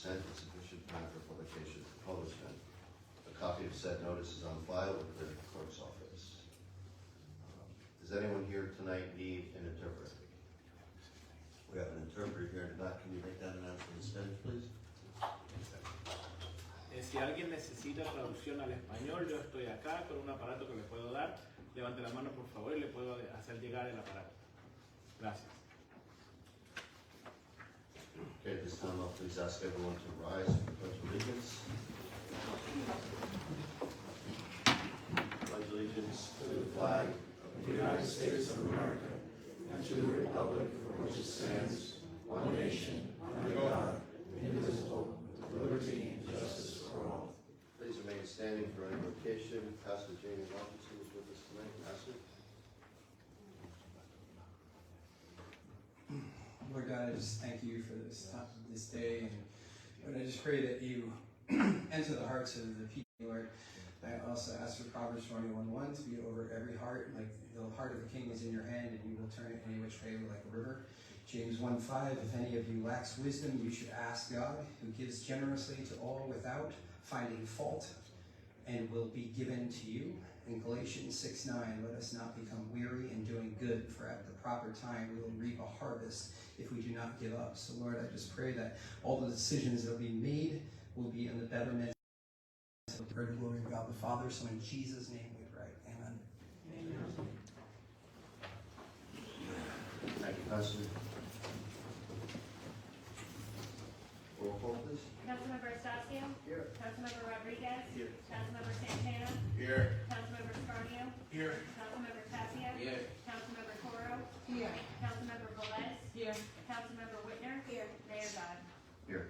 sent in sufficient time for publication and publishment. A copy of said notice is on file with the clerk's office. Does anyone here tonight need an interpreter? We have an interpreter here tonight. Can you make that announcement in Spanish, please? Si alguien necesita traducción al español, yo estoy acá con un aparato que le puedo dar. Levante la mano, por favor, y le puedo hacer llegar el aparato. Gracias. Okay, at this time I'll please ask everyone to rise for the Pledge of Allegiance. Pledge allegiance to the flag of the United States of America and to the republic for which it stands, one nation, under God, indivisible, with liberty and justice for all. Please remain standing for invocation. Pastor Jamie Robinson is with us tonight. Pastor. Lord God, I just thank you for this day, and Lord, I just pray that you enter the hearts of the people, Lord. I also ask for Proverbs 21:1 to be over every heart, like the heart of the king is in your hand, and you will turn it any which way like a river. James 1:5, if any of you lacks wisdom, you should ask God, who gives generously to all without finding fault, and will be given to you. In Galatians 6:9, let us not become weary in doing good, for at the proper time we will reap a harvest if we do not give up. So Lord, I just pray that all the decisions that will be made will be in the betterment of the greater glory of God the Father. So in Jesus' name we pray. Amen. Amen. Thank you, Pastor. Roll call, please. Councilmember Estacio? Here. Councilmember Rodriguez? Here. Councilmember Santana? Here. Councilmember Scarnio? Here. Councilmember Tapia? Here. Councilmember Toro? Here. Councilmember Velez? Here. Councilmember Whitner? Here. Mayor Dodd? Here.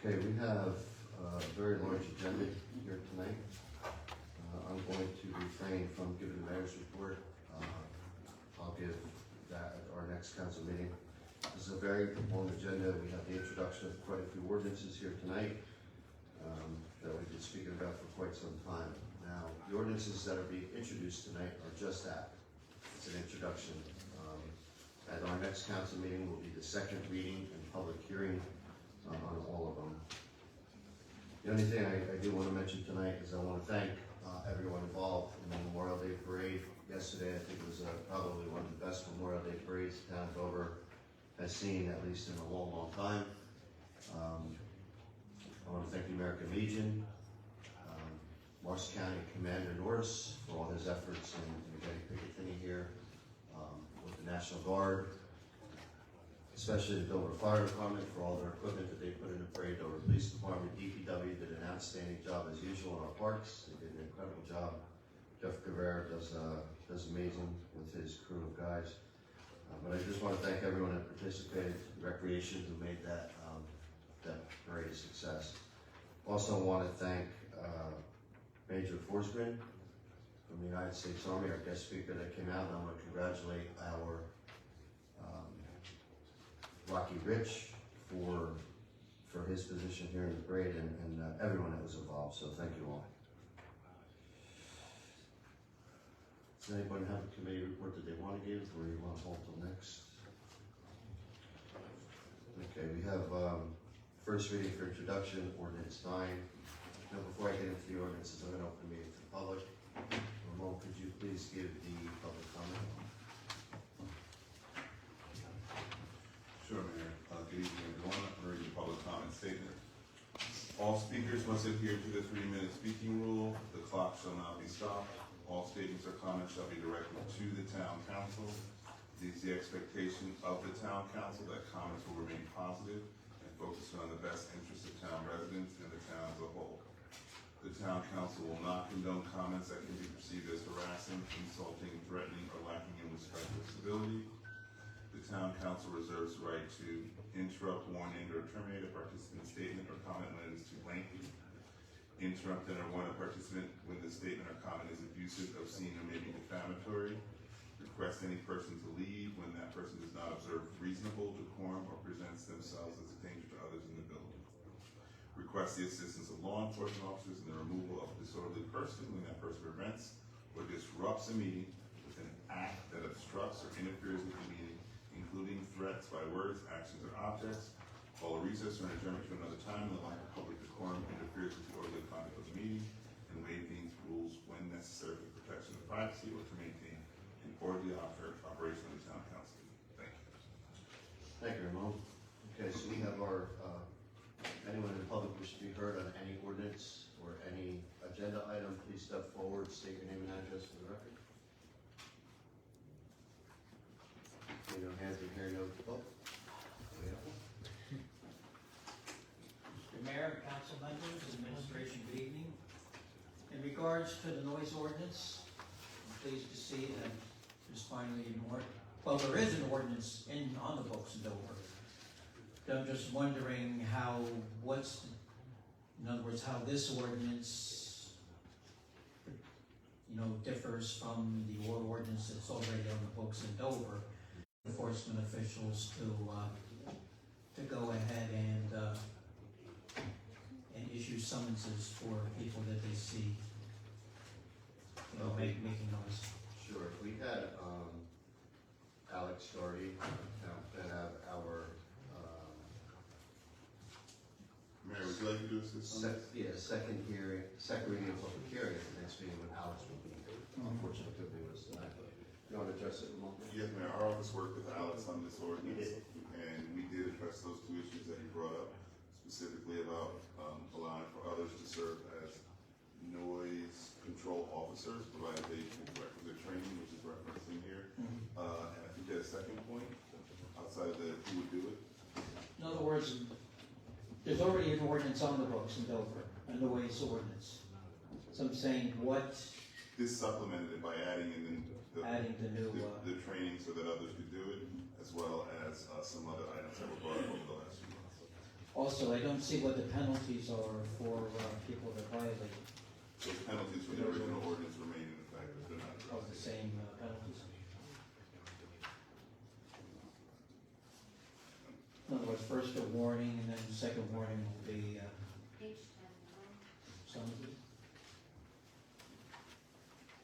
Okay, we have a very large agenda here tonight. I'm going to refrain from giving the mayor's report. I'll give that at our next council meeting. This is a very long agenda. We have the introduction of quite a few ordinances here tonight that we've been speaking about for quite some time. Now, the ordinances that are being introduced tonight are just that. It's an introduction. At our next council meeting will be the second reading and public hearing on all of them. The only thing I do want to mention tonight is I want to thank everyone involved in the Memorial Day Parade. Yesterday, I think it was probably one of the best Memorial Day parades the town of Dover has seen, at least in a long, long time. I want to thank the American Legion, Marshall County Commander Norris for all his efforts in getting Picatinny here, with the National Guard, especially the Dover Fire Department for all their equipment that they put in the parade. Dover Police Department, DPW did an outstanding job as usual in our parks. They did an incredible job. Jeff Guevara does amazing with his crew of guys. But I just want to thank everyone that participated, Recreation, who made that parade a success. Also want to thank Major Forsgren from the United States Army, our guest speaker that came out, and I want to congratulate our Rocky Rich for his position here in the parade and everyone that was involved, so thank you all. Does anybody have a committee report that they want to give, or you want to hold till next? Okay, we have first reading for introduction, Ordinance 9. Now, before I get into the ordinances, I'm going to open the meeting to the public. Ramon, could you please give the public comment? Sure, Mayor. Good evening, everyone. I'm reading the public comment statement. All speakers must adhere to the 3-minute speaking rule. The clock shall not be stopped. All statements or comments shall be directed to the town council. It is the expectation of the town council that comments will remain positive and focus on the best interests of town residents and the town as a whole. The town council will not condone comments that can be perceived as harassing, insulting, threatening, or lacking in respect or civility. The town council reserves the right to interrupt, warn, and/or terminate a participant's statement or comment when it is too lengthy. Interrupt and or warn a participant when the statement or comment is abusive, obscene, or maybe defamatory. Request any person to leave when that person does not observe reasonable decorum or presents themselves as a danger to others in the building. Request the assistance of law enforcement officers in the removal of a disorderly person when that person prevents or disrupts a meeting with an act that obstructs or interferes with the meeting including threats by words, actions, or objects. Call a recess or an adjournment to another time when the lack of public decorum interferes with the orderly conduct of the meeting, and waive these rules when necessary for the protection of privacy or to maintain an orderly operation of the town council. Thank you. Thank you, Ramon. Okay, so we have our, anyone in the public wish to be heard on any ordinance or any agenda item, please step forward, state your name and address for the record. Okay, no hands in here, no vote. Mr. Mayor, council members, administration, good evening. In regards to the noise ordinance, I'm pleased to see that there's finally there is an ordinance on the books in Dover. I'm just wondering in other words, how this ordinance, differs from the ordinance that's already on the books in Dover. Enforcement officials to go ahead and issue summonses for people that they see, making noise. Sure, we had, Alex Doherty, that have our, Mayor, would you like to do this? second reading of public hearing at the next meeting when Alex will be here. Unfortunately, couldn't be with us tonight, but you want to address it, Ramon? Yes, Mayor, our office worked with Alex on this ordinance, and we did address those two issues that he brought up, specifically about allowing for others to serve as noise control officers, provided they requisite training, which is referenced in here. And I think that second point, outside of the who would do it. In other words, there's already an ordinance on the books in Dover, a noise ordinance. So I'm saying This supplemented it by adding in adding the new, the training so that others could do it, as well as some other items that were brought up over the last few months. also, I don't see what the penalties are for people that violate Those penalties from the original ordinance remain in effect, but they're not of the addressed. same penalties. In other words, first a warning, and then the second warning will be Page 10, summonses.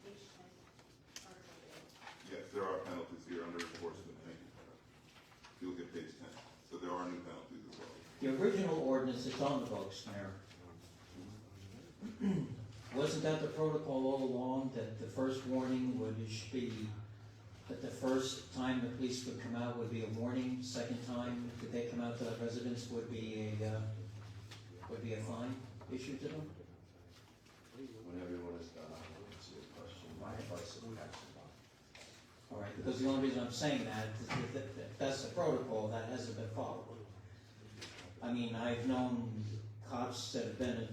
page 10, Article Yes, there are penalties here under enforcement, thank you. If you look at page 10, so there are new penalties as well. The original ordinance is on the books, Mayor. Wasn't that the protocol all along, that the first warning would be, that the first time the police would come out would be a warning, second time that they come out to the residents would be a fine issued to them? When everyone is done, I will answer your question. My advice is action. All right, because the only reason I'm saying that is that if that's the protocol, that hasn't been followed. I mean, I've known cops that have been at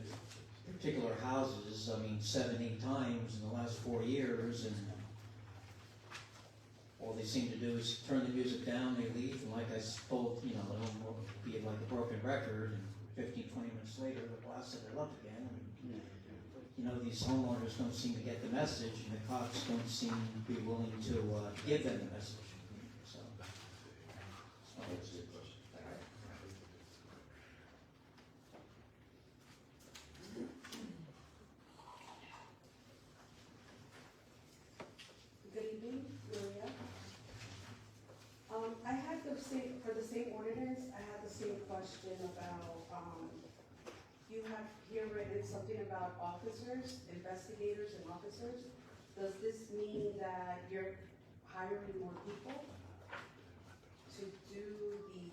particular houses, 7, 8 times in the last 4 years, and all they seem to do is turn the music down, they leave, and like I told, I don't be like a broken record, and 15, 20 minutes later, they're blasting it up again. And, these homeowners don't seem to get the message, and the cops don't seem to be willing to give them the message. So, I'll answer your question. Good evening, Maria. I had for the same ordinance, I had the same question about, you have here written something about officers, investigators and officers. Does this mean that you're hiring more people to do the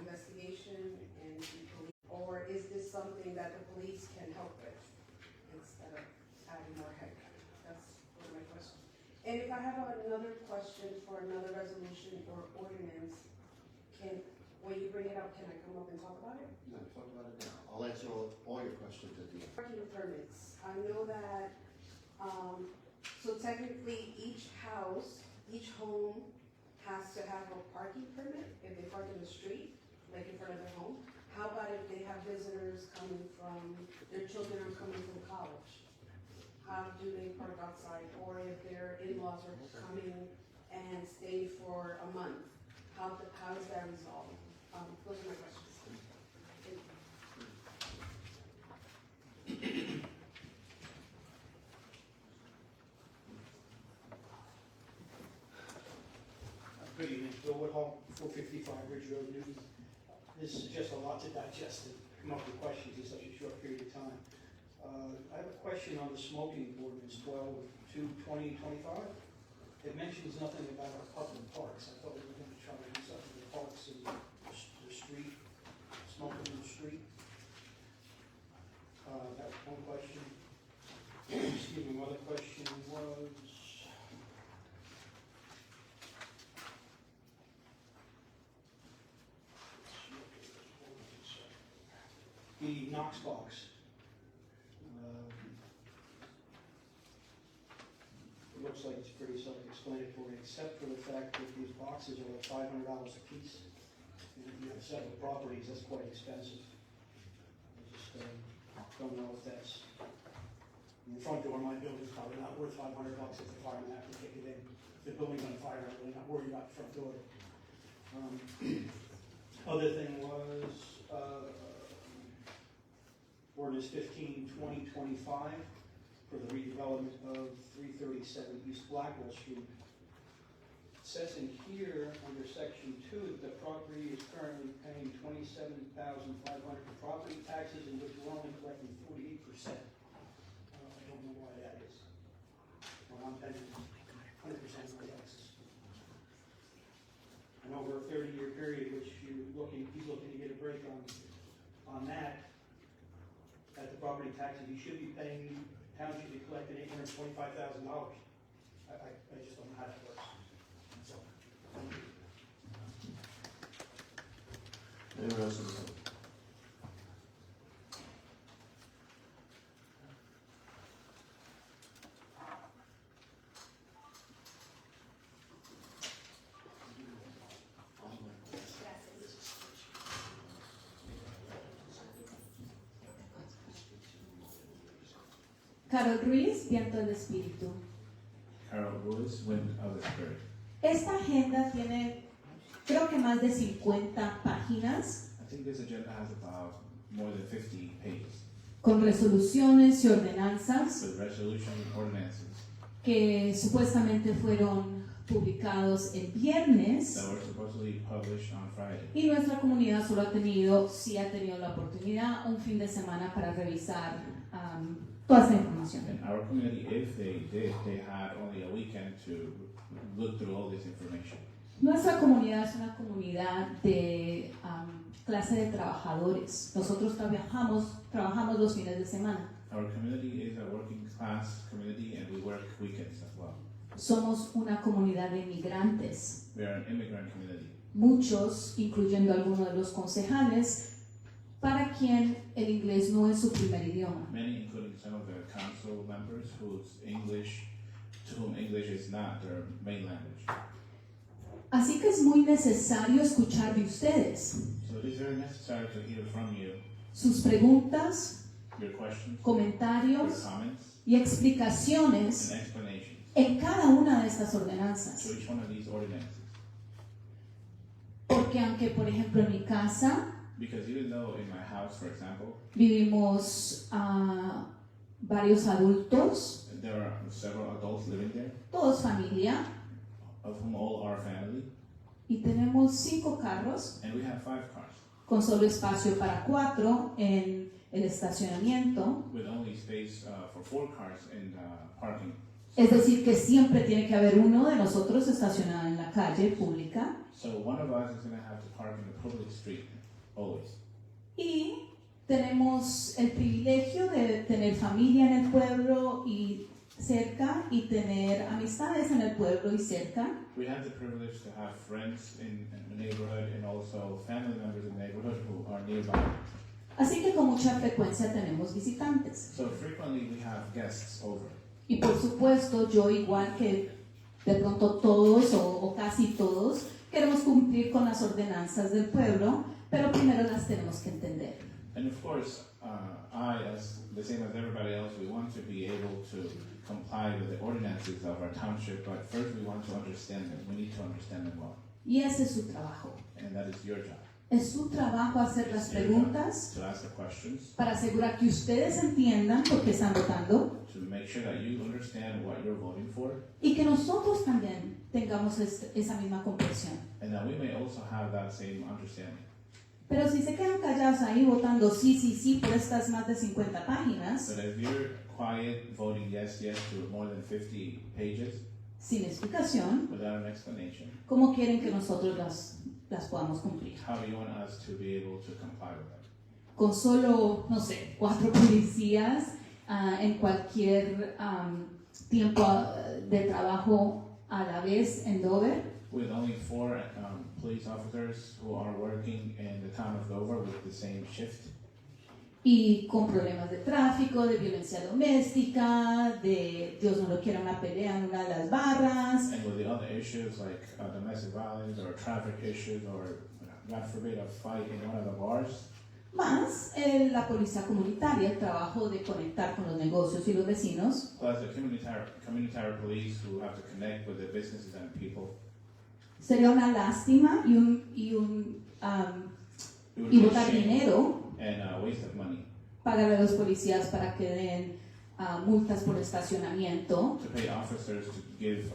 investigation and the police? Or is this something that the police can help with instead of adding more headcount? That's one of my questions. And if I have another question for another resolution or ordinance, when you bring it up, can I come up and talk about it? No, talk about it now. I'll answer all your questions at the end. Parking permits, I know that, so technically each home has to have a parking permit if they park in the street, like in front of their home. How about if they have visitors coming their children are coming from college? How do they park outside? Or if their in-laws are coming and stay for a month, how is that resolved? Those are my questions. Thank you. Good evening, Bill Woodhull, 55 Ridge Road, Newton. This is just a lot to digest and come up with questions in such a short period of time. I have a question on the smoking ordinance 12/2/2025. It mentions nothing about our public parks. I thought we were going to try to do something with parks and the street, smoking in the street. That was one question. Excuse me, my other question was, the Knox box. It looks like it's pretty self-explanatory, except for the fact that these boxes are like $500 a piece. And if you have several properties, that's quite expensive. I just don't know if that's, in the front door of my building's probably not worth $500 if the fireman has to kick it in. If the building's on fire, I'm really not worried about the front door. Other thing was, Ordinance 15/2025 for the redevelopment of 337 East Blackwell Street. It says in here, under section 2, that the property is currently paying $27,500 for property taxes, in which we're only collecting 48%. I don't know why that is. Well, I'm paying 100% of my taxes. And over a 30-year period, which he's looking to get a break on that, at the property taxes, he should be paying, town should be collecting $825,000. I just don't know how that works. That's all. Thank you. Anyone else? Carol Ruiz, Viento del Espíritu. Carol Ruiz, Wind of the Spirit. Esta agenda tiene, creo que más de 50 páginas. I think this agenda has about more than 50 pages. Con resoluciones y ordenanzas With resolution and ordinances que supuestamente fueron publicados el viernes. that were supposedly published on Friday. Y nuestra comunidad solo ha tenido, sí ha tenido la oportunidad, un fin de semana para revisar toda esta información. And our community, if they did, they had only a weekend to look through all this information. Nuestra comunidad es una comunidad de clase de trabajadores. Nosotros trabajamos los fines de semana. Our community is a working class community and we work weekends as well. Somos una comunidad de inmigrantes. We are an immigrant community. Muchos, incluyendo algunos de los concejales, para quien el inglés no es su primer idioma. Many, including some of the council members, to whom English is not their main language. Así que es muy necesario escuchar de ustedes So it is very necessary to hear from you, sus preguntas, your questions, your comentarios comments, y explicaciones and explanations en cada una de estas ordenanzas. to each one of these ordinances. Porque aunque, por ejemplo, en mi casa Because even though in my house, for example, vivimos varios adultos, there are several adults living there, todos familia, of whom all are family, y tenemos 5 carros and we have 5 cars, con solo espacio para 4 en el estacionamiento. with only space for 4 cars in parking. Es decir, que siempre tiene que haber uno de nosotros estacionado en la calle pública. So one of us is going to have to park in the public street, always. Y tenemos el privilegio de tener familia en el pueblo y cerca y tener amistades en el pueblo y cerca. We have the privilege to have friends in the neighborhood and also family members in the neighborhood who are nearby. Así que con mucha frecuencia tenemos visitantes. So frequently we have guests over. Y por supuesto, yo igual que de pronto todos o casi todos, queremos cumplir con las ordenanzas del pueblo, pero primero las tenemos que entender. And of course, I, as the same as everybody else, we want to be able to comply with the ordinances of our township, but first we want to understand them. We need to understand them well. Y ese es su trabajo. And that is your job. Es su trabajo hacer las preguntas to ask the questions, para asegurar que ustedes entiendan por qué están votando to make sure that you understand what you're voting for, y que nosotros también tengamos esa misma comprensión. and that we may also have that same understanding. Pero si se quedan callados ahí votando sí por estas más de 50 páginas, But if you're quiet, voting yes to more than 50 pages sin explicación, without an explanation, ¿cómo quieren que nosotros las podamos cumplir? how do you want us to be able to comply with them? Con solo, no sé, 4 policías en cualquier tiempo de trabajo a la vez en Dover, With only 4 police officers who are working in the town of Dover with the same shift, y con problemas de tráfico, de violencia doméstica, de Dios no lo quiera una pelea en una de las barras, and with the other issues like domestic violence or traffic issues or, God forbid, a fight in one of the bars, más la policía comunitaria, el trabajo de conectar con los negocios y los vecinos. plus the communitary police who have to connect with the businesses and people. Sería una lástima It would y be a botar shame dinero and a waste of money pagarle a los policías para que den multas por estacionamiento, to pay officers to give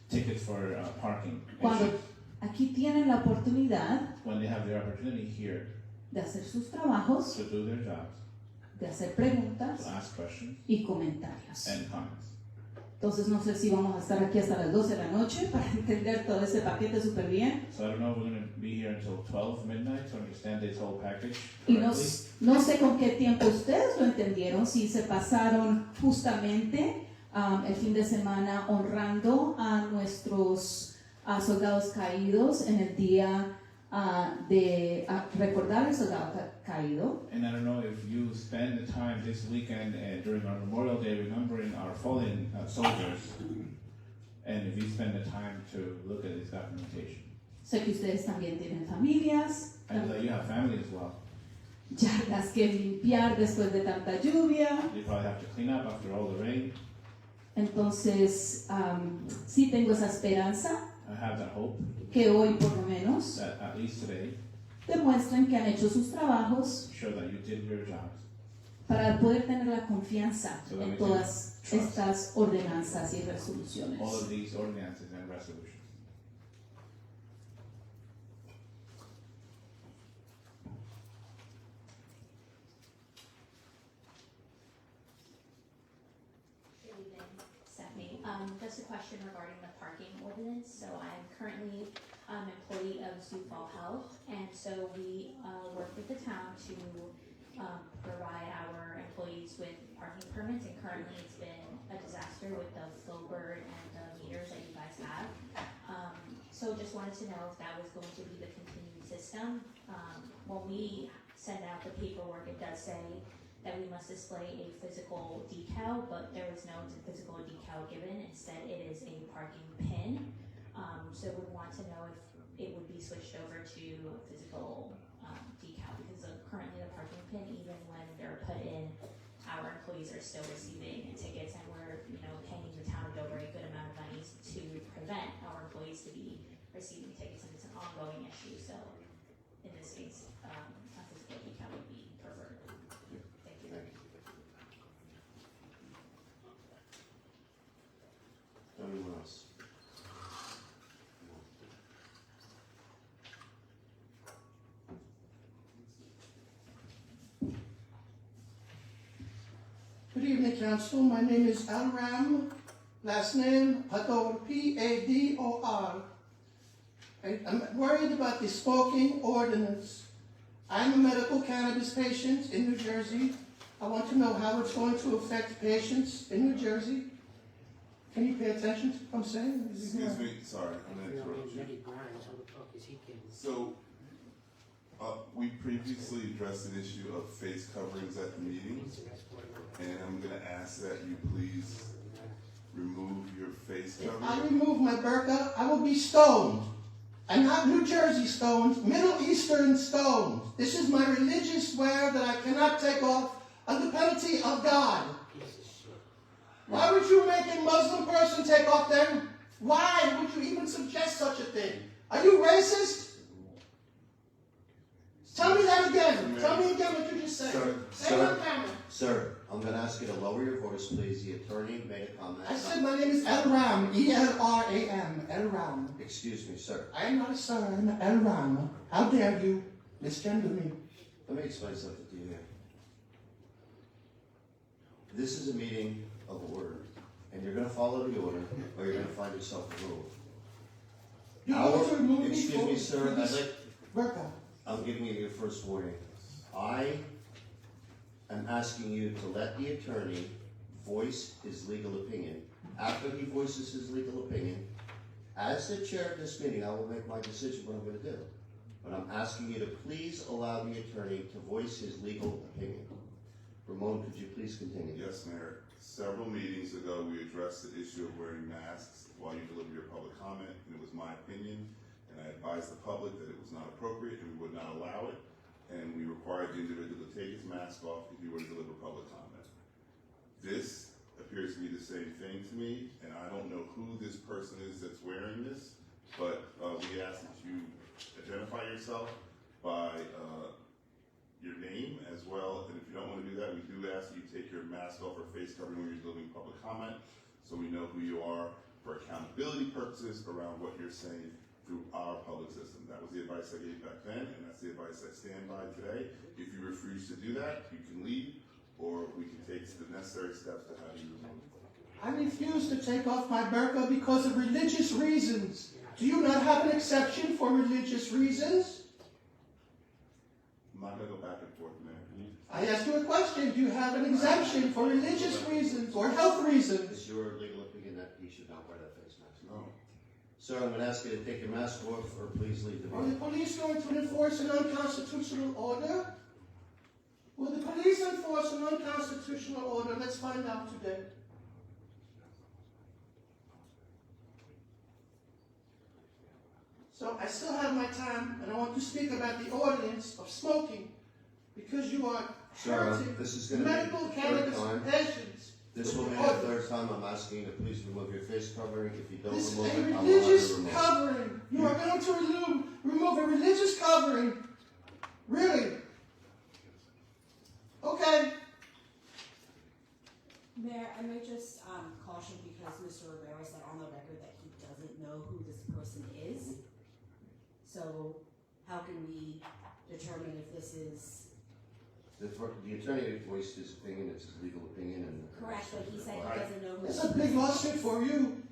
tickets for parking cuando aquí tienen la oportunidad when they have the opportunity here de hacer sus trabajos, to do their jobs, de hacer preguntas to ask questions y comentarios. and comments. Entonces no sé si vamos a estar aquí hasta las 12 de la noche para entender todo ese paquete súper bien. So I don't know if we're going to be here until 12 midnight to understand this whole package Y correctly. no sé con qué tiempo ustedes lo entendieron, si se pasaron justamente el fin de semana honrando a nuestros soldados caídos en el día de recordar al soldado caído. And I don't know if you spend the time this weekend during our Memorial Day remembering our fallen soldiers, and if you spend the time to look at this documentation. Sé que ustedes también tienen familias, I know that you have family as well. yardas que limpiar después de tanta lluvia. You probably have to clean up after all the rain. Entonces, sí tengo esa esperanza I have that hope que hoy por lo menos that at least today, demuestren que han hecho sus trabajos show that you did your jobs. para poder tener la confianza So that en we todas can trust estas ordenanzas y resoluciones. all of these ordinances and resolutions. Good evening, Stephanie. Just a question regarding the parking ordinance. So I'm currently employee of Sioux Falls Health, and so we work with the town to provide our employees with parking permits, and currently it's been a disaster with the Flowbird and the meters that you guys have. So just wanted to know if that was going to be the continued system. When we send out the paperwork, it does say that we must display a physical decal, but there was no physical decal given. Instead, it is a parking pin. So we want to know if it would be switched over to a physical decal, because currently the parking pin, even when they're put in, our employees are still receiving tickets, and we're paying the town of Dover a good amount of money to prevent our employees to be receiving tickets, and it's an ongoing issue. So in this case, a physical decal would be preferred. Thank you. Anyone else? Good evening, Council. My name is Amram. Last name Pador, P-A-D-O-R. I'm worried about the smoking ordinance. I'm a medical cannabis patient in New Jersey. I want to know how it's going to affect patients in New Jersey. Can you pay attention to what I'm saying? Excuse me, sorry, I'm gonna interrupt you. So, we previously addressed the issue of face coverings at the meeting, and I'm gonna ask that you please remove your face If I covering. remove my burqa, I will be stoned. And not New Jersey stoned, Middle Eastern stoned. This is my religious wear that I cannot take off under penalty of God. Why would you make a Muslim person take off them? Why would you even suggest such a thing? Are you racist? Tell me again what you just said. Say it on camera. Sir, I'm gonna ask you to lower your voice, please. The attorney made a comment. I said my name is Elram, E-L-R-A-M, Elram. Excuse me, sir. I am not a sir, I'm Elram. How dare you misgender me? Let me explain something to you here. This is a meeting of order, and you're gonna follow the order, or you're gonna find yourself removed. You're going to remove me Excuse me, sir, for this workout. I'm giving you your first warning. I am asking you to let the attorney voice his legal opinion. After he voices his legal opinion, as the chair of this meeting, I will make my decision what I'm going to do. But I'm asking you to please allow the attorney to voice his legal opinion. Ramon, could you please continue? Yes, Mayor. Several meetings ago, we addressed the issue of wearing masks while you deliver your public comment, and it was my opinion, and I advised the public that it was not appropriate and we would not allow it, and we required the individual to take his mask off if he were to deliver public comment. This appears to be the same thing to me, and I don't know who this person is that's wearing this, but we ask that you identify yourself by your name as well, and if you don't want to do that, we do ask that you take your mask off or face covering when you're delivering public comment, so we know who you are for accountability purposes around what you're saying through our public system. That was the advice I gave back then, and that's the advice I stand by today. If you refuse to do that, you can leave, or we can take the necessary steps to have you removed. I refuse to take off my burqa because of religious reasons. Do you not have an exception for religious reasons? I'm not going to go back and forth, Mayor. I asked you a question. Do you have an exemption for religious reasons or health reasons? Is your legal opinion that he should not wear that face mask? No. Sir, I'm going to ask you to take your mask off, or please leave the Are the room. police going to enforce an unconstitutional order? Will the police enforce an unconstitutional order? Let's find out today. So I still have my time, and I want to speak about the ordinance of smoking, because you are Sir, hurting this is going to be medical the third cannabis time. patients. This will be the third time I'm asking you to please remove your face covering. If you don't This is remove a it, I will have religious it removed. covering. You are going to remove a religious covering. Really? Okay. Mayor, I might just caution because Mr. Rivera said on the record that he doesn't know who this person is. So how can we determine if this is The attorney voiced his opinion, it's his legal opinion, and... correct, but he said he doesn't know who It's a big lawsuit for you,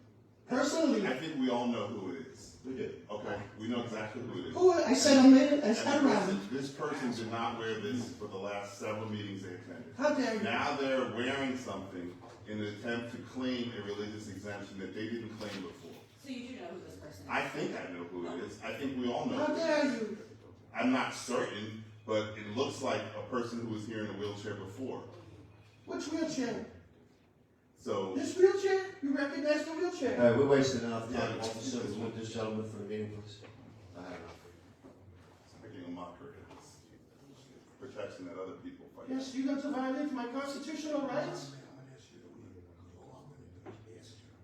personally. I think we all know who it is. We do. Okay, we know exactly who it is. Who? I said I made it as And Abraham. this person did not wear this for the last several meetings they attended. How dare you? Now they're wearing something in an attempt to claim a religious exemption that they didn't claim before. So you do know who this person is? I think I know who it is. I think we all know How who it dare is. you? I'm not certain, but it looks like a person who was here in a wheelchair before. Which wheelchair? So, This wheelchair? You recognize the wheelchair? We're wasting enough time. Officer, remove this gentleman from the meeting, please. I have enough. it's making a mockery of this protection that other people fight. Yes, you're going to violate my constitutional rights?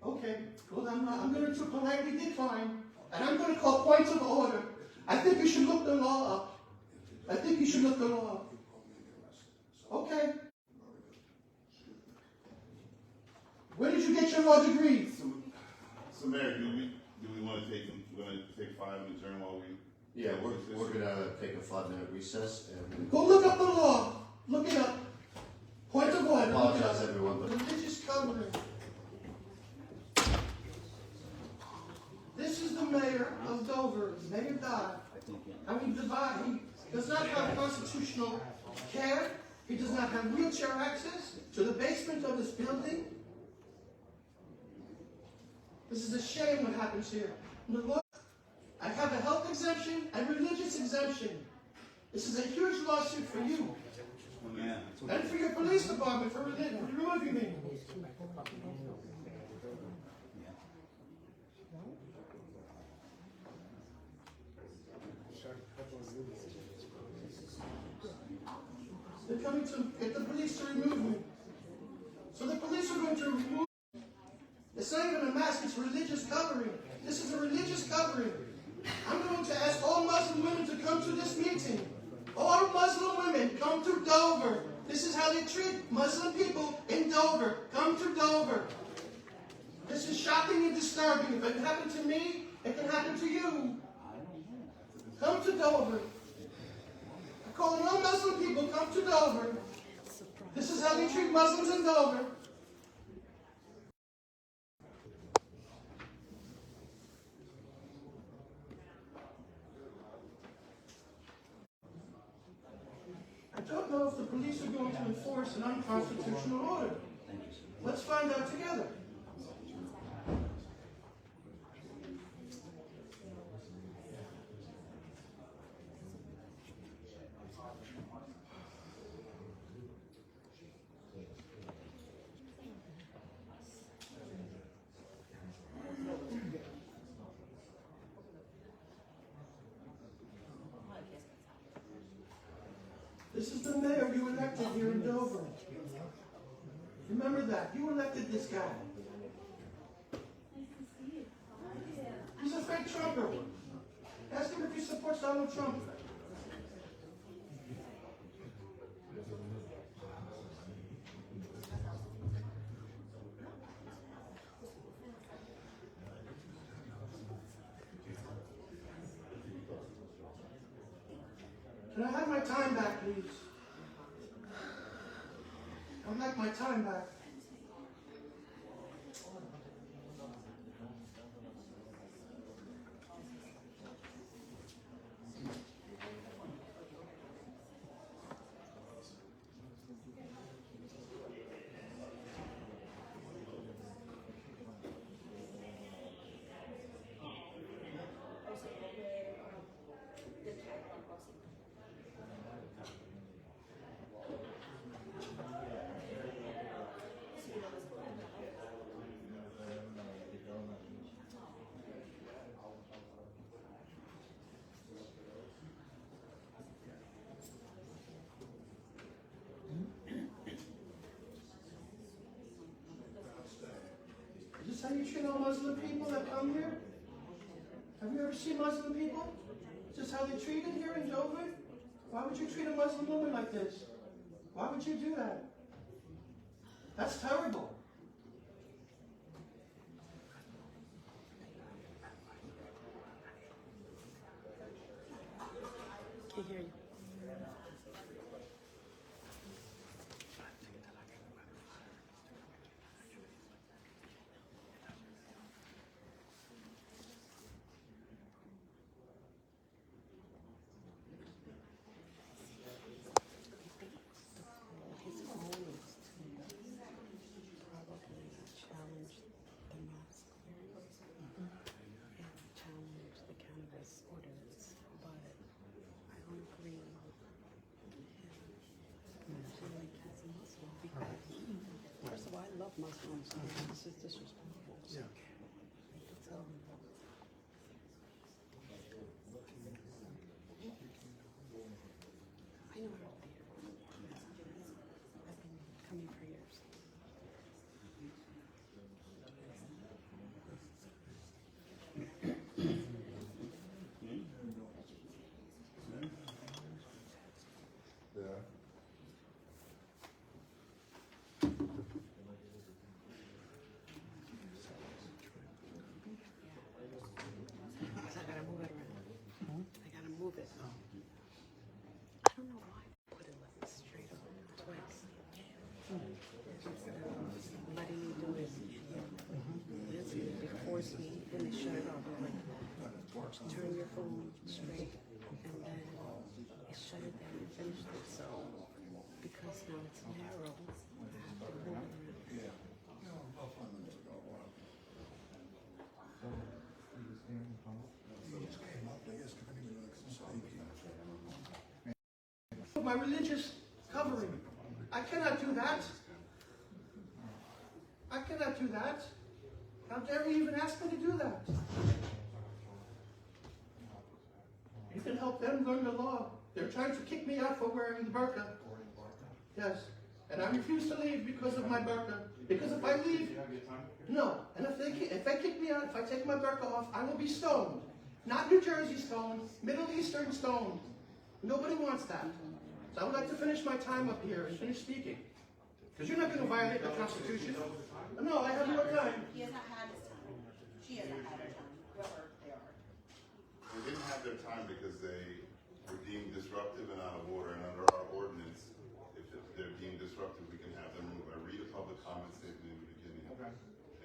Okay, well, I'm going to politely decline, and I'm going to call points of order. I think you should look the law up. I think you should look the law up. Okay. Where did you get your law degree? So Mayor, do we want to take 5 and adjourn while we? Yeah, we're gonna take a 5-minute recess, and... Go look up the law. Look it up. Point of I order. Look it apologize, up. everyone, but... Religious covering. This is the mayor of Dover, Mayor Dodd. I mean, he does not have constitutional care. He does not have wheelchair access to the basement of this building. This is a shame what happens here. The law, I have a health exemption and religious exemption. This is a huge lawsuit for you. And for your police department for removing me. They're coming to get the police to remove me. So the police are going to remove me. It's not even a mask, it's religious covering. This is a religious covering. I'm going to ask all Muslim women to come to this meeting. All Muslim women. Come to Dover. This is how they treat Muslim people in Dover. Come to Dover. This is shocking and disturbing. If it happened to me, it can happen to you. Come to Dover. I call on all Muslim people, come to Dover. This is how they treat Muslims in Dover. I don't know if the police are going to enforce an unconstitutional order. Let's find out together. This is the mayor you elected here in Dover. Remember that. You elected this guy. He's a fake Trumper. Ask him if he supports Donald Trump. Can I have my time back, please? I'd like my time back. Is this how you treat all Muslim people that come here? Have you ever seen Muslim people? Is this how they treat it here in Dover? Why would you treat a Muslim woman like this? Why would you do that? That's terrible. Can't hear you. First of all, I love Muslims. This is disrespectful. Yeah. So, I know how to be here. I've been coming for years. When they shut it off, like, turn your phone straight, and then it shut it down and finished it. So, because now it's narrow, I have to move it around. My religious covering. I cannot do that. I cannot do that. How dare you even ask me to do that? You can help them learn the law. They're trying to kick me out for wearing the burqa. Yes. And I refuse to leave because of my burqa. Because if I leave, no. And if they kick me out, if I take my burqa off, I will be stoned. Not New Jersey stoned, Middle Eastern stoned. Nobody wants that. So I would like to finish my time up here and finish speaking. Because you're not going to violate the Constitution. No, I have more time. He has not had his time. She has not had her time, whoever they are. They didn't have their time because they were deemed disruptive and out of order, and under our ordinance, if they're deemed disruptive, we can have them move. I read a public comment statement in the beginning. Okay.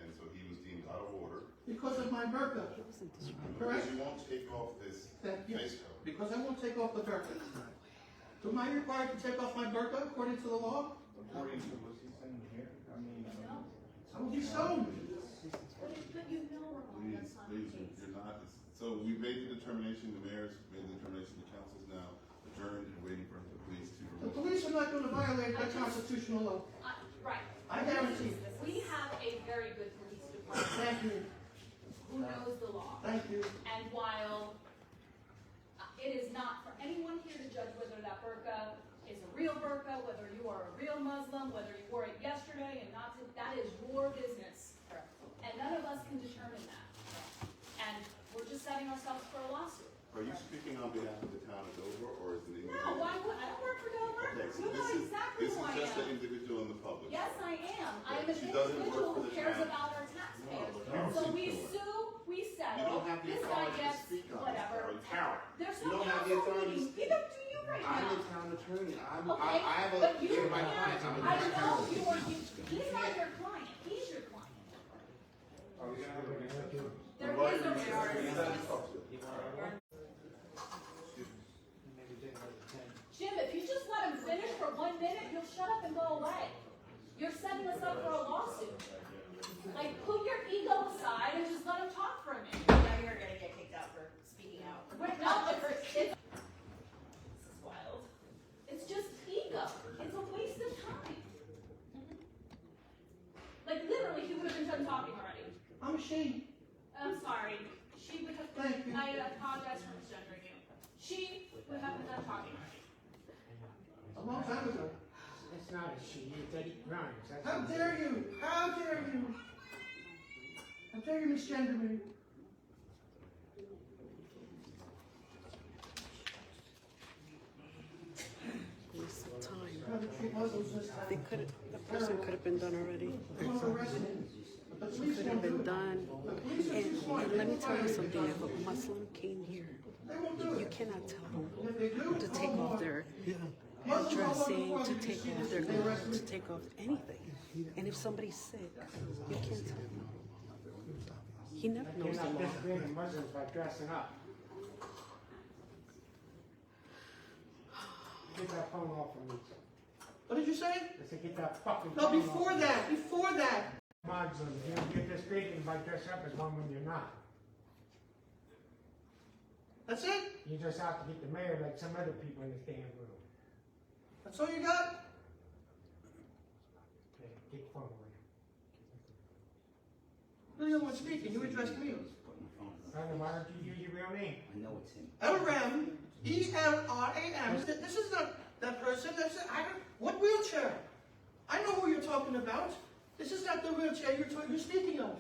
And so he was deemed out of order. Because of my burqa. Because you won't take off this face cover. Because I won't take off the burqa. Am I required to take off my burqa according to the law? According to what he's saying here, I mean, I will be stoned. Please, you're not. So we made the determination, the mayor's made the determination, the council's now adjourned and waiting for the police to. The police are not going to violate the constitutional law. Right. I guarantee. We have a very good police department. Thank you. Who knows the law. Thank you. And while it is not for anyone here to judge whether that burqa is a real burqa, whether you are a real Muslim, whether you wore it yesterday and not, that is your business. And none of us can determine that. And we're just setting ourselves for a lawsuit. Are you speaking on behalf of the town of Dover, or is it an individual? No, why would I don't work for Dover. Okay, so You know exactly this who I is just am. an individual in the public. Yes, I am. I am an She doesn't work individual for who the cares town. about our taxpayers. No, So no. we sue, we You settle, don't have the this guy authority to gets speak on this, whatever. Carol. There's You no don't have the council authority to meeting, speak. neither do you right I'm now. the town attorney. Okay, I have a, but you you're my can't, client. I'm I a know you are, he's not your client, he's your client. are we gonna have a reception? There is a reality. Jim, if you just let him finish for 1 minute, he'll shut up and go away. You're setting us up for a lawsuit. Like, put your ego aside and just let him talk for a minute. Now you're gonna get kicked out for speaking out. No, this is wild. It's just ego. It's a waste of time. Like, literally, he would have been done talking already. I'm ashamed. I'm sorry. She would have. Thank you. I apologize for misgendering you. She would have been done talking already. A long time ago. It's not a she, it's Eddie Grimes. That's How dare you? How dare you? How dare you misgender me? Waste of time. How to treat Muslims this They time. could have, the person could have been done already. They want to arrest me. The police Could won't have do been it. done. The police are too smart. And let me tell you something, if a Muslim came here, They won't do you it. cannot tell them And if they do, to take oh, off their Muslims all over the dressing, world, to you take see off this, their they arrest clothes, me. to take off anything. And if somebody's sick, you can't tell them. He never knows You're the not law. disagreeing Muslims by dressing up. Get that phone off of me. What did you say? I said, get that fucking No, phone off. before that, before that. Muslims, you're disagreeing by dressing up as one when you're not. That's it? You just have to get the mayor like some other people in this damn room. That's all you got? Okay, get the phone away. You're the only one speaking. You addressed me. Brother, why don't you use your real name? I know it's him. Elram, E-L-R-A-M. This is not that person. What wheelchair? I know who you're talking about. This is not the wheelchair you're speaking of.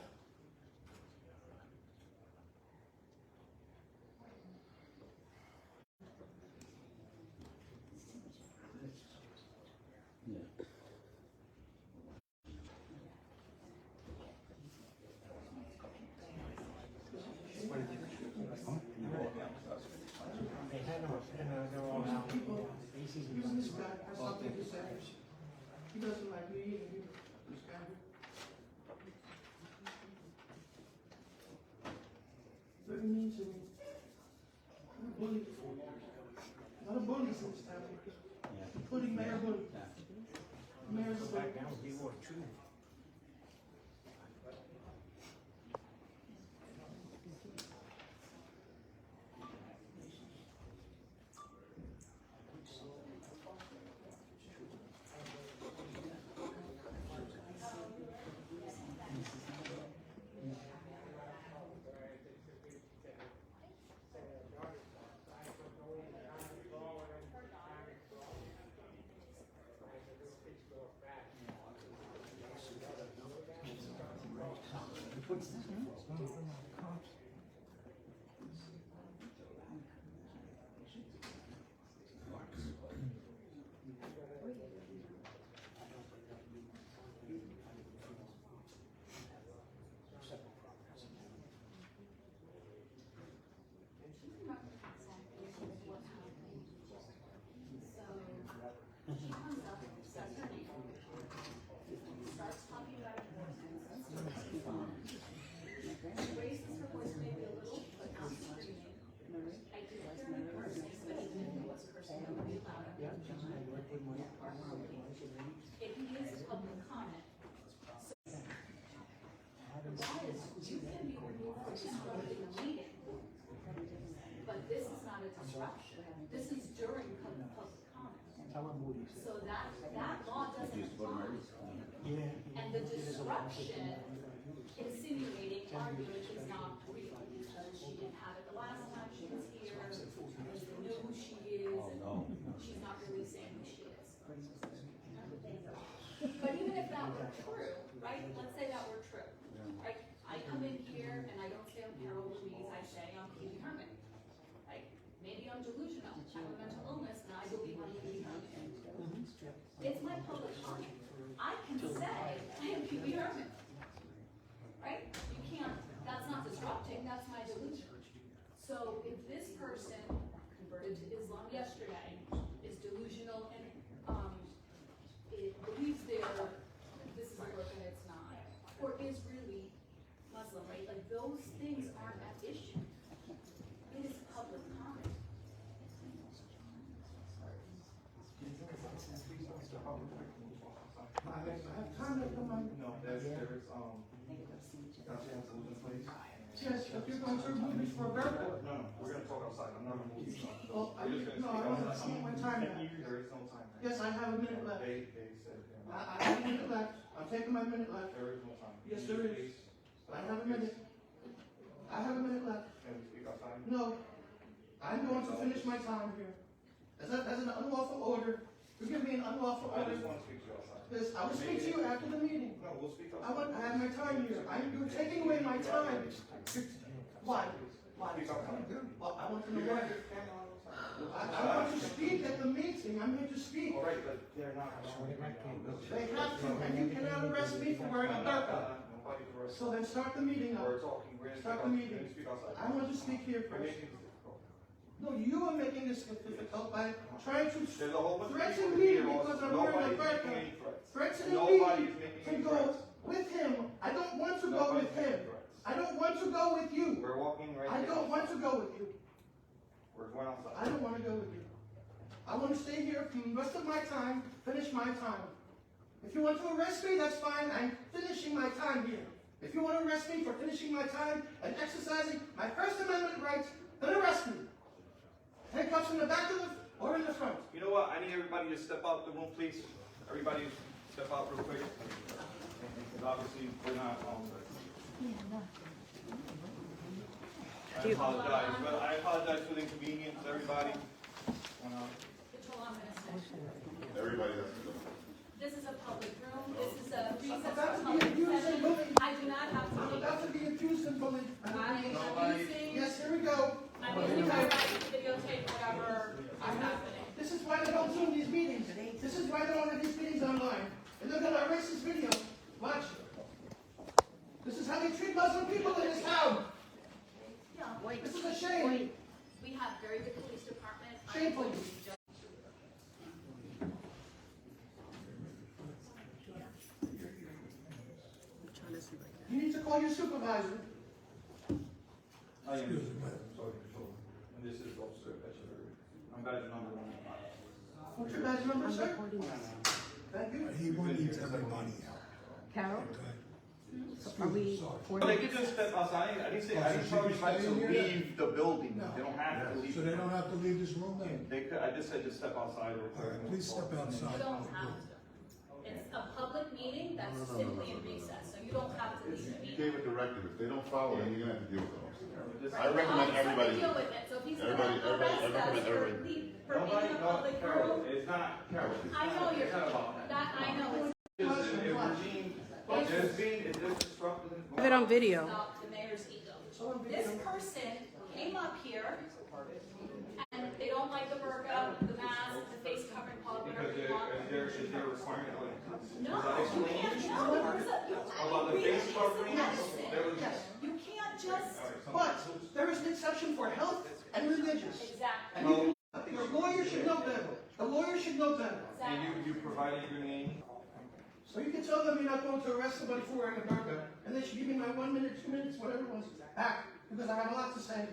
They're all out. Even this guy has something to say. He doesn't like me either. This guy. Very mean to me. Not a bully. Not a bully in this town. Including Mayor Bully. Mayor's a bully. Back down, we were true. This is during public comment. So that law doesn't apply. And the disruption insinuating argument is not real because she didn't have it the last time she was here. She doesn't know who she is, and she's not really saying who she is. But even if that were true, right? Let's say that were true, right? I come in here and I don't say I'm Carol Louise, I say I'm Katie Herman. Right? Maybe I'm delusional, I have a mental illness, and I believe I'm Katie Herman. It's my public comment. I can say I am Katie Herman. Right? You can't, that's not disrupting, that's my delusion. So if this person converted to Islam yesterday is delusional and it believes this is a work and it's not, or is really Muslim, right? Like those things aren't at issue. It is public comment. I have time to come on. No, there's Yes, if you're going to remove me for a burger. No, we're gonna talk outside, I'm not gonna move you. Oh, I want my time back. There is no time. Yes, I have a minute left. They said. I have a minute left. I'm taking my minute left. There is no time. Yes, there is. I have a minute. I have a minute left. Can we speak outside? No. I'm going to finish my time here. That's an unlawful order. You give me an unlawful I order. just want to speak to you outside. Yes, I will speak to you after the meeting. No, we'll speak outside. I have my time here. You're taking away my time. Why? Why? Speak outside. Well, I want to know why. I want to speak at the meeting. I'm here to speak. All right, but they're not. They have to, and you cannot arrest me for wearing a burqa. Nobody's arrested. So then start the meeting up. We're talking, we're gonna Start the meeting. speak outside. I want to speak here We're first. making this difficult. No, you are making this difficult by trying to There's a whole bunch of threaten people me here because also. I'm wearing a Nobody's making burqa. any threats. Threatening Nobody's me making to any go threats. with him. I don't want to go Nobody's with him. making threats. I don't want to go with you. We're walking right I now. don't want to go with you. We're going outside. I don't want to go with you. I want to stay here for the rest of my time, finish my time. If you want to arrest me, that's fine. I'm finishing my time here. If you want to arrest me for finishing my time and exercising my First Amendment rights, then arrest me. Handcuffs in the back of the or in the front. You know what? I need everybody to step out the room, please. Everybody step out real quick. Because obviously we're not. I apologize, but I apologize for the inconvenience, everybody. Control, I'm gonna say. Everybody has to go. This is a public room, this is a recess I'm about for to be public abused and session. bullied. I do not have to I'm leave. about to be accused and bullied. I'm using, Yes, here we go. I'm using my right to videotape whatever is happening. This is why they don't Zoom these meetings. This is why they don't have these meetings online. And they're gonna erase this video. Watch. This is how they treat Muslim people in this town. This is a shame. We have very good police department. Shameful. You need to call your supervisor. I am. Sorry, control. And this is Officer Echeverry. I'm badge number 1. What's your badge number, sir? Thank you. He needs everybody out. Carol? Are we? They could just step outside. I didn't tell anybody to leave the building. They don't have to leave. So they don't have to leave this room then? They could, I just said just step outside. All right, please step outside. You don't have to. It's a public meeting that's simply in recess, so you don't have to leave the You meeting. gave a directive. If they don't follow it, you're gonna have to deal with them. Right? I recommend I'll everybody. deal with it, so if he's Everybody- gonna arrest us everybody- for everybody. for being in a public Carol, room, it's not, Carol. I know you're, It's not about that. that, I know, it's It's just disruptive. Have it on video. about the mayor's ego. This person came up here, and they don't like the burqa, the mask, the face covering, call it whatever Because you want. is there a requirement? No, you can't, no, About the face covering? There was. you can't just, But there is an exception for health and religious. exactly, And your lawyer should know better. The lawyer should know better. And you provided your name? So you can tell them you're not going to arrest somebody for wearing a burqa, and they should give me my 1 minute, 2 minutes, whatever it was, back, because I have a lot to say.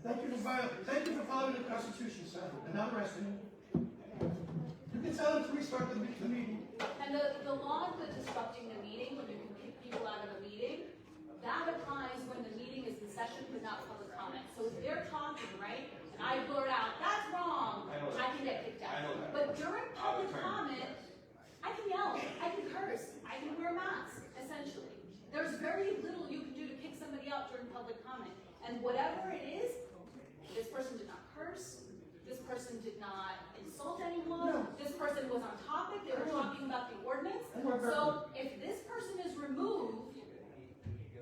Thank you for following the Constitution, sir, and not arresting me. You can tell them to restart the meeting. and the law of the disrupting the meeting, when you can kick people out of a meeting, that applies when the meeting is in session, but not public comment. So if they're talking, right, and I blurt out, that's wrong, I can get kicked out. But during public comment, I can yell, I can curse, I can wear a mask, essentially. There's very little you can do to kick somebody out during public comment. And whatever it is, this person did not curse, this person did not insult anyone, this person was on topic, they were talking about the ordinance. So if this person is removed,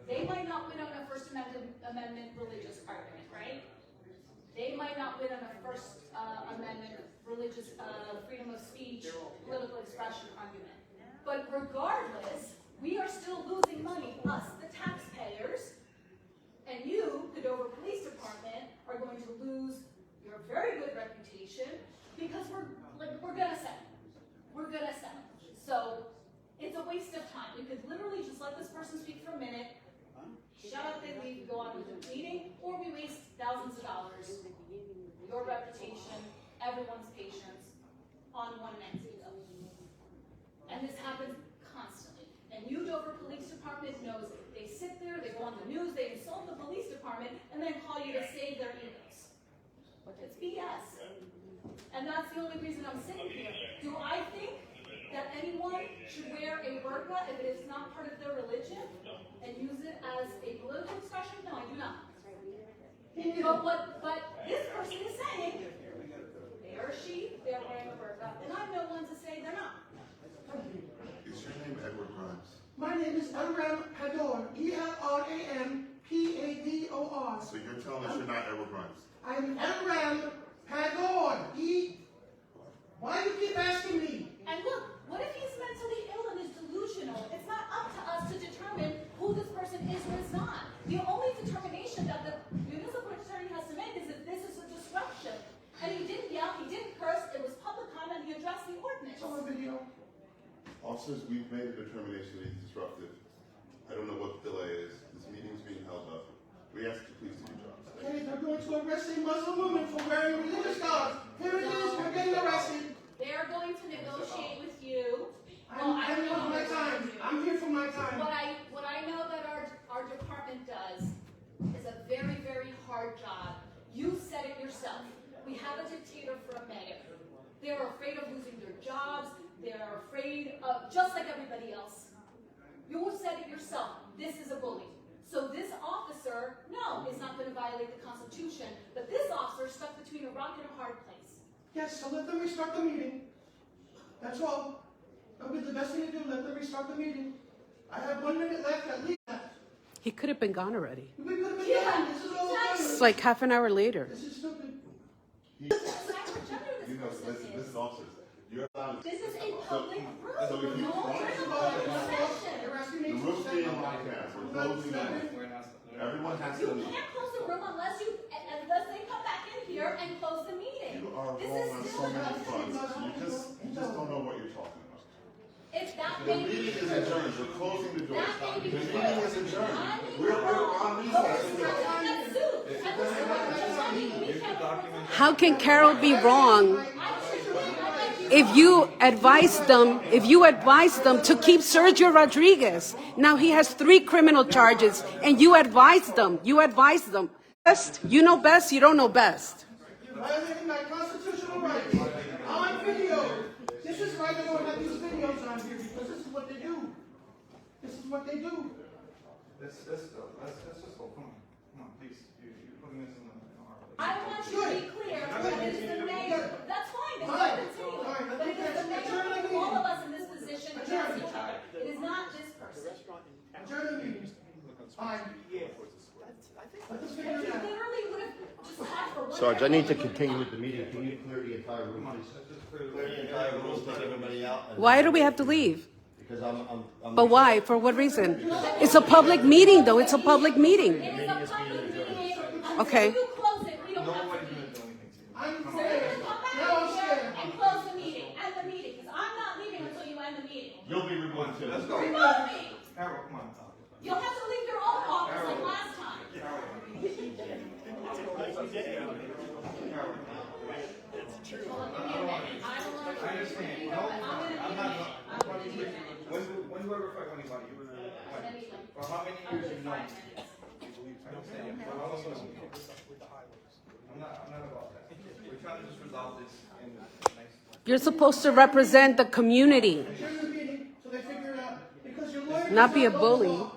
they might not win on a First Amendment religious argument, right? They might not win on a First Amendment religious freedom of speech, political expression argument. But regardless, we are still losing money, us, the taxpayers, and you, the Dover Police Department, are going to lose your very good reputation because we're gonna settle. We're gonna settle. So it's a waste of time. We could literally just let this person speak for a minute, shut up, they leave, go on with the meeting, or we waste thousands of dollars, your reputation, everyone's patience, on one entity. And this happens constantly. And you, Dover Police Department, knows it. They sit there, they go on the news, they insult the police department, and then call you to save their egos. It's BS. And that's the only reason I'm sitting here. Do I think that anyone should wear a burqa if it is not part of their religion and use it as a political expression? No, I do not. But this person is saying, they or she, they're wearing a burqa, and I'm no one to say they're not. Is your name Edward Grimes? My name is Elram Pador, E-L-R-A-M-P-A-D-O-R. So you're telling us you're not Edward Grimes? I'm Elram Pador, Why do you keep asking me? And look, what if he's mentally ill and is delusional? It's not up to us to determine who this person is or is not. The only determination that the municipal attorney has to make is that this is a disruption. And he didn't yell, he didn't curse, it was public comment, he addressed the ordinance. Show a video. Officers, we've made a determination that he's disruptive. I don't know what the delay is. This meeting's being held up. We ask you please do your jobs. Okay, they're going to arrest a Muslim woman for wearing religious garb. Here it is, we're getting arrested. They are going to negotiate with you. I'm here for my time. I'm here for my time. What I know that our department does is a very, very hard job. You said it yourself. We have a dictator for a mayor. They're afraid of losing their jobs. They're afraid of, just like everybody else. You said it yourself. This is a bully. So this officer, no, is not going to violate the Constitution. But this officer is stuck between a rock and a hard place. Yes, so let them restart the meeting. That's all. That'll be the best thing to do. Let them restart the meeting. I have 1 minute left, at least. He could have been gone already. We could have been done. This is all done. It's like half an hour later. This is stupid. You know, this is officers. You're allowed. This is a public room. So if you the room's being broadcast. We're closing it. Everyone has You to. can't close the room unless they come back in here and close the meeting. You are wrong on so many fronts. You just don't know what you're talking about. If that The meeting is adjourned. We're closing the doors. The meeting is adjourned. We're on recess. How can Carol be wrong if you advise them to keep Sergio Rodriguez? Now he has 3 criminal charges, and you advise them. Best, you know best, you don't know best. Violating my constitutional rights. On video. This is why they don't have these videos on here, because this is what they do. This is what they do. Let's just go. Let's just go. Come on, please. You're putting this in our place. I want you to be clear that it is the mayor. That's fine. It's not continuing. But it is the mayor putting all of us in this position against each other. It is not this person. Adjourn the meeting. Fine. Let this If figure you it out. literally would have just talked for 1 Sarge, I need to second, continue with the meeting. Can you clear the entire room, please? Clear the entire room, take everybody out. Why do we have to leave? Because I'm. But why? For what reason? It's a public meeting, though. It's a public meeting. It is a public meeting. Okay. Until you close it, we don't have to. I'm So you're going to come back here and close the meeting, end the meeting, because I'm not leaving until you end the meeting. You'll be removed too. Let's go. Remove me. Carol, come on. You'll have to leave your own office like last time. When do I refer to anybody? For how many years you know? understand, but I'm not about that. We're trying to just resolve this in a nice. You're supposed to represent the community, Adjourn the meeting so they figure it out. Because your lawyer not be a does not know the bully. law.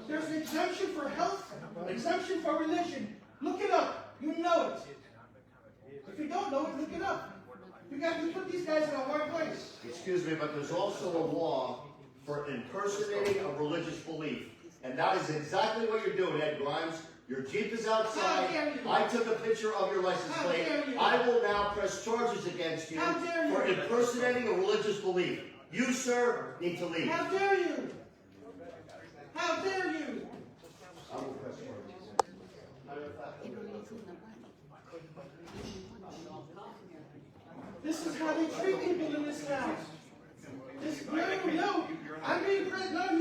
There's an exemption for health, exemption for religion. Look it up. You know it. If you don't know it, look it up. You got to put these guys in a hard place. Excuse me, but there's also a law for impersonating a religious belief. And that is exactly what you're doing, Ed Grimes. Your Jeep is outside. How dare you? I took a picture of your license How plate. dare you? I will now press charges against you How dare you? for impersonating a religious belief. You, sir, need to leave. How dare you? How dare you? I will press charges. This is how they treat people in this town. No. I'm being present. No,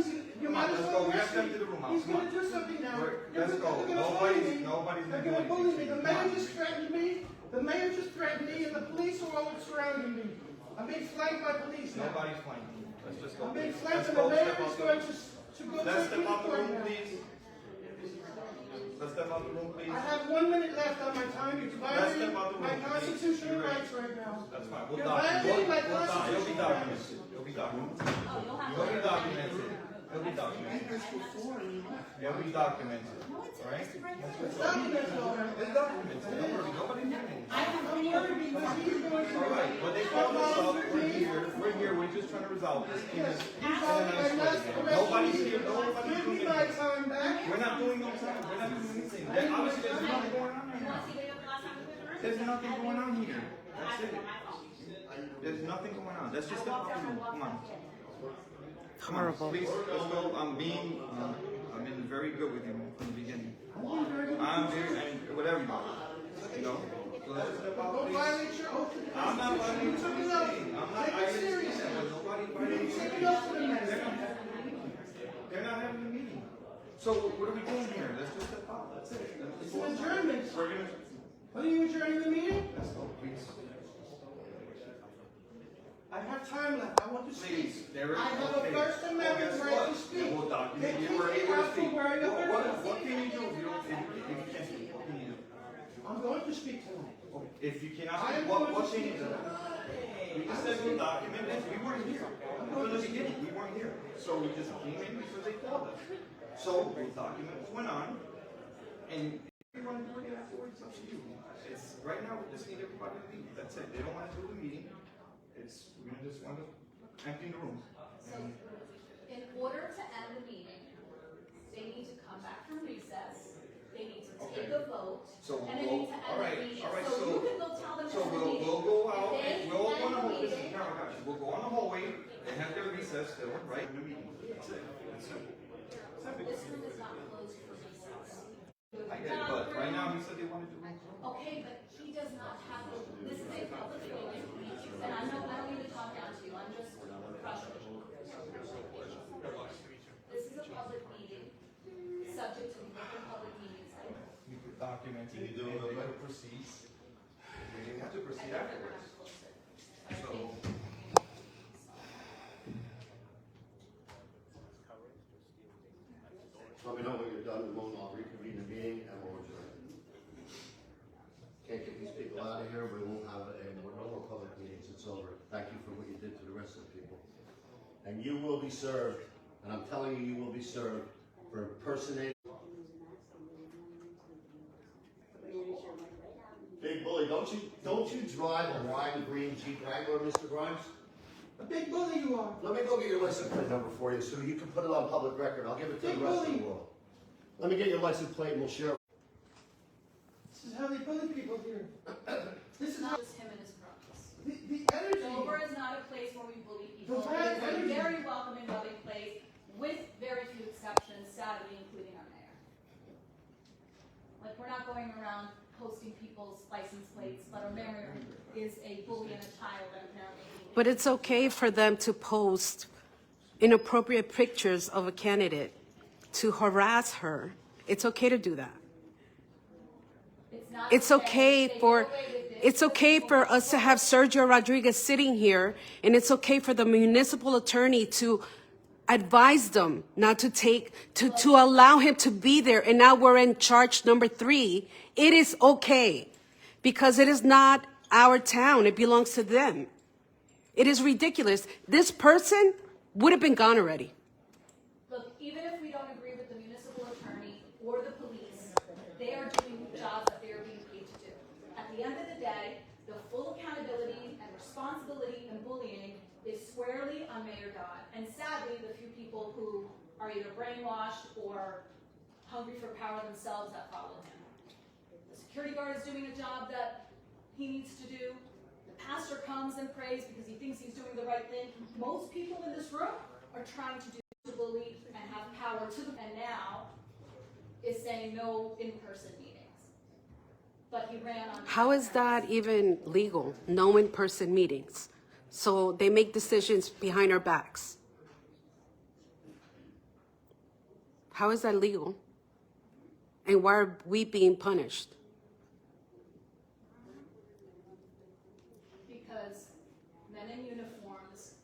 you might as well arrest me. He's going to do something now. Let's go. Nobody's They're gonna do going to bully me. anything. The mayor just threatened me. The mayor just threatened me, and the police are all surrounding me. I'm being flanked by police now. Nobody's flanking you. Let's just go. I'm being please. flanked, Let's and go. the mayor Step is out the going room. to go Let's to step out the court room, now. please. Let's step out the room, please. I have 1 minute left on my time. You're Let's step violating out the room, my please. constitutional You're right. rights right now. That's fine. We'll You're document. violating my It'll be constitutional rights. documented. It'll be documented. It'll be documented. It'll be documented. It'll be documented. Right? It's documented already. It's documented. Don't worry. Nobody's doing anything. I'm worried because he's going to. All right. When they call us up, we're here. We're here. We're just trying to resolve this in a nice way. Nobody's here. Nobody's Give doing me my anything. time back. We're not doing no time. We're not doing anything. Obviously, there's nothing going on right now. There's nothing going on here. That's it. There's nothing going on. Let's just step out the room. Come on. Come on, please, let's go. I'm being very good with you from the beginning. I'm very, whatever you want. You know? So let's step out, Don't please. violate your oath. I'm not violating anything. I'm not. I serious. Nobody You violating take anything. it up to the man. They're not having a meeting. So what are we doing here? Let's just step out. That's it. It's an adjournment. We're gonna. Are you adjourning the meeting? Let's go, please. I have time left. I want to speak. Please, there is. I have a First Amendment right to speak. We'll document They you were kick me able to out for speak. wearing a What hoodie. can you do if you can't speak? What can you do? I'm going to speak tonight. If you cannot I speak, am what going to can you speak do? tonight. We just said we'll document this. We weren't here. From the beginning, we weren't here. So we just came in because they called us. So we'll document what went on. And if you want to do it afterwards, it's up to you. It's right now, we just need everybody to leave. That's it. They don't want to do the meeting. We're gonna just want to empty the room. So, in order to end the meeting, they need to come back from recess, they need to take a vote, So and they we'll need to go, end the meeting. all right, So you can go tell them to so end the meeting. we'll go out, If and they we'll go on end the the hallway, listen, meeting, Carol, I got you. We'll go on the hallway, and have their recess still, right, in the meeting. That's it. That's simple. Simple. this room is not closed for recess. I get it, but right now, he said they wanted to. Okay, but he does not have, this is a public meeting, and I don't need to talk down to you, I'm just frustrated. This is a public meeting, subject to the Open Public Meetings Act. You could document it. You do let it proceed. We didn't have to proceed afterwards. So. Let me know when you're done, Ramon. I'll reconvene the meeting and we'll adjourn. Can't get these people out of here. We won't have no more public meetings. It's over. Thank you for what you did to the rest of the people. And you will be served, and I'm telling you, you will be served for impersonating. Big bully, don't you drive a lime green Jeep Wrangler, Mr. Grimes? A big bully you are. Let me go get your license plate number for you so you can put it on public record. I'll give it to the rest of the world. Let me get your license plate and we'll share. This is how they bully people here. This is Not how just him and his brothers. the energy. Dover is not a place where we bully people. The bad It is a energy. very welcoming, loving place, with very few exceptions, sadly, including our mayor. Like, we're not going around posting people's license plates, but our mayor is a bully and a child, and apparently. But it's okay for them to post inappropriate pictures of a candidate to harass her. It's okay to do that. It's okay for us to have Sergio Rodriguez sitting here, and it's okay for the municipal attorney to advised them not to to allow him to be there, and now we're in charge number 3, it is okay because it is not our town. It belongs to them. It is ridiculous. This person would have been gone already. Look, even if we don't agree with the municipal attorney or the police, they are doing jobs that they are being paid to do. At the end of the day, the full accountability and responsibility in bullying is squarely on Mayor Dodd. And sadly, the few people who are either brainwashed or hungry for power themselves that follow him. The security guard is doing a job that he needs to do. The pastor comes and prays because he thinks he's doing the right thing. Most people in this room are trying to do to bully and have power to them, and now is saying no in-person meetings. But he ran on. How is that even legal? No in-person meetings. So they make decisions behind our backs. How is that legal? And why are we being punished? Because men in uniforms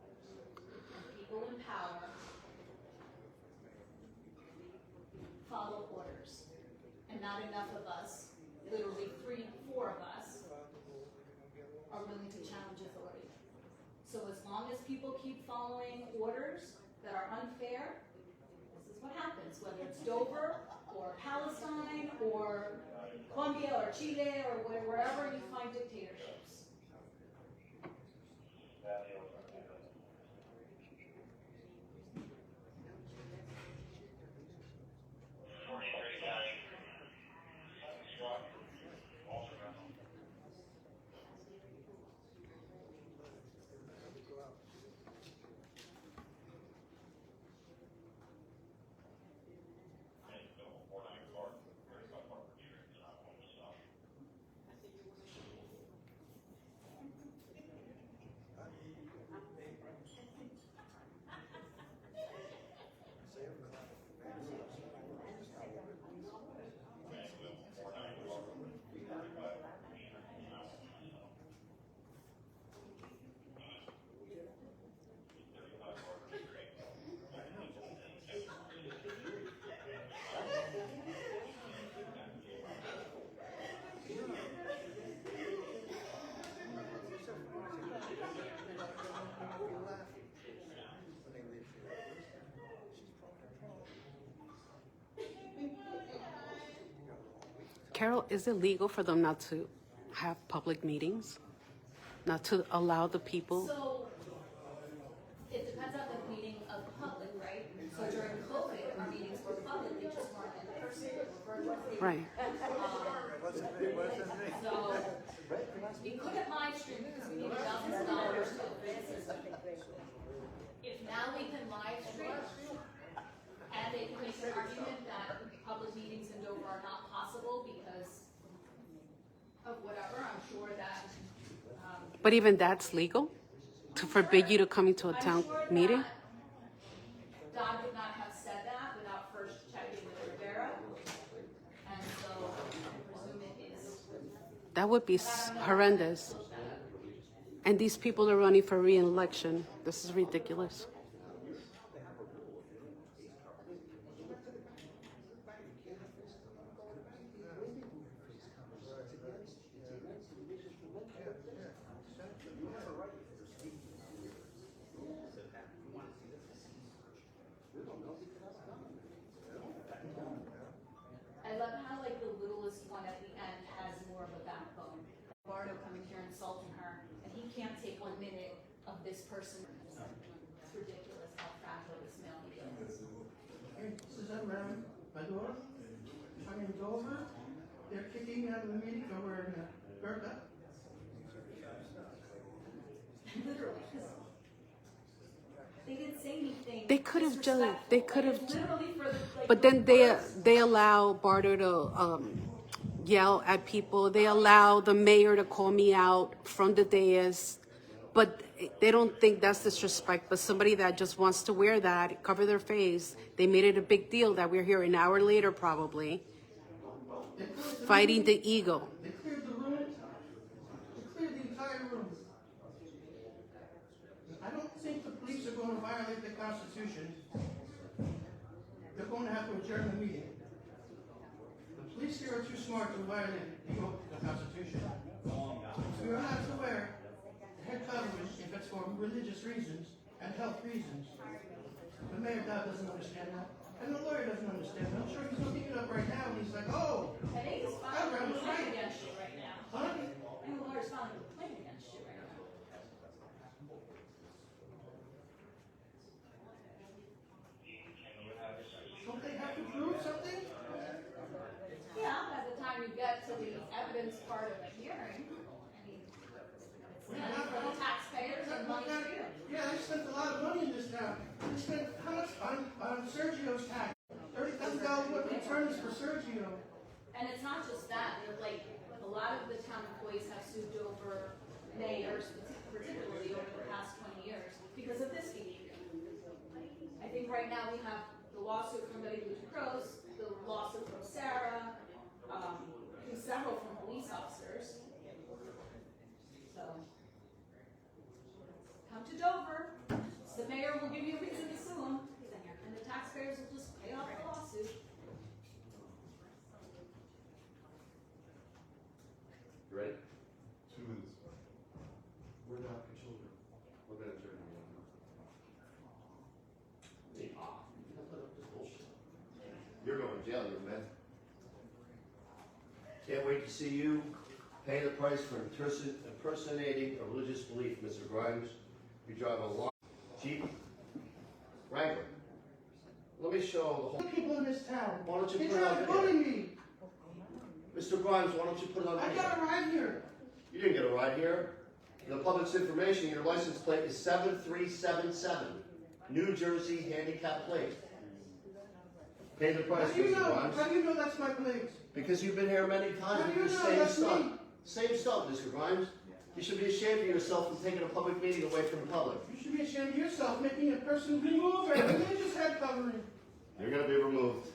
and people in power follow orders. And not enough of us, literally 3, 4 of us, are willing to challenge authority. So as long as people keep following orders that are unfair, this is what happens, whether it's Dover or Palestine or Colombia or Chile or wherever you find dictatorships. Carol, is it legal for them not to have public meetings? Not to allow the people? So, it depends on the meeting of the public, right? So during COVID, our meetings were public, they just weren't in person, they were virtual. Right. So, we couldn't live stream because we needed thousands of dollars to open the system. If now we can live stream, and they can make an argument that public meetings in Dover are not possible because of whatever, I'm sure that, But even that's legal? To forbid you to come into a town meeting? Dodd would not have said that without first checking with Rivera, and so I presume it is. That would be horrendous. And these people are running for re-election. This is ridiculous. I love how like the littlest one at the end has more of a backbone. Bardo coming here insulting her, and he can't take 1 minute of this person. It's ridiculous how fragile this man is. This is Amending, Bodywork. I'm in Dover. They're kicking me out of the meeting over in Bertha. Literally, because they didn't say anything. They could have just, they could have, Literally for the, like, but then they allow Barter to yell at people. They allow the mayor to call me out from the dais, but they don't think that's disrespect. But somebody that just wants to wear that, cover their face, they made it a big deal that we're here an hour later probably, fighting the ego. They cleared the room. They cleared the entire room. I don't think the police are going going to violate the Constitution, they're going to have to adjourn the meeting. The police here are too smart to violate the Constitution. So you're allowed to wear head coverings if it's for religious reasons and health reasons. The Mayor Dodd doesn't understand that. And the lawyer doesn't understand that. I'm sure he's looking it up right now and he's like, oh, I think he's filing a Alram was complaint right. against you right now. Huh? I think the lawyer's filing a complaint against you right now. Don't they have to prove something? Yeah, by the time you get to the evidence part of the hearing, I mean, it's money for the taxpayers and money for you. Yeah, they spent a lot of money in this town. They spent how much on Sergio's tax? $30,000 worth of returns for Sergio. And it's not just that, but like, a lot of the town employees have sued over mayors, particularly over the past 20 years, because of this behavior. I think right now we have the lawsuit from Betty Lou Cruz, the lawsuit from Sarah, several from police officers. So, come to Dover, the mayor will give you a reason to sue him, and the taxpayers will just pay off the lawsuit. You ready? 2 minutes. We're not your children. We're gonna turn you on. You don't put up this bullshit. You're going to jail, young man. Can't wait to see you pay the price for impersonating a religious belief, Mr. Grimes. You drive a long Jeep Wrangler. Let me show the whole People in this town. Why don't you They put it tried on to video? bully me. Mr. Grimes, why don't you put it on I video? got a ride here. You didn't get a ride here. The public's information, your license plate is 7377. New Jersey handicap plate. Pay the price, How do you Mr. know? Grimes. How do you know that's my plate? Because you've been here many times How do with you the know same that's stuff. me? Same stuff, Mr. Grimes. You should be ashamed of yourself for taking a public meeting away from the public. You should be ashamed of yourself making a person remove a religious head covering. You're going to be removed.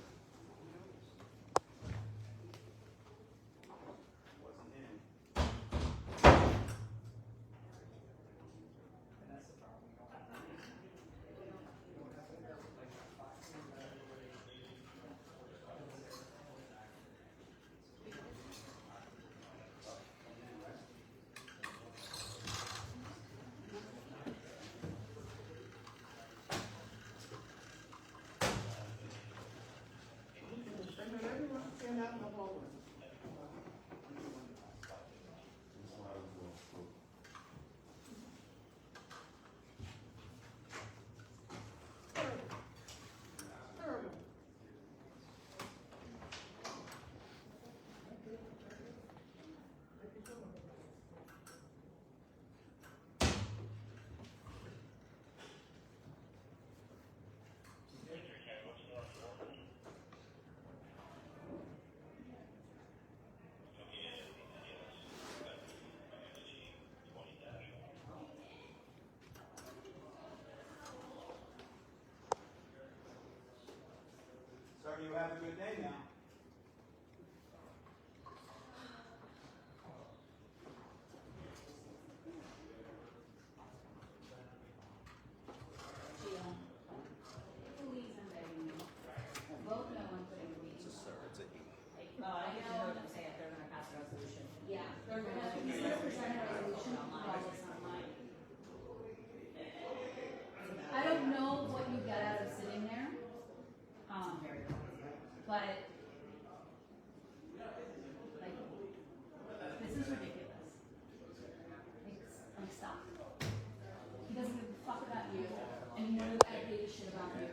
Sir, you have a good day now. Please, I'm begging you. Vote no on putting the meeting. I get to know them say if they're gonna pass a resolution. Yeah, they're gonna, he's gonna present a resolution while it's online. I don't know what you get out of sitting there. But, like, this is ridiculous. Like, stop. He doesn't give a fuck about you, any more than I gave a shit about you,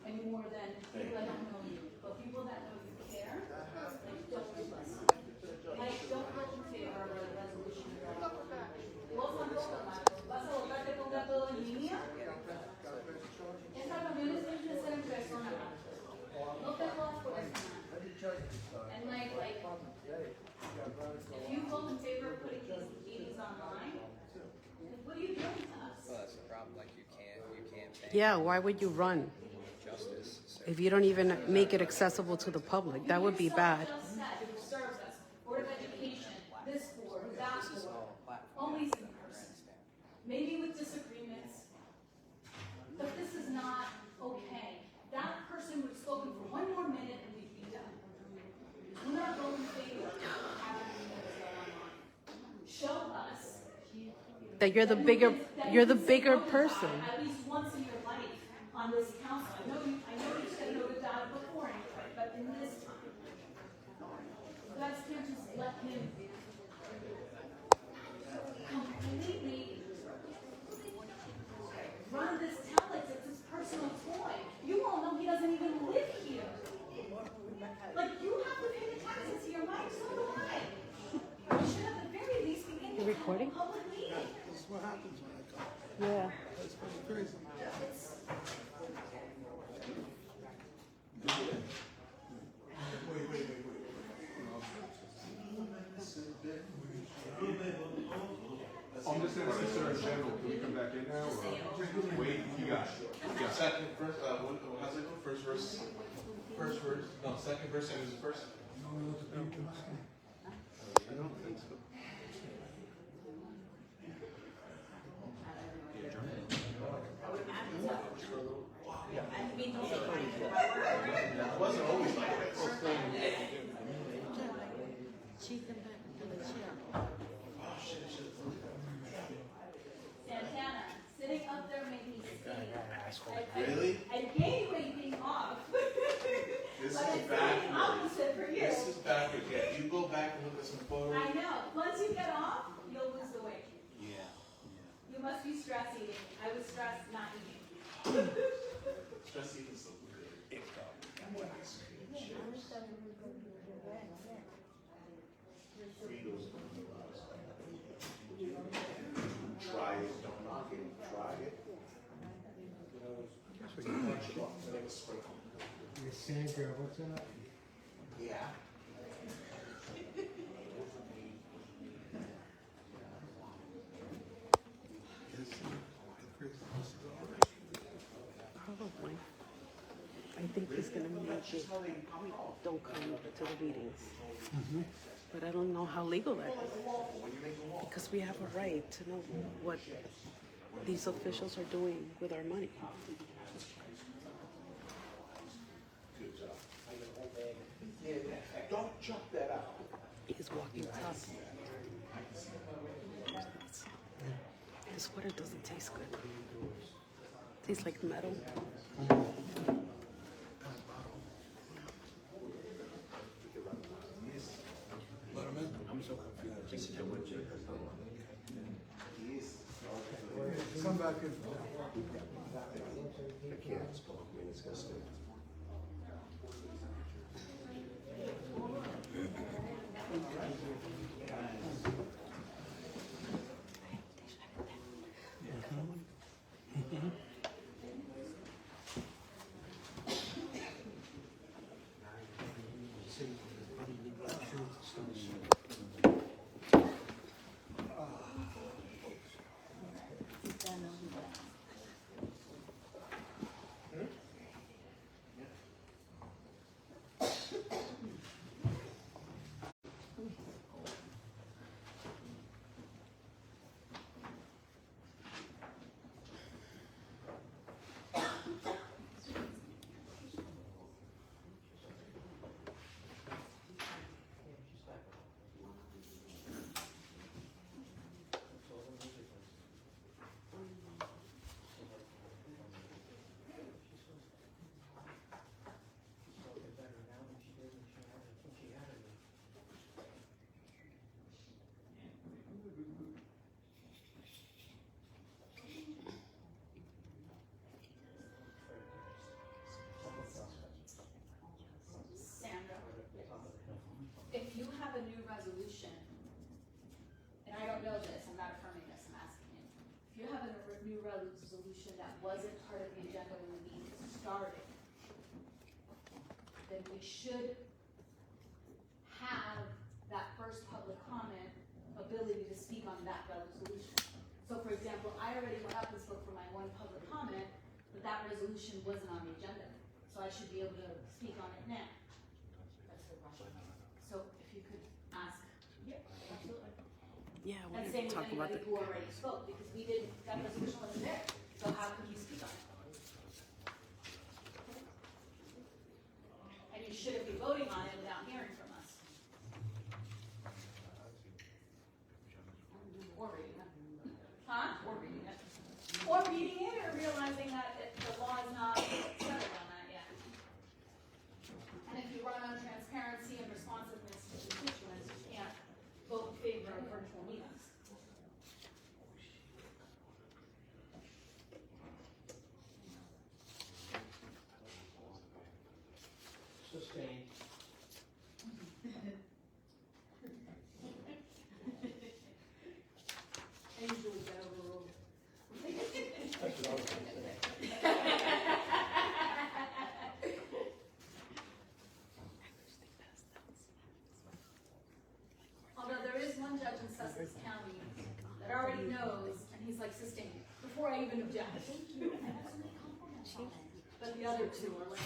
any more than people that don't know you. But people that know you care, like, don't listen. Like, don't vote in favor of a resolution. Vos tampoco, Marcos. ¿Vas a votar que ponga todo en línea? Esta reunión tiene que ser en persona, Marcos. No te jodas por eso. And like, if you vote in favor of putting these meetings online, what are you doing to us? Well, that's the problem. Like you can't ban Yeah, why would you run justice. So if you don't even make it accessible to the public? That would be bad. Just said who serves us, Board of Education, this board, that board, always in person. Maybe with disagreements, that you're the that bigger, that you're you the can say bigger no to person. Dodd at least once in your life on this council. I know you said no to Dodd before anyway, but in this time. You guys can't just let him completely run this town like it's his personal toy. You all know he doesn't even live here. Like, you have to pay the taxes here, Mike, so do I. You should at the very least be in the public meeting. That's what happens when I come. Yeah. That's pretty crazy. I'm just gonna consider in general, can we come back in now, or? Wait, you got it. Yeah. Second, first, how's it go? First verse? First verse? No, second verse, and is it first? I don't think so. That wasn't always like this. Santana, sitting up there made me sneeze. Really? I gave you being off. This But is it's the backwards. opposite for you. This is backwards, yeah. You go back and look at some photos. I know. Once you get off, you'll lose the weight. Yeah. You must be stress eating. I was stressed not eating. Stress eating so good. Try it, don't knock it, try it. Miss Sandra, what's up? Yeah. Probably. I think he's gonna make it, don't come to the meetings. But I don't know how legal that is. Because we have a right to know what these officials are doing with our money. Don't chuck that out. He's walking tough. This water doesn't taste good. Tastes like metal. I'm so confused. Come back in. I can't, I mean, it's gonna stay. Sandra, if you have a new resolution, and I don't know this, I'm not affirming this, I'm asking you. If you have a new resolution that wasn't part of the agenda when the meeting started, then we should have that first public comment ability to speak on that resolution. So for example, I already went up and spoke for my one public comment, but that resolution wasn't on the agenda. So I should be able to speak on it now. That's the question. So if you could ask. Yeah, absolutely. Yeah, And we same can with talk about anybody that. who already spoke, because we didn't, that resolution wasn't there. So how could you speak on it? And you shouldn't be voting on it without hearing from us. Or reading it. Huh? Or reading it or realizing that the law is not settled on that yet. And if you run on transparency and responsiveness to constituents, you can't vote in favor of virtual meetings. Sustained. I usually get overruled. That's what I was gonna say. Although there is one judge in Sussex County that already knows, and he's like, sustained, before I even object. But the other two are like,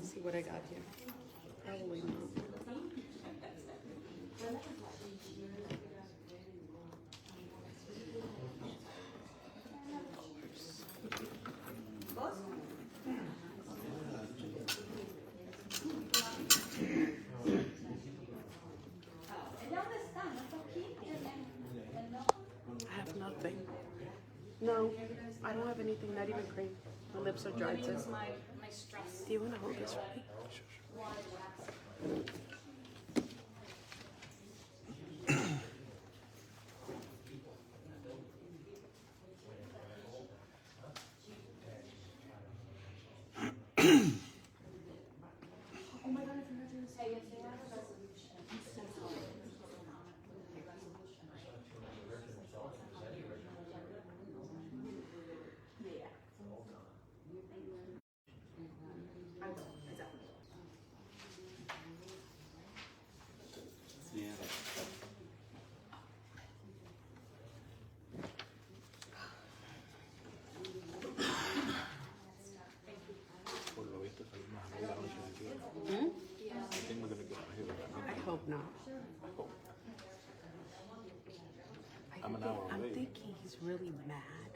See what I got here. Probably not. I have nothing. No, I don't have anything, not even cream. My lips are dry too. use my stress. Do you want to hold this for me? Oh my God, I forgot to say, if they have a resolution. Yeah. I will, exactly. I hope not. I'm thinking he's really mad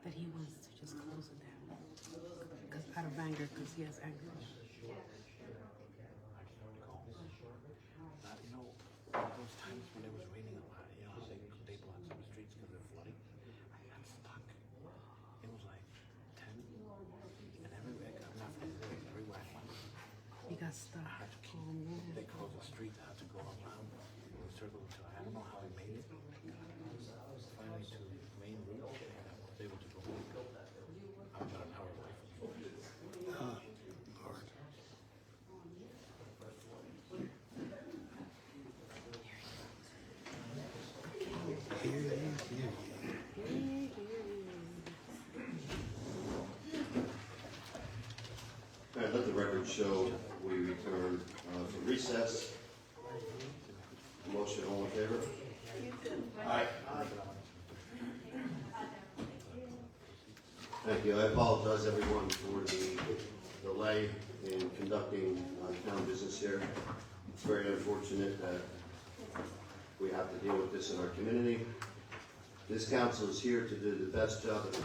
that he wants to just close it down. Because out of anger, because he has anger. Those times when it was raining a lot, they blocked some streets because of flooding. I got stuck. It was like 10, and everywhere, I'm not from there, everywhere I went. He got stuck. They closed the street, I had to go around and circle until I don't know how he made it. Finally to the main route, and I was able to go. I'm about an hour away from you. Lord. All right, let the record show we return from recess. Motion, all in favor? Aye. Thank you. I apologize, everyone, for the delay in conducting town business here. It's very unfortunate that we have to deal with this in our community. This council is here to do the best job it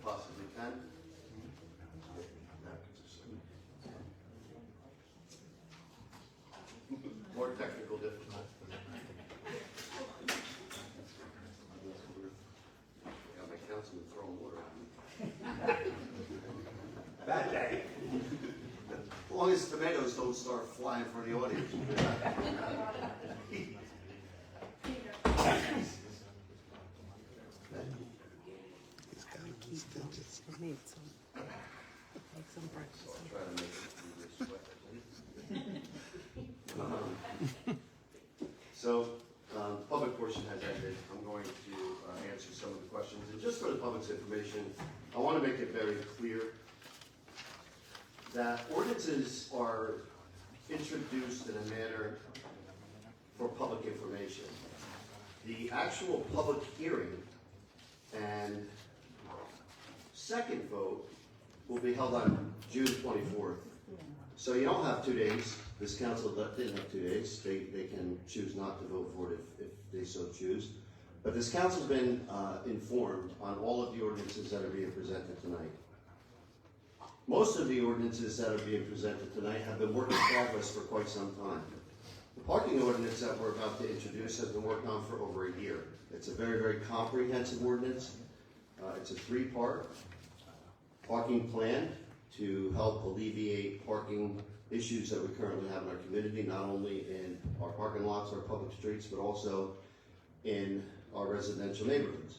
possibly can. More technical difficulty. Got my councilman throwing water at me. Bad day. As long as tomatoes don't start flying for the audience. Made some breakfast. I'll try to make it through this sweat. So, the public portion has ended. I'm going to answer some of the questions. And just for the public's information, I want to make it very clear that ordinances are introduced in a manner for public information. The actual public hearing and second vote will be held on June 24th. So you don't have 2 days. This council didn't have 2 days. They can choose not to vote for it if they so choose. But this council's been informed on all of the ordinances that are being presented tonight. Most of the ordinances that are being presented tonight have been work in progress for quite some time. The parking ordinance that we're about to introduce has been worked on for over a year. It's a very, very comprehensive ordinance. It's a 3-part parking plan to help alleviate parking issues that we currently have in our community, not only in our parking lots, our public streets, but also in our residential neighborhoods.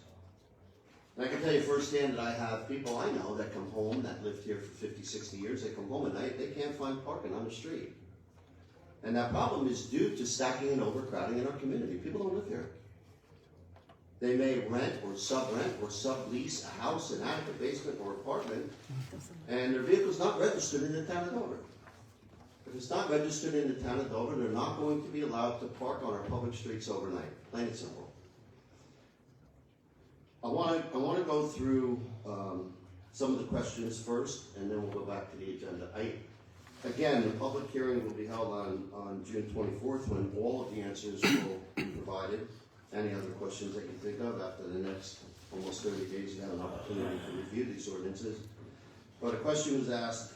And I can tell you firsthand that I have people I know that come home that lived here for 50, 60 years. They come home at night, they can't find parking on the street. And that problem is due to stacking and overcrowding in our community. People don't live here. They may rent or sub-rent or sublease a house, an attic, a basement, or apartment, and their vehicle's not registered in the town of Dover. If it's not registered in the town of Dover, they're not going to be allowed to park on our public streets overnight. Plain and simple. I want to go through some of the questions first, and then we'll go back to the agenda. Again, the public hearing will be held on June 24th, when all of the answers will be provided. Any other questions that you think of after the next almost 30 days, you have an opportunity to review these ordinances. But a question was asked,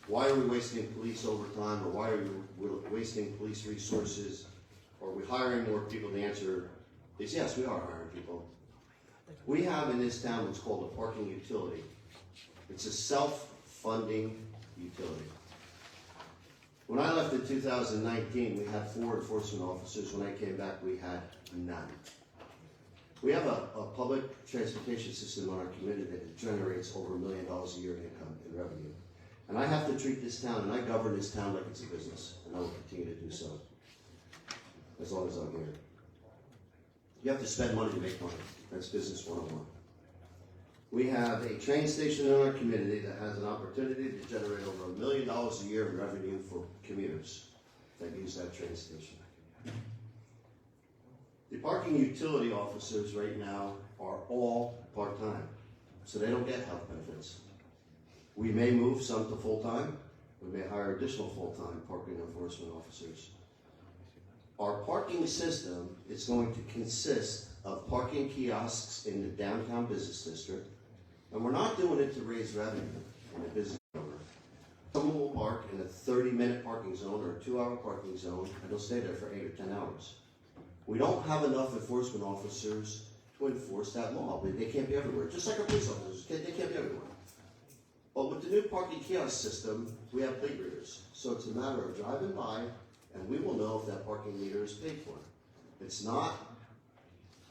why are we wasting police overtime, or why are we wasting police resources? Or are we hiring more people? The answer is yes, we are hiring people. We have in this town what's called a parking utility. It's a self-funding utility. When I left in 2019, we had 4 enforcement officers. When I came back, we had none. We have a public transportation system in our community that generates over $1 million a year in income and revenue. And I have to treat this town, and I govern this town like it's a business, and I will continue to do so, as long as I'm here. You have to spend money to make money. That's business 101. We have a train station in our community that has an opportunity to generate over $1 million a year in revenue for commuters that use that train station. The parking utility officers right now are all part-time, so they don't get health benefits. We may move some to full-time. We may hire additional full-time parking enforcement officers. Our parking system is going to consist of parking kiosks in the downtown business district, and we're not doing it to raise revenue in the business owner. Someone will park in a 30-minute parking zone or a 2-hour parking zone, and they'll stay there for 8 or 10 hours. We don't have enough enforcement officers to enforce that law. They can't be everywhere. Just like our police officers, they can't be everywhere. But with the new parking kiosk system, we have plate readers. So it's a matter of driving by, and we will know if that parking meter is paid for. It's not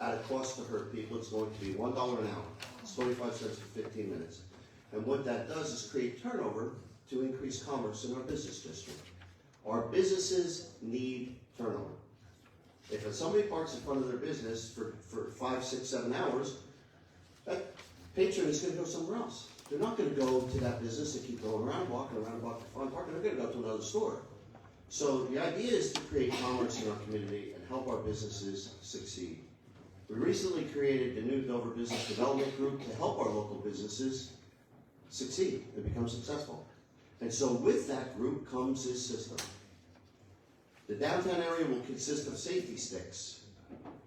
at a cost to hurt people. It's going to be $1 an hour. It's 25 cents for 15 minutes. And what that does is create turnover to increase commerce in our business district. Our businesses need turnover. If somebody parks in front of their business for 5, 6, 7 hours, that patron is going to go somewhere else. They're not going to go to that business and keep going around, walking around, to find parking. They're going to go to another store. So the idea is to create commerce in our community and help our businesses succeed. We recently created the new Dover Business Development Group to help our local businesses succeed and become successful. And so with that group comes this system. The downtown area will consist of safety sticks.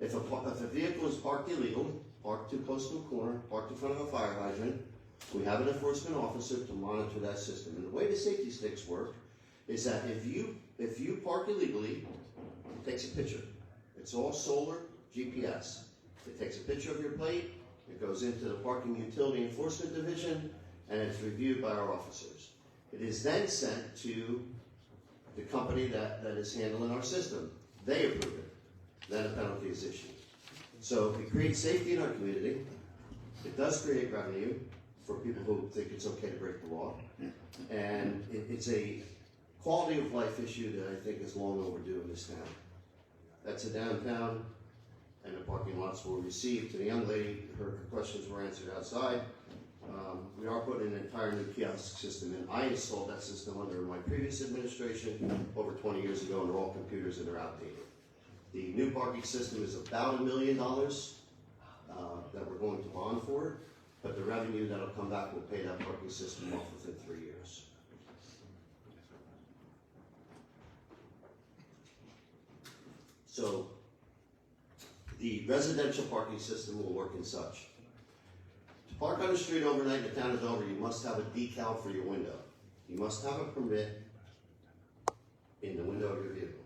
If a vehicle is parked illegally, parked too close to a corner, parked in front of a fire hydrant, we have an enforcement officer to monitor that system. And the way the safety sticks work is that if you park illegally, it takes a picture. It's all solar GPS. It takes a picture of your plate, It goes into the Parking Utility Enforcement Division, and it's reviewed by our officers. It is then sent to the company that is handling our system. They approve it. Then a penalty is issued. So it creates safety in our community. It does create revenue for people who think it's okay to break the law. And it's a quality of life issue that I think is long overdue in this town. That's a downtown, and the parking lots were received. To the young lady, her questions were answered outside. We are putting an entire new kiosk system in. I installed that system under my previous administration over 20 years ago, and they're all computers and they're outdated. The new parking system is about $1 million that we're going to bond for, but the revenue that'll come back will pay that parking system off within 3 years. So the residential parking system will work in such. To park on the street overnight in the town of Dover, you must have a decal for your window. You must have a permit in the window of your vehicle.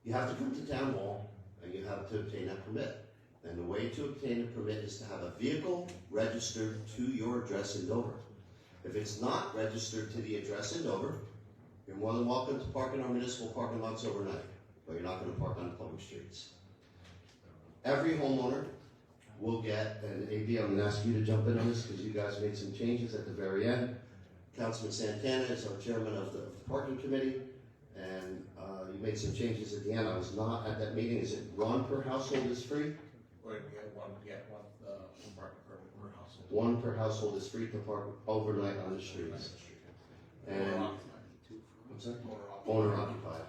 You have to come to town hall and you have to obtain that permit. And the way to obtain a permit is to have a vehicle registered to your address in Dover. If it's not registered to the address in Dover, you're more than welcome to park in our municipal parking lots overnight, but you're not going to park on the public streets. Every homeowner will get, and AB, I'm going to ask you to jump in on this because you guys made some changes at the very end. Councilman Santana is our chairman of the parking committee, and you made some changes at the end. I was not at that meeting. Is it one per household is free? Or we get one parking permit per household. One per household is free to park overnight on the streets. And what's that? Owner occupied.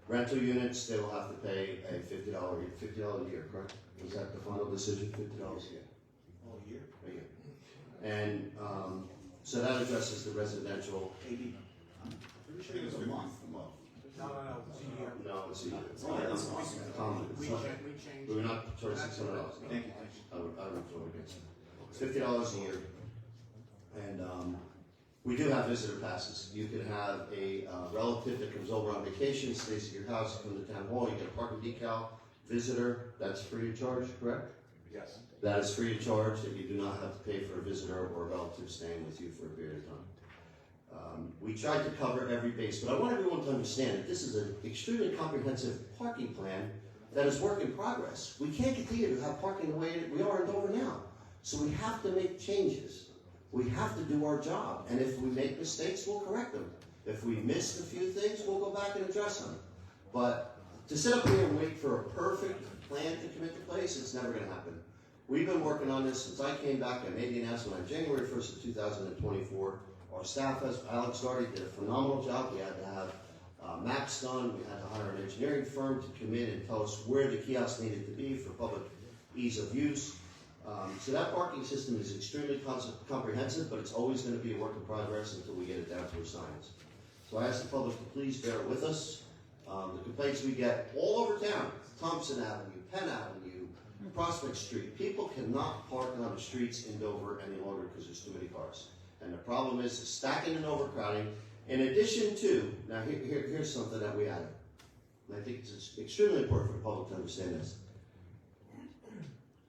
Rental units, they will have to pay a $50 a year, correct? Was that the final decision, $50 a year? Oh, a year? A year. And so that addresses the residential. Pretty sure it was a month. No, it's a year. No, it's a year. Oh, yeah, that's Common. We changed. We were not charging $600. Thank you. I would vote against it. It's $50 a year. And we do have visitor passes. You can have a relative that comes over on vacation, stays at your house, come to town hall, you get a parking decal. Visitor, that's free of charge, correct? Yes. That is free of charge, that you do not have to pay for a visitor or a relative staying with you for a period of time. We tried to cover every base, but I want everyone to understand that this is an extremely comprehensive parking plan that is work in progress. We can't continue to have parking the way we are in Dover now. So we have to make changes. We have to do our job. And if we make mistakes, we'll correct them. If we missed a few things, we'll go back and address them. But to sit up here and wait for a perfect plan to come into place, it's never going to happen. We've been working on this since I came back. I made the announcement on January 1st of 2024. Our staff has, Alex Dodd did a phenomenal job. We had to have maps done. We had to hire an engineering firm to come in and tell us where the kiosks needed to be for public ease of use. So that parking system is extremely comprehensive, but it's always going to be a work in progress until we get it down to a science. So I ask the public to please bear with us. The complaints we get all over town, Thompson Avenue, Penn Avenue, Prospect Street, people cannot park on the streets in Dover any longer because there's too many cars. And the problem is stacking and overcrowding. In addition to, now here's something that we added. And I think it's extremely important for the public to understand this.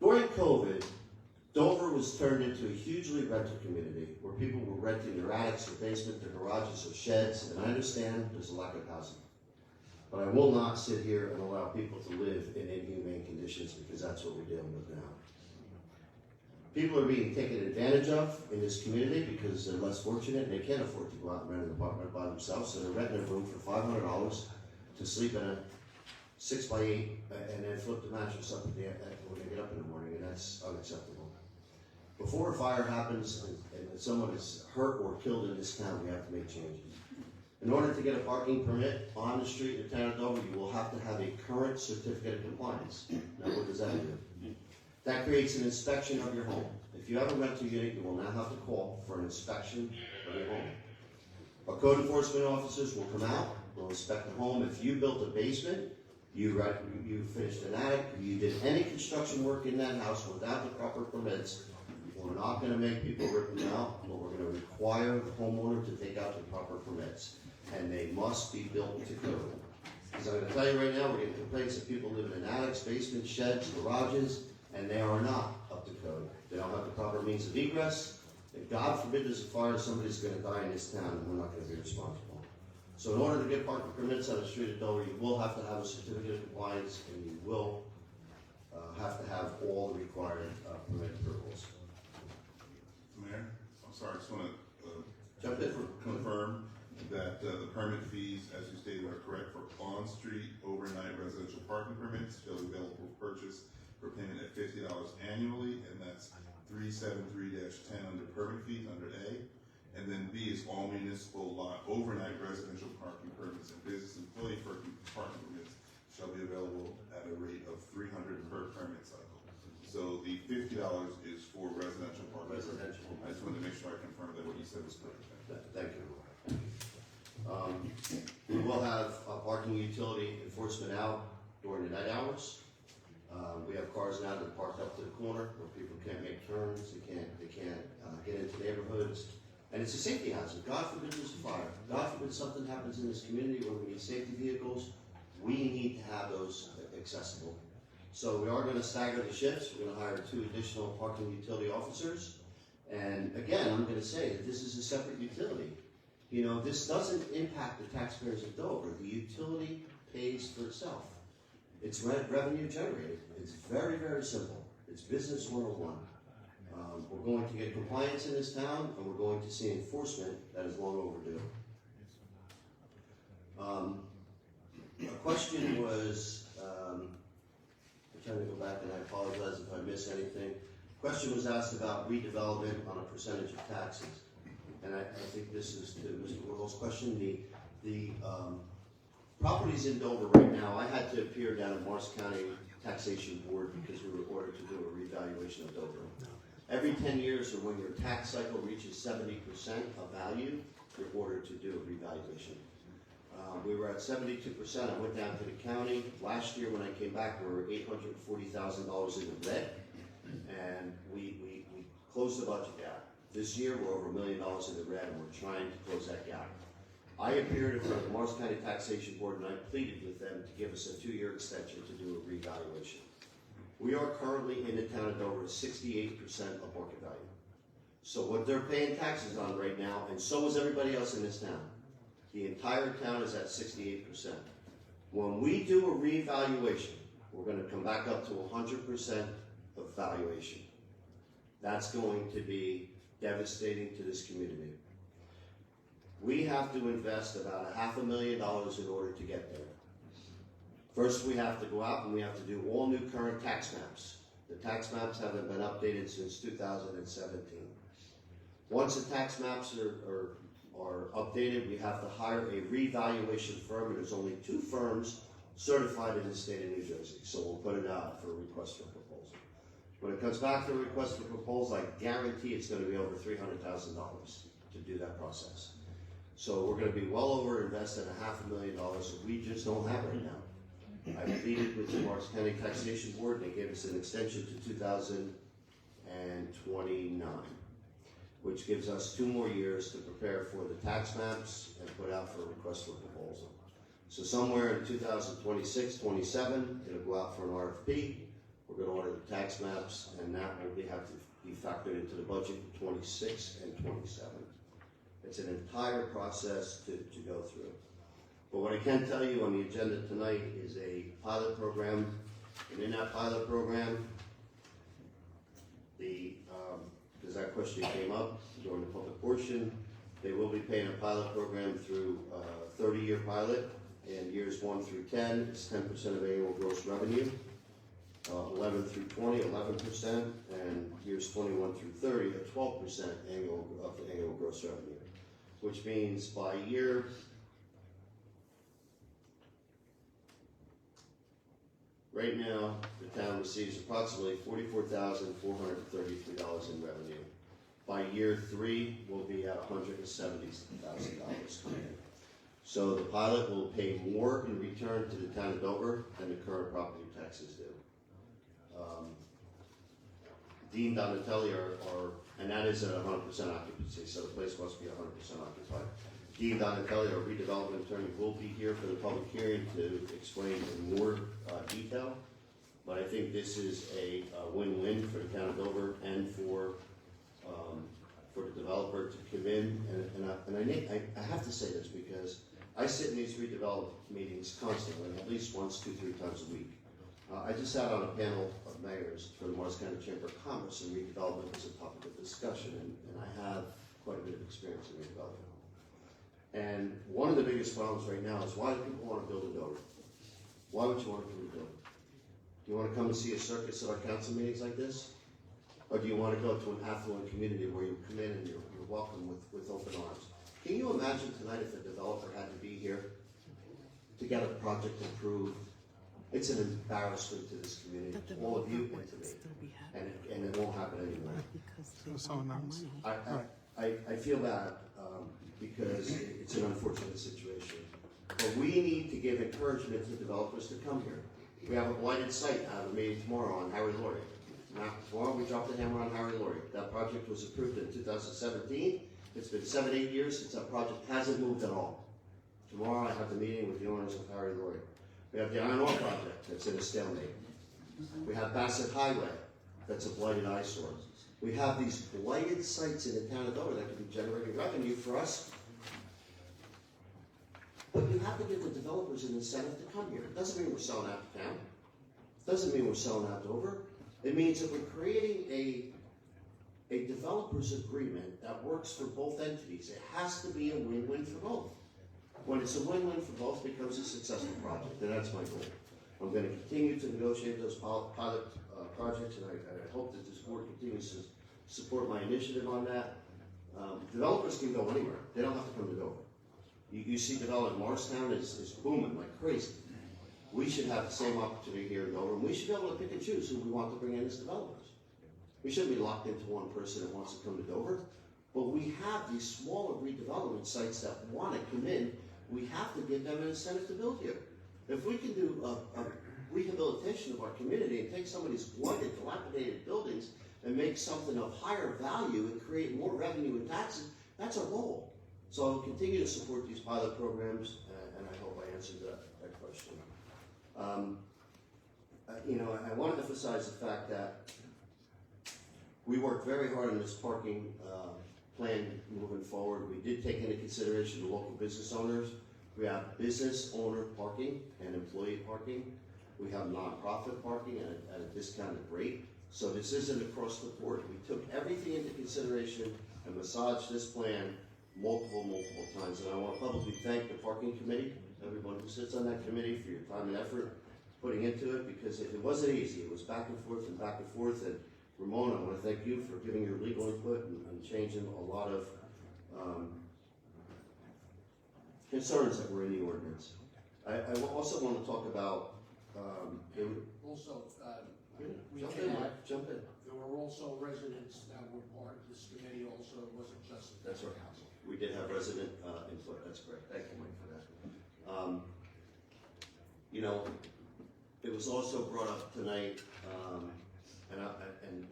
During COVID, Dover was turned into a hugely rental community where people were renting their attics, their basement, their garages, or sheds, and I understand there's a lack of housing. But I will not sit here and allow people to live in inhumane conditions because that's what we're dealing with now. People are being taken advantage of in this community because they're less fortunate and they can't afford to go out and rent an apartment by themselves, so they're renting a room for $500 to sleep in a 6x8 and then flip the mattress up when they get up in the morning, and that's unacceptable. Before a fire happens and someone is hurt or killed in this town, we have to make changes. In order to get a parking permit on the street in the town of Dover, you will have to have a current certificate of compliance. Now, what does that do? That creates an inspection of your home. If you have a rental unit, you will now have to call for an inspection of your home. Our code enforcement officers will come out, will inspect the home. If you built a basement, you finished an attic, you did any construction work in that house without the proper permits, we're not going to make people rip them out, but we're going to require the homeowner to take out the proper permits. And they must be built to code. Because I'm going to tell you right now, we're getting complaints of people living in attics, basements, sheds, garages, and they are not up to code. They don't have the proper means of egress, and God forbid there's a fire, somebody's gonna die in this town, and we're not gonna be responsible. So in order to get parking permits on the street of Dover, you will have to have a certificate of compliance, and you will have to have all the required permit approvals. Mayor, I'm sorry, I just want to Jump in for confirm that the permit fees, as you stated, are correct for on-street overnight residential parking permits shall be available for purchase for payment at $50 annually, and that's 373-10 under permit fees under A. And then B is all municipal lot overnight residential parking permits and business employee parking permits shall be available at a rate of $300 per permit cycle. So the $50 is for residential parking. Residential. I just wanted to make sure I confirmed that what you said was correct. Thank you. We will have parking utility enforcement out during the night hours. We have cars now that are parked up to the corner where people can't make turns, they can't get into neighborhoods. And it's a safety hazard. God forbid there's a fire. God forbid something happens in this community where we need safety vehicles. We need to have those accessible. So we are going to stagger the shifts. We're going to hire 2 additional parking utility officers. And again, I'm going to say that this is a separate utility. You know, this doesn't impact the taxpayers of Dover. The utility pays for itself. It's revenue generated. It's very, very simple. It's business 101. We're going to get compliance in this town, and we're going to see enforcement that is long overdue. A question was, I'm trying to go back, and I apologize if I miss anything. Question was asked about redevelopment on a percentage of taxes. And I think this is to Mr. Woodall's question. The properties in Dover right now, I had to appear down at Morris County Taxation Board because we were ordered to do a revaluation of Dover. Every 10 years, or when your tax cycle reaches 70% of value, you're ordered to do a revaluation. We were at 72%. I went down to the county. Last year when I came back, we were $840,000 in the red, and we closed the budget gap. This year, we're over $1 million in the red, and we're trying to close that gap. I appeared in front of the Morris County Taxation Board, and I pleaded with them to give us a 2-year extension to do a revaluation. We are currently in the town of Dover at 68% of market value. So what they're paying taxes on right now, and so is everybody else in this town, the entire town is at 68%. When we do a revaluation, we're going to come back up to 100% of valuation. That's going to be devastating to this community. We have to invest about $500,000 in order to get there. First, we have to go out and we have to do all new current tax maps. The tax maps haven't been updated since 2017. Once the tax maps are updated, we have to hire a revaluation firm, and there's only 2 firms certified in the state of New Jersey. So we'll put it out for a request for proposal. When it comes back to a request for proposal, I guarantee it's going to be over $300,000 to do that process. So we're going to be well over invested $500,000 that we just don't have right now. I pleaded with the Morris County Taxation Board, and they gave us an extension to 2029, which gives us 2 more years to prepare for the tax maps and put out for a request for proposal. So somewhere in 2026, 27, it'll go out for an RFP. We're going to order the tax maps, and that will have to be factored into the budget for 26 and 27. It's an entire process to go through. But what I can tell you on the agenda tonight is a pilot program, and in that pilot program, because that question came up during the public portion, they will be paying a pilot program through a 30-year pilot, and years 1 through 10 is 10% of annual gross revenue, 11 through 20, 11%, and years 21 through 30 at 12% of the annual gross revenue, which means by year. Right now, the town receives approximately $44,433 in revenue. By year 3, we'll be at $170,000 coming in. So the pilot will pay more in return to the town of Dover than the current property taxes do. Dean Donatelli and that is at 100% occupancy, so the place must be 100% occupied. Dean Donatelli, our redevelopment attorney, will be here for the public hearing to explain in more detail But I think this is a win-win for the town of Dover and for the developer to come in. I have to say this because I sit in these redevelopment meetings constantly, at least once, 2-3 times a week. I just sat on a panel of mayors for the Morris County Chamber of Commerce, and redevelopment was a topic of discussion, and I have quite a bit of experience in redevelopment. And one of the biggest problems right now is why do people want to build in Dover? Why would you want to build? Do you want to come and see a circus at our council meetings like this? Or do you want to go to an affluent community where you come in and you're welcome with open arms? Can you imagine tonight if a developer had to be here to get a project approved? It's an embarrassment to this community, all of you and to me, and it won't happen anymore. I feel bad because it's an unfortunate situation. But we need to give encouragement to developers to come here. We have a blighted site out of meeting tomorrow on Harry Laurie. Now, tomorrow we dropped the hammer on Harry Laurie. That project was approved in 2017. It's been 7-8 years since that project hasn't moved at all. Tomorrow I have the meeting with the owners of Harry Laurie. We have the iron ore project that's in a stalemate. We have Bassett Highway that's a blighted eyesore. We have these blighted sites in the town of Dover that could be generating revenue for us. But you have to give the developers an incentive to come here. It doesn't mean we're selling out the town. It doesn't mean we're selling out Dover. It means that we're creating a developer's agreement that works for both entities. It has to be a win-win for both. When it's a win-win for both, it becomes a successful project, and that's my goal. I'm going to continue to negotiate those pilot projects, and I hope that this board continues to support my initiative on that. Developers can go anywhere. They don't have to come to Dover. You see development, Morristown is booming like crazy. We should have the same opportunity here in Dover, and we should be able to pick and choose who we want to bring in as developers. We shouldn't be locked into one person that wants to come to Dover, but we have these smaller redevelopment sites that want to come in. We have to give them an incentive to build here. If we can do a rehabilitation of our community and take some of these blighted, dilapidated buildings and make something of higher value and create more revenue and taxes, that's our goal. So I'll continue to support these pilot programs, and I hope I answered that question. I want to emphasize the fact that we worked very hard on this parking plan moving forward. We did take into consideration the local business owners. We have business owner parking and employee parking. We have nonprofit parking at a discounted rate. So this isn't across the board. We took everything into consideration and massaged this plan multiple times. And I want to publicly thank the parking committee, everyone who sits on that committee, for your time and effort putting into it, because it wasn't easy. It was back and forth and back and forth. And Ramon, I want to thank you for giving your legal input and changing a lot of concerns that were in the ordinance. I also want to talk about jump in. There were also residents that were part of this committee also. It wasn't just the That's right. council. We did have resident input. That's correct. Thank you, Mike, for that. It was also brought up tonight, and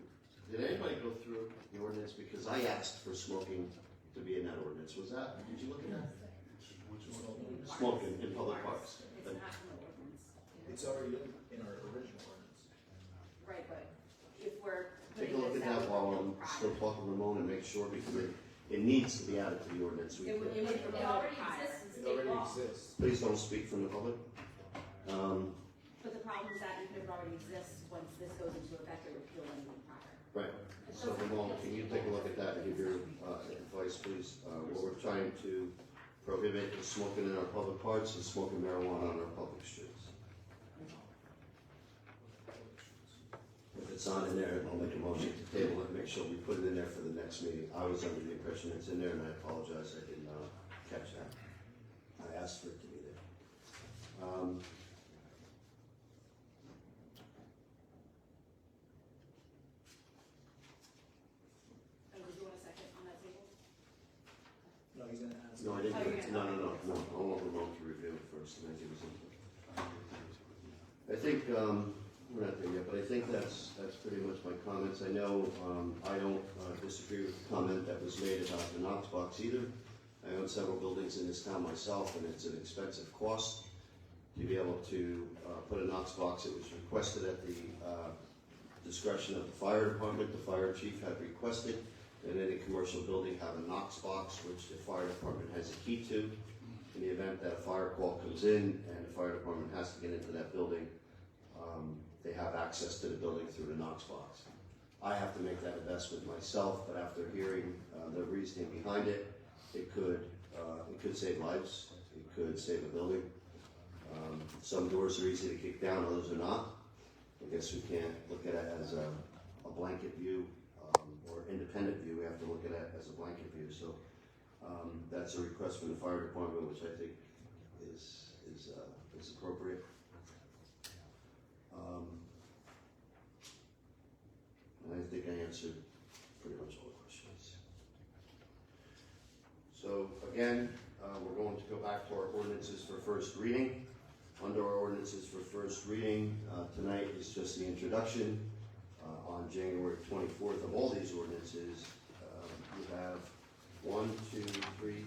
did anybody go through the ordinance? Because I asked for smoking to be in that ordinance. Was that? Did you look at that? Smoking in public parks. It's already in our original ordinance. Right, but if we're Take a putting look this at that out while for I'm prior, still talking to Ramon and make sure, because it needs to be added to the ordinance. it already exists in state law. Please don't speak from the public. But the problem is that even if it already exists, once this goes into effect, it would kill anything prior. Right. So Ramon, can you take a look at that and give your advice, please? What we're trying to prohibit is smoking in our public parks and smoking marijuana on our public streets. If it's not in there, I'll make a motion to table it and make sure we put it in there for the next meeting. I was under the impression it's in there, and I apologize, I did not catch that. I asked for it to be there. Did you want a second on that table? No, he's gonna ask. No, I didn't. No. I want Ramon to review it first, and then give us input. I think, we're not there yet, but I think that's pretty much my comments. I know I don't disagree with the comment that was made about the Knox box either. I own several buildings in this town myself, and it's an expensive cost to be able to put a Knox box. It was requested at the discretion of the fire department. The fire chief had requested that any commercial building have a Knox box, which the fire department has a key to. In the event that a fire call comes in and the fire department has to get into that building, they have access to the building through the Knox box. I have to make that investment myself, but after hearing the reasoning behind it, it could save lives. It could save a building. Some doors are easy to kick down, others are not. I guess we can't look at it as a blanket view or independent view. We have to look at it as a blanket view. So that's a request from the fire department, which I think is appropriate. And I think I answered pretty much all the questions. So again, we're going to go back to our ordinances for first reading. Under our ordinances for first reading, tonight is just the introduction. On January 24th of all these ordinances, you have 1, 2, 3,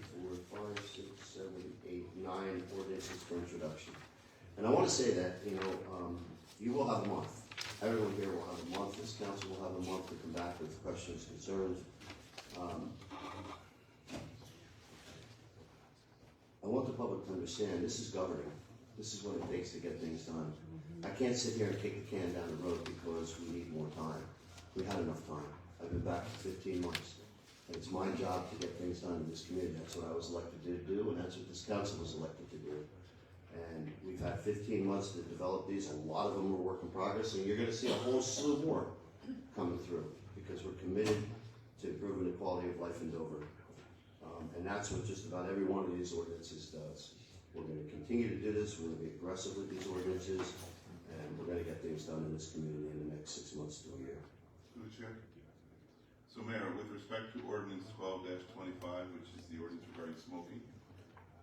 4, 5, 6, 7, 8, 9 ordinances for introduction. And I want to say that, you will have a month. Everyone here will have a month. This council will have a month to come back with questions, concerns. I want the public to understand this is governing. This is what it takes to get things done. I can't sit here and kick the can down the road because we need more time. We had enough time. I've been back for 15 months. And it's my job to get things done in this community. That's what I was elected to do, and that's what this council was elected to do. And we've had 15 months to develop these. A lot of them are work in progress, and you're going to see a whole slew more coming through because we're committed to improving the quality of life in Dover. And that's what just about every one of these ordinances does. We're going to continue to do this. We're going to be aggressive with these ordinances, and we're going to get things done in this community in the next 6 months to a year. Through the chair. So, Mayor, with respect to Ordinance 12-25, which is the ordinance regarding smoking,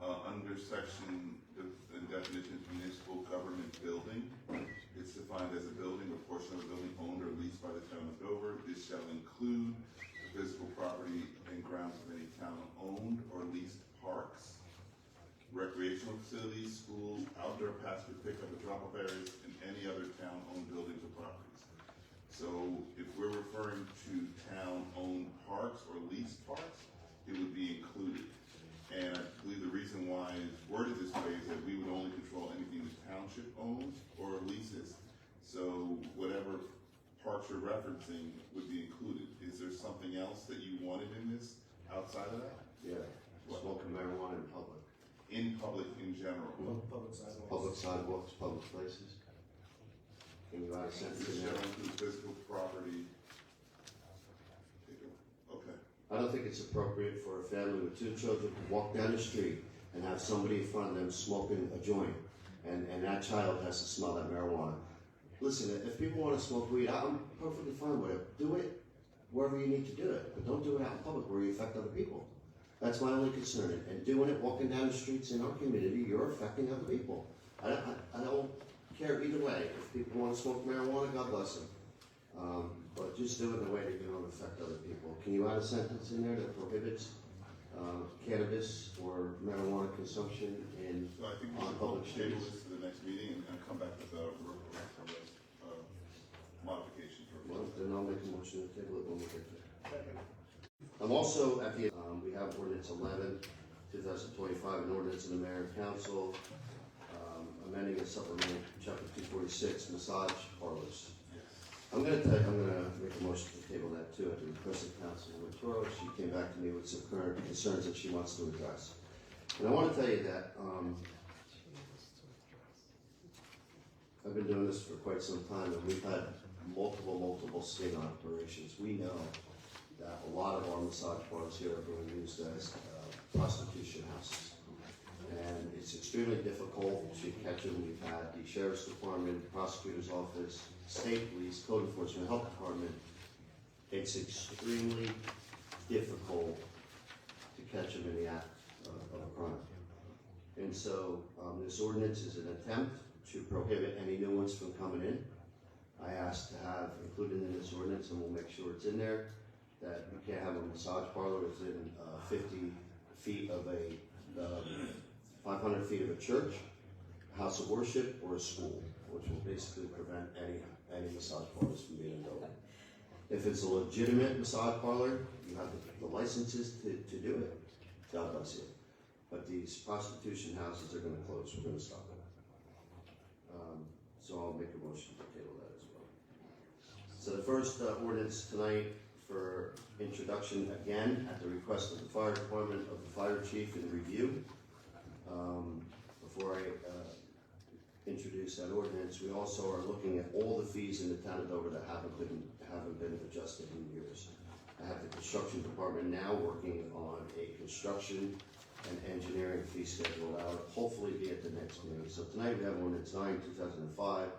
under section and definitions municipal government building, it's defined as a building or portion of a building owned or leased by the town of Dover. This shall include physical property and grounds of any town-owned or leased parks, recreational facilities, schools, outdoor pass-through pickup and drop-off areas, and any other town-owned buildings or properties. So if we're referring to town-owned parks or leased parks, it would be included. And I believe the reason why it's worded this way is that we would only control anything the township owns or leases. So whatever parks you're referencing would be included. Is there something else that you wanted in this outside of that? Yeah, smoking marijuana in public. In public in general? Public sidewalks, public places. Can you add a sentence in there? Physical property. Okay. I don't think it's appropriate for a family with 2 children to walk down the street and have somebody in front of them smoking a joint, and that child has to smell that marijuana. Listen, if people want to smoke weed, I'm perfectly fine with it. Do it wherever you need to do it, but don't do it out in public where you affect other people. That's my only concern. And doing it, walking down the streets in our community, you're affecting other people. I don't care either way. If people want to smoke marijuana, God bless them. But just do it in a way that you don't affect other people. Can you add a sentence in there that prohibits cannabis or marijuana consumption in on public streets? Table this to the next meeting and come back with a modification. Well, then I'll make a motion to table it when we get there. I'm also at the, we have ordinance 11, 2025, an ordinance of the mayor and council, amending and supplementing chapter 246, massage parlors. I'm gonna make a motion to table that too at the request of Councilwoman Toro. She came back to me with some current concerns that she wants to address. And I want to tell you that I've been doing this for quite some time, and we've had multiple sting operations. We know that a lot of our massage parlors here are being used as prostitution houses. And it's extremely difficult to catch them. We've had the Sheriff's Department, Prosecutor's Office, State Police, Code Enforcement, Health Department. It's extremely difficult to catch them in the act of a crime. And so this ordinance is an attempt to prohibit any new ones from coming in. I asked to have included in this ordinance, and we'll make sure it's in there, that you can't have a massage parlor within 50 feet of a 500 feet of a church, house of worship or a school, which will basically prevent any massage parlors from being in Dover. If it's a legitimate massage parlor, you have the licenses to do it, God bless you. But these prostitution houses are gonna close, we're gonna stop it. So I'll make a motion to table that as well. So the first ordinance tonight for introduction, again, at the request of the fire department, of the fire chief in review. Before I introduce that ordinance, we also are looking at all the fees in the town of Dover that haven't been adjusted in years. I have the construction department now working on a construction and engineering fee schedule that will hopefully be at the next meeting. So tonight we have ordinance 9, 2025,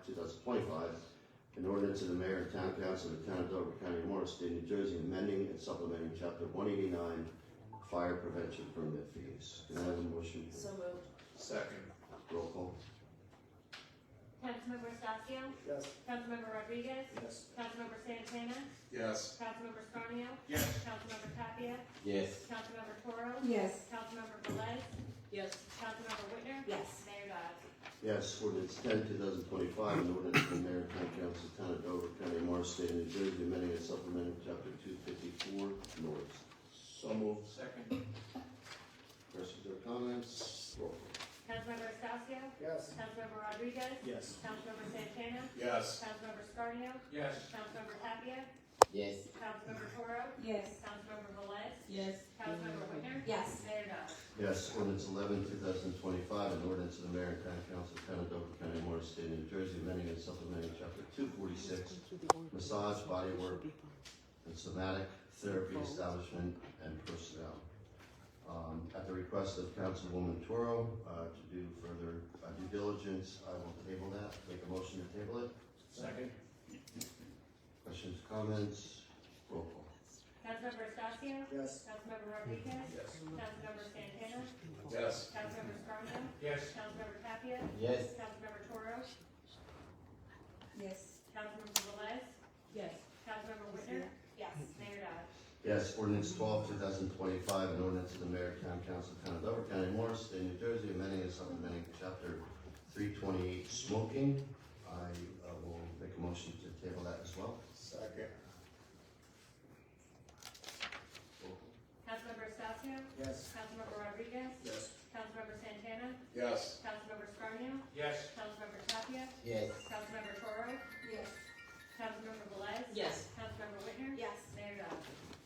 an ordinance of the mayor and town council of the town of Dover, County of Morris, State of New Jersey, amending and supplementing chapter 189, fire prevention permit fees. Can I have a motion? So moved. Second. Roll call. Councilmember Estacio? Yes. Councilmember Rodriguez? Yes. Councilmember Santana? Yes. Councilmember Scarnio? Yes. Councilmember Tapia? Yes. Councilmember Toro? Yes. Councilmember Velez? Yes. Councilmember Whitner? Yes. Mayor Dodd? Yes, ordinance 10, 2025, an ordinance of the mayor and town council of the town of Dover, County of Morris, State of New Jersey, amending and supplementing chapter 254, noise. So moved. Second. Questions or comments? Roll call. Councilmember Estacio? Yes. Councilmember Rodriguez? Yes. Councilmember Santana? Yes. Councilmember Scarnio? Yes. Councilmember Tapia? Yes. Councilmember Toro? Yes. Councilmember Velez? Yes. Councilmember Whitner? Yes. Mayor Dodd? Yes, ordinance 11, 2025, an ordinance of the mayor and town council of the town of Dover, County of Morris, State of New Jersey, amending and supplementing chapter 246, massage, bodywork, and somatic therapy establishment and personnel. At the request of Councilwoman Toro, to do further due diligence, I will table that. Make a motion to table it. Second. Questions, comments? Roll call. Councilmember Estacio? Yes. Councilmember Rodriguez? Yes. Councilmember Santana? Yes. Councilmember Scarnio? Yes. Councilmember Tapia? Yes. Councilmember Toro? Yes. Councilmember Velez? Yes. Councilmember Whitner? Yes. Mayor Dodd? Yes, ordinance 12, 2025, an ordinance of the mayor, town council, town of Dover, County of Morris, State of New Jersey, amending and supplementing chapter 328, smoking. I will make a motion to table that as well. Second. Councilmember Estacio? Yes. Councilmember Rodriguez? Yes. Councilmember Santana? Yes. Councilmember Scarnio? Yes. Councilmember Tapia? Yes. Councilmember Toro? Yes. Councilmember Velez? Yes. Councilmember Whitner? Yes. Mayor Dodd?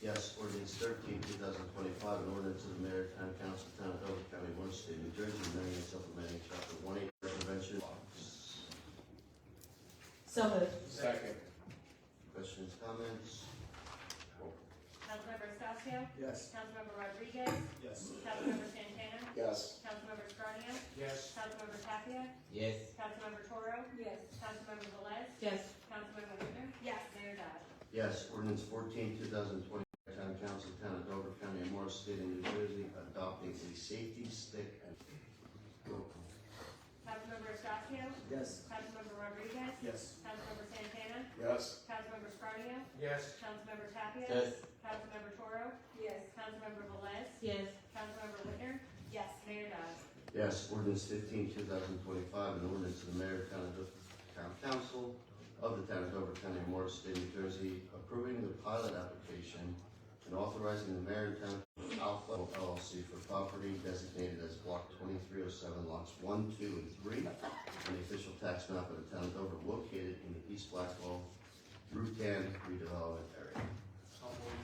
Yes, ordinance 13, 2025, an ordinance of the mayor, town council, town of Dover, County of Morris, State of New Jersey, amending and supplementing chapter 180, prevention. So moved. Second. Questions, comments? Roll call. Councilmember Estacio? Yes. Councilmember Rodriguez? Yes. Councilmember Santana? Yes. Councilmember Scarnio? Yes. Councilmember Tapia? Yes. Councilmember Toro? Yes. Councilmember Velez? Yes. Councilmember Whitner? Yes. Mayor Dodd? Yes, ordinance 14, 2020, town council, town of Dover, County of Morris, State of New Jersey, adopting a safety stick and. Roll call. Councilmember Estacio? Yes. Councilmember Rodriguez? Yes. Councilmember Santana? Yes. Councilmember Scarnio? Yes. Councilmember Tapia? Yes. Councilmember Toro? Yes. Councilmember Velez? Yes. Councilmember Whitner? Yes. Mayor Dodd? Yes, ordinance 15, 2025, an ordinance of the mayor, town council of the town of Dover, County of Morris, State of New Jersey, approving the pilot application and authorizing the mayor and town Alpha LLC for property designated as block 2307, lots 1, 2, and 3, on the official tax map of the town of Dover, located in the East Blackwell Route 10 redevelopment area.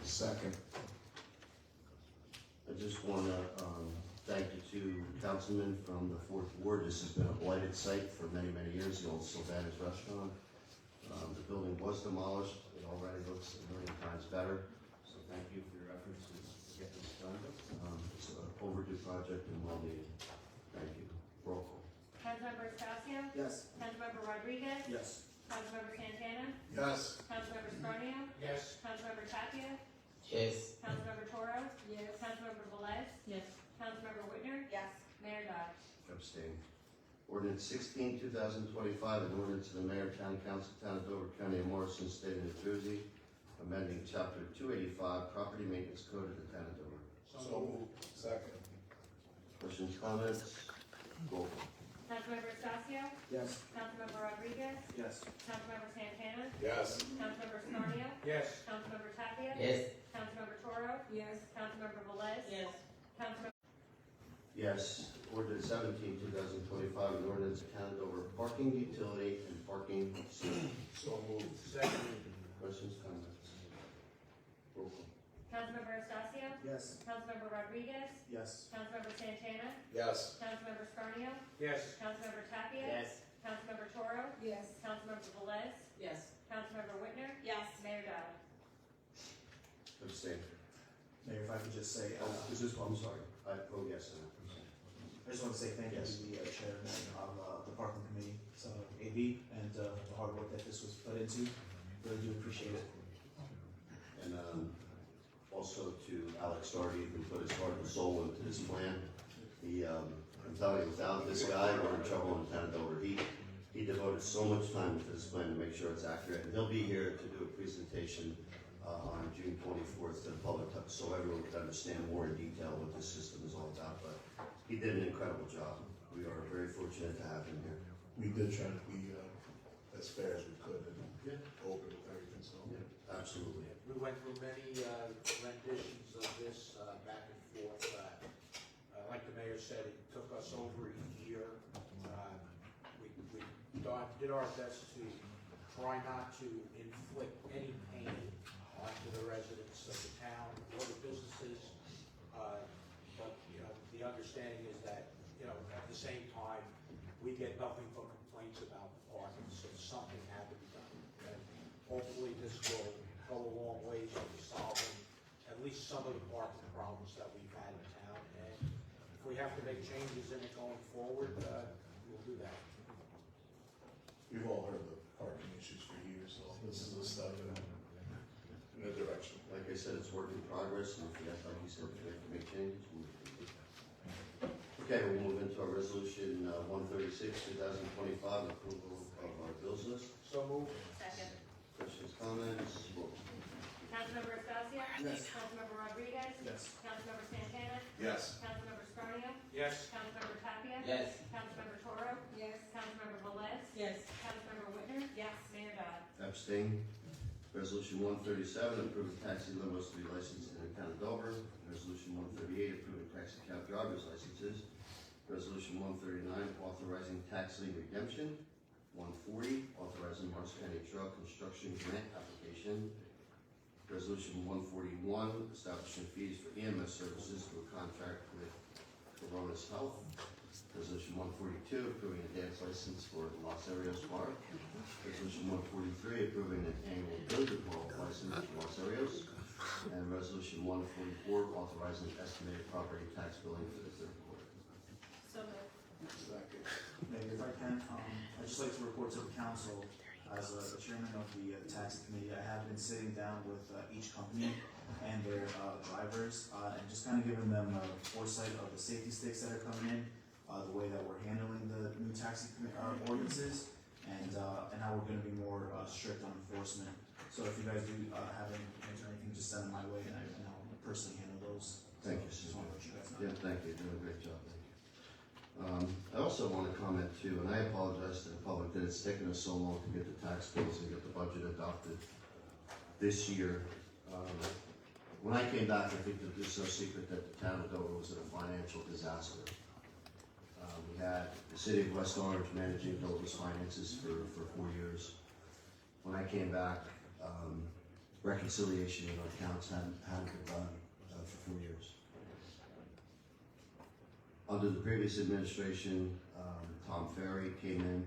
Second. I just want to thank the two councilmen from the 4th Ward. This has been a blighted site for many, many years, the old Sylvanus restaurant. The building was demolished. It already looks a million times better. So thank you for your efforts to get this done. It's an overdue project and well needed. Thank you. Roll call. Councilmember Estacio? Yes. Councilmember Rodriguez? Yes. Councilmember Santana? Yes. Councilmember Scarnio? Yes. Councilmember Tapia? Yes. Councilmember Toro? Yes. Councilmember Velez? Yes. Councilmember Whitner? Yes. Mayor Dodd? Abstain. Ordinance 16, 2025, an ordinance of the mayor, town council, town of Dover, County of Morrison, State of New Jersey, amending chapter 285, property maintenance code of the town of Dover. So moved. Second. Questions, comments? Roll call. Councilmember Estacio? Yes. Councilmember Rodriguez? Yes. Councilmember Santana? Yes. Councilmember Scarnio? Yes. Councilmember Tapia? Yes. Councilmember Toro? Yes. Councilmember Velez? Yes. Councilmember. Yes. Ordinance 17, 2025, an ordinance accounted over parking utility and parking system. So moved. Second. Questions, comments? Roll call. Councilmember Estacio? Yes. Councilmember Rodriguez? Yes. Councilmember Santana? Yes. Councilmember Scarnio? Yes. Councilmember Tapia? Yes. Councilmember Toro? Yes. Councilmember Velez? Yes. Councilmember Whitner? Yes. Mayor Dodd? Abstain. Mayor, if I could just say, Is this, I'm sorry. I vote yes on that. I just want to say thank you Yes. to the chairman of the parking committee, so AB, and the hard work that this was put into. Really do appreciate it. And also to Alex Doherty, who put his heart and soul into this plan. I'm telling you, without this guy, we're in trouble in town of Dover. He devoted so much time to this plan to make sure it's accurate. And he'll be here to do a presentation on June 24th to the public, so everyone can understand more in detail what this system is all about. But he did an incredible job. We are very fortunate to have him here. We did try to be as fair as we could and open with everything, so. Yeah, absolutely. We went through many renditions of this back and forth. Like the mayor said, it took us over a year. We did our best to try not to inflict any pain onto the residents of the town or the businesses. But the understanding is that at the same time, we get nothing but complaints about the parking, so something had to be done. And hopefully, this will go a long way to solving at least some of the parking problems that we've had in town. And if we have to make changes in it going forward, we'll do that. We've all heard the parking issues for years, so this is a step in a direction. Like I said, it's work in progress, and if you have, like you said, if we have to make changes, we'll. Okay, we'll move into our resolution 136, 2025, approval of our bills list. So moved. Second. Questions, comments? Roll call. Councilmember Estacio? Yes. Councilmember Rodriguez? Yes. Councilmember Santana? Yes. Councilmember Scarnio? Yes. Councilmember Tapia? Yes. Councilmember Toro? Yes. Councilmember Velez? Yes. Councilmember Whitner? Yes. Mayor Dodd? Abstain. Resolution 137, approving taxi limos to be licensed in the town of Dover. Resolution 138, approving taxi cab driver's licenses. Resolution 139, authorizing tax lien redemption. 140, authorizing Morris County Drug Construction Grant application. Resolution 141, establishing fees for EMS services through a contract with Coronas Health. Resolution 142, approving a dance license for Los Arios Bar. Resolution 143, approving an annual billiard hall license for Los Arios. And Resolution 144, authorizing estimated property tax billing for the third quarter. So moved. Mayor, if I can, I'd just like to report to the council, as the chairman of the taxi committee, I have been sitting down with each company and their drivers, and just kind of giving them a foresight of the safety sticks that are coming in, the way that we're handling the new taxi ordinances, and how we're gonna be more strict on enforcement. So if you guys do have any complaints or anything, just send them my way, and I'll personally handle those. Thank you, Just sir. wanna let you guys know. Yeah, thank you, you're doing a great job. Thank you. I also want to comment too, and I apologize to the public that it's taken us so long to get the tax bills and get the budget adopted this year. When I came back, I think that it's no secret that the town of Dover was in a financial disaster. We had the city of West Orange managing Dover's finances for 4 years. When I came back, reconciliation in our accounts hadn't been done for 4 years. Under the previous administration, Tom Ferry came in,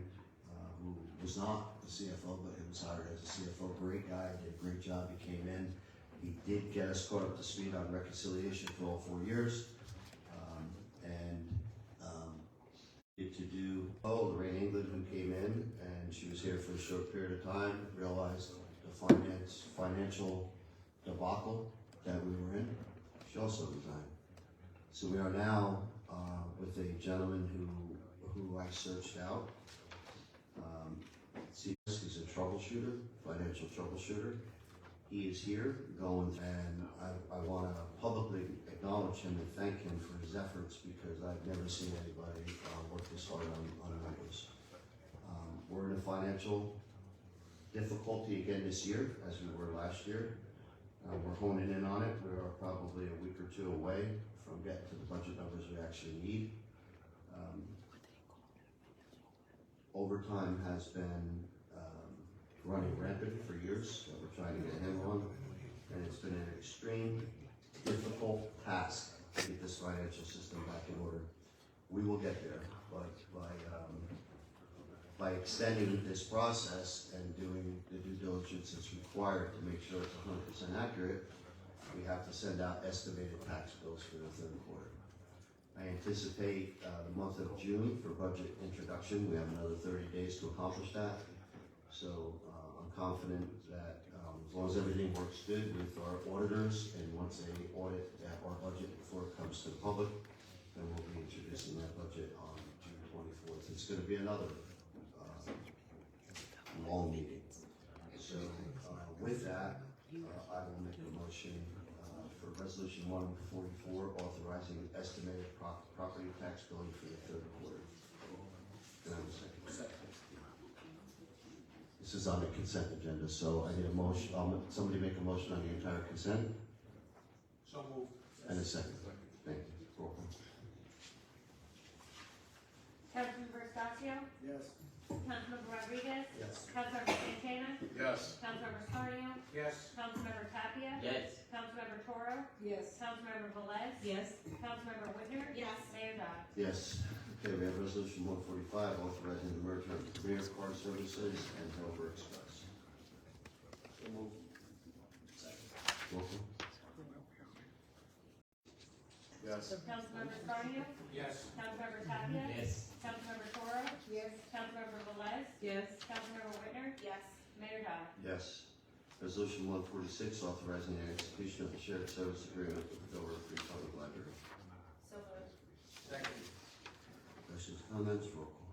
who was not the CFO, but he was hired as a CFO. Great guy, did a great job. He came in. He did get us caught up to speed on reconciliation for all 4 years. To do, Lorraine England, who came in, and she was here for a short period of time, realized the financial debacle that we were in. She also resigned. So we are now with a gentleman who I searched out. He's a troubleshooter, financial troubleshooter. he is here going, and I want to publicly acknowledge him and thank him for his efforts, because I've never seen anybody work this hard on numbers. We're in a financial difficulty again this year, as we were last year. We're honing in on it. We are probably a week or two away from getting to the budget numbers we actually need. Overtime has been running rampant for years that we're trying to get a handle on, and it's been an extreme, difficult task to get this financial system back in order. We will get there, but by extending this process and doing the due diligence that's required to make sure it's 100% accurate, we have to send out estimated tax bills for the third quarter. I anticipate the month of June for budget introduction. We have another 30 days to accomplish that. So I'm confident that as long as everything works good with our auditors, and once they audit our budget before it comes to the public, then we'll be introducing that budget on June 24th. It's going to be another long meeting. So with that, I will make a motion for Resolution 144, authorizing estimated property tax billing for the third quarter. Can I have a second? This is on the consent agenda, so I need a motion. Somebody make a motion on the entire consent? So moved. And a second. Thank you. Roll call. Councilmember Estacio? Yes. Councilmember Rodriguez? Yes. Councilmember Santana? Yes. Councilmember Scarnio? Yes. Councilmember Tapia? Yes. Councilmember Toro? Yes. Councilmember Velez? Yes. Councilmember Whitner? Yes. Mayor Dodd? Yes. Okay, we have Resolution 145, authorizing the merger of Premier Car Services and Dover Express. So moved. Roll call. Yes. Councilmember Scarnio? Yes. Councilmember Tapia? Yes. Councilmember Toro? Yes. Councilmember Velez? Yes. Councilmember Whitner? Yes. Mayor Dodd? Yes. Resolution 146, authorizing the execution of the shared service agreement with the Dover Free Public Library. So moved. Second. Questions, comments, roll call.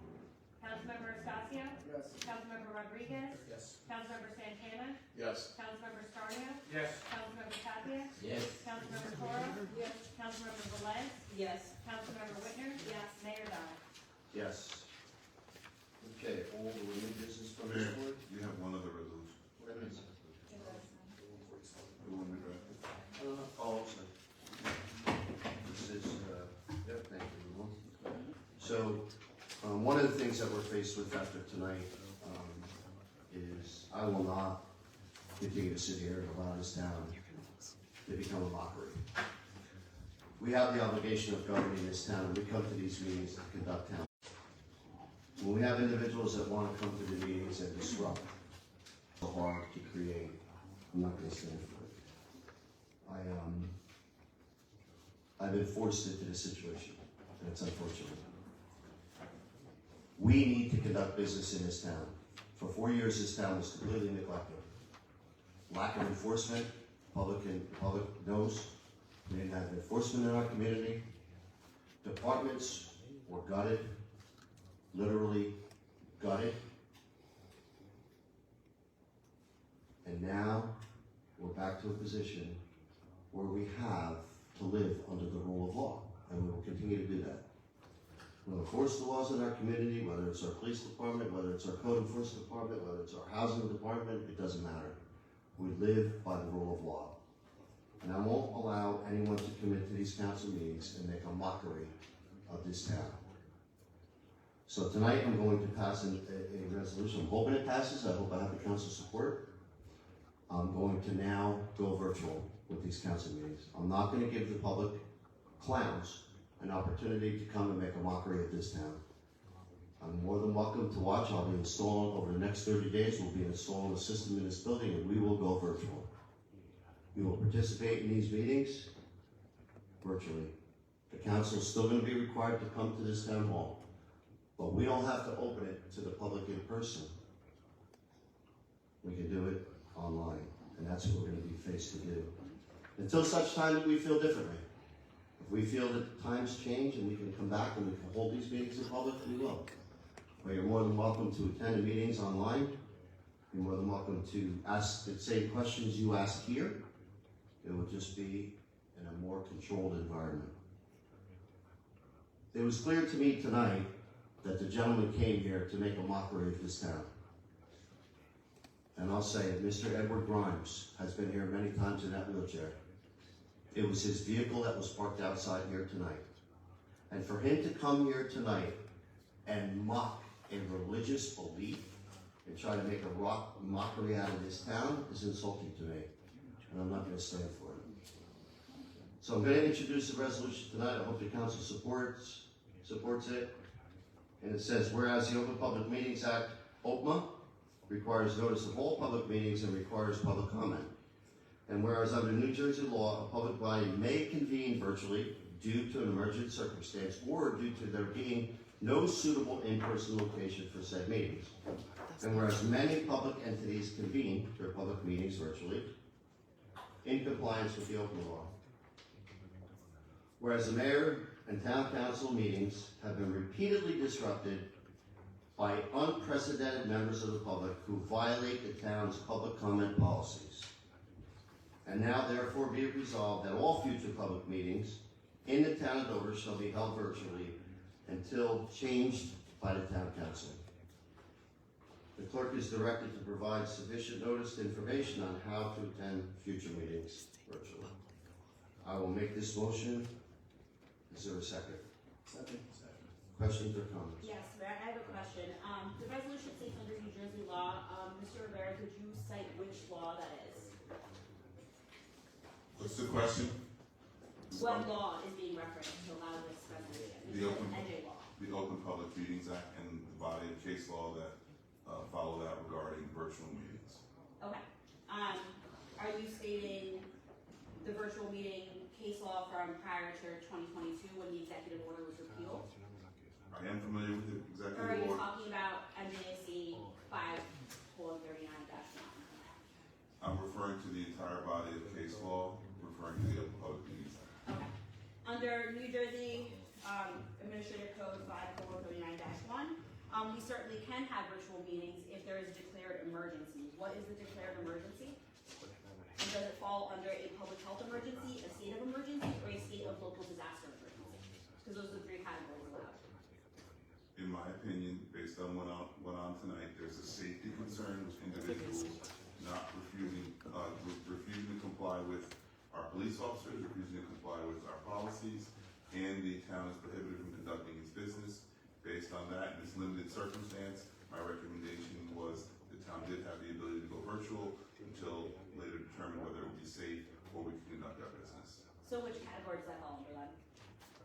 Councilmember Estacio? Yes. Councilmember Rodriguez? Yes. Councilmember Santana? Yes. Councilmember Scarnio? Yes. Councilmember Tapia? Yes. Councilmember Toro? Yes. Councilmember Velez? Yes. Councilmember Whitner? Yes. Mayor Dodd? Yes. Okay, all the new business from this Mayor, board? you have one other resolution. What is it? The one we drafted. Oh, sorry. This is, yeah, thank you, everyone. So, one of the things that we're faced with after tonight, is I will not continue to sit here and allow this town to become a mockery. We have the obligation of governing this town, and we come to these meetings to conduct town. When we have individuals that want to come to the meetings and disrupt, so hard to create, I'm not going to stand for it. I've been forced into this situation, and it's unfortunate. We need to conduct business in this town. For 4 years, this town was completely neglected. Lack of enforcement, public knows. We didn't have enforcement in our community. Departments were gutted, literally gutted. And now we're back to a position where we have to live under the rule of law, and we will continue to do that. We'll enforce the laws in our community, whether it's our police department, whether it's our code enforcement department, whether it's our housing department, it doesn't matter. We live by the rule of law. And I won't allow anyone to come into these council meetings and make a mockery of this town. So tonight I'm going to pass a resolution. I'm hoping it passes. I hope I have the council support. I'm going to now go virtual with these council meetings. I'm not going to give the public clowns an opportunity to come and make a mockery of this town. I'm more than welcome to watch. I'll be installing, over the next 30 days, we'll be installing a system in this building, and we will go virtual. We will participate in these meetings virtually. The council is still going to be required to come to this town hall, but we don't have to open it to the public in person. We can do it online, and that's what we're going to be faced to do. Until such time that we feel differently. If we feel that times change and we can come back and we can hold these meetings in public, we will. But you're more than welcome to attend the meetings online. You're more than welcome to ask the same questions you ask here. It will just be in a more controlled environment. It was clear to me tonight that the gentleman came here to make a mockery of this town. And I'll say it, Mr. Edward Grimes has been here many times in that wheelchair. It was his vehicle that was parked outside here tonight. And for him to come here tonight and mock a religious belief and try to make a mockery out of this town is insulting to me. And I'm not going to stand for it. So I'm going to introduce the resolution tonight. I hope the council supports it. And it says, whereas the Open Public Meetings Act, OPMA, requires notice of all public meetings and requires public comment. And whereas under New Jersey law, a public body may convene virtually due to an emergent circumstance or due to there being no suitable in-person location for said meetings. And whereas many public entities convene their public meetings virtually in compliance with the open law. Whereas the mayor and town council meetings have been repeatedly disrupted by unprecedented members of the public who violate the town's public comment policies. And now therefore be it resolved that all future public meetings in the town of Dover shall be held virtually until changed by the town council. The clerk is directed to provide sufficient notice and information on how to attend future meetings virtually. I will make this motion. Is there a second? Second. Questions or comments? Yes, Mayor, I have a question. The resolution states under New Jersey law, Mr. Rivera, could you cite which law that is? What's the question? What law is being referenced to allow this resolution? The open, NJ law. the Open Public Meetings Act and the body of case law that follow that regarding virtual meetings. Okay. Are you stating the virtual meeting case law from prior to 2022 when the executive order was repealed? I am familiar with the Or are executive you order. talking about NJSC 5:39-1? I'm referring to the entire body of case law, referring to the Open Public Meetings Act. Okay. Under New Jersey Administrative Code 5:39-1, we certainly can have virtual meetings if there is a declared emergency. What is the declared emergency? And does it fall under a public health emergency, a state of emergency, or a state of local disaster emergency? Because those are the three categories allowed. In my opinion, based on what went on tonight, there's a safety concern with individuals not refusing to comply with our police officers, refusing to comply with our policies, and the town is prohibited from conducting its business. Based on that, in this limited circumstance, my recommendation was the town did have the ability to go virtual until later determine whether it would be safe or we could conduct our business. So which category does that fall under then?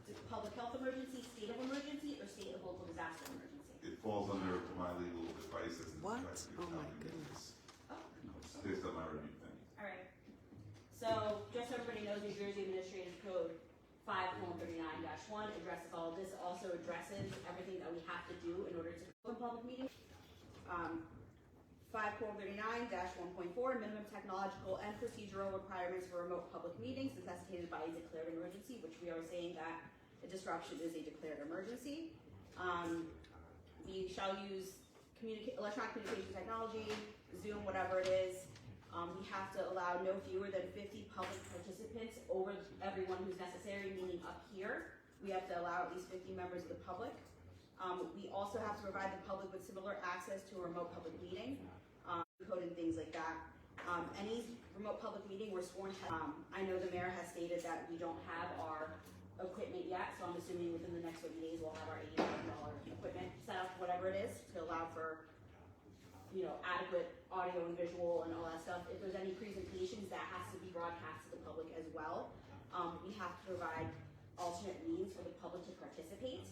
Is it public health emergency, state of emergency, or state of local disaster emergency? It falls under my legal advice as What? the Oh my goodness. based on my review. Thank you. All right. So just so everybody knows, New Jersey Administrative Code 5:39-1 addresses all of this. It also addresses everything that we have to do in order to open public meetings. 5:39-1.4 minimum technological and procedural requirements for remote public meetings necessitated by a declared emergency, which we are saying that a disruption is a declared emergency. We shall use electronic communication technology, Zoom, whatever it is. We have to allow no fewer than 50 public participants over everyone who's necessary, meaning up here. We have to allow at least 50 members of the public. We also have to provide the public with similar access to a remote public meeting, code and things like that. Any remote public meeting we're sworn to. I know the mayor has stated that we don't have our equipment yet, so I'm assuming within the next 30 days we'll have our $80,000 equipment set up, whatever it is, to allow for adequate audio and visual and all that stuff. If there's any presentations, that has to be broadcast to the public as well. We have to provide alternate means for the public to participate.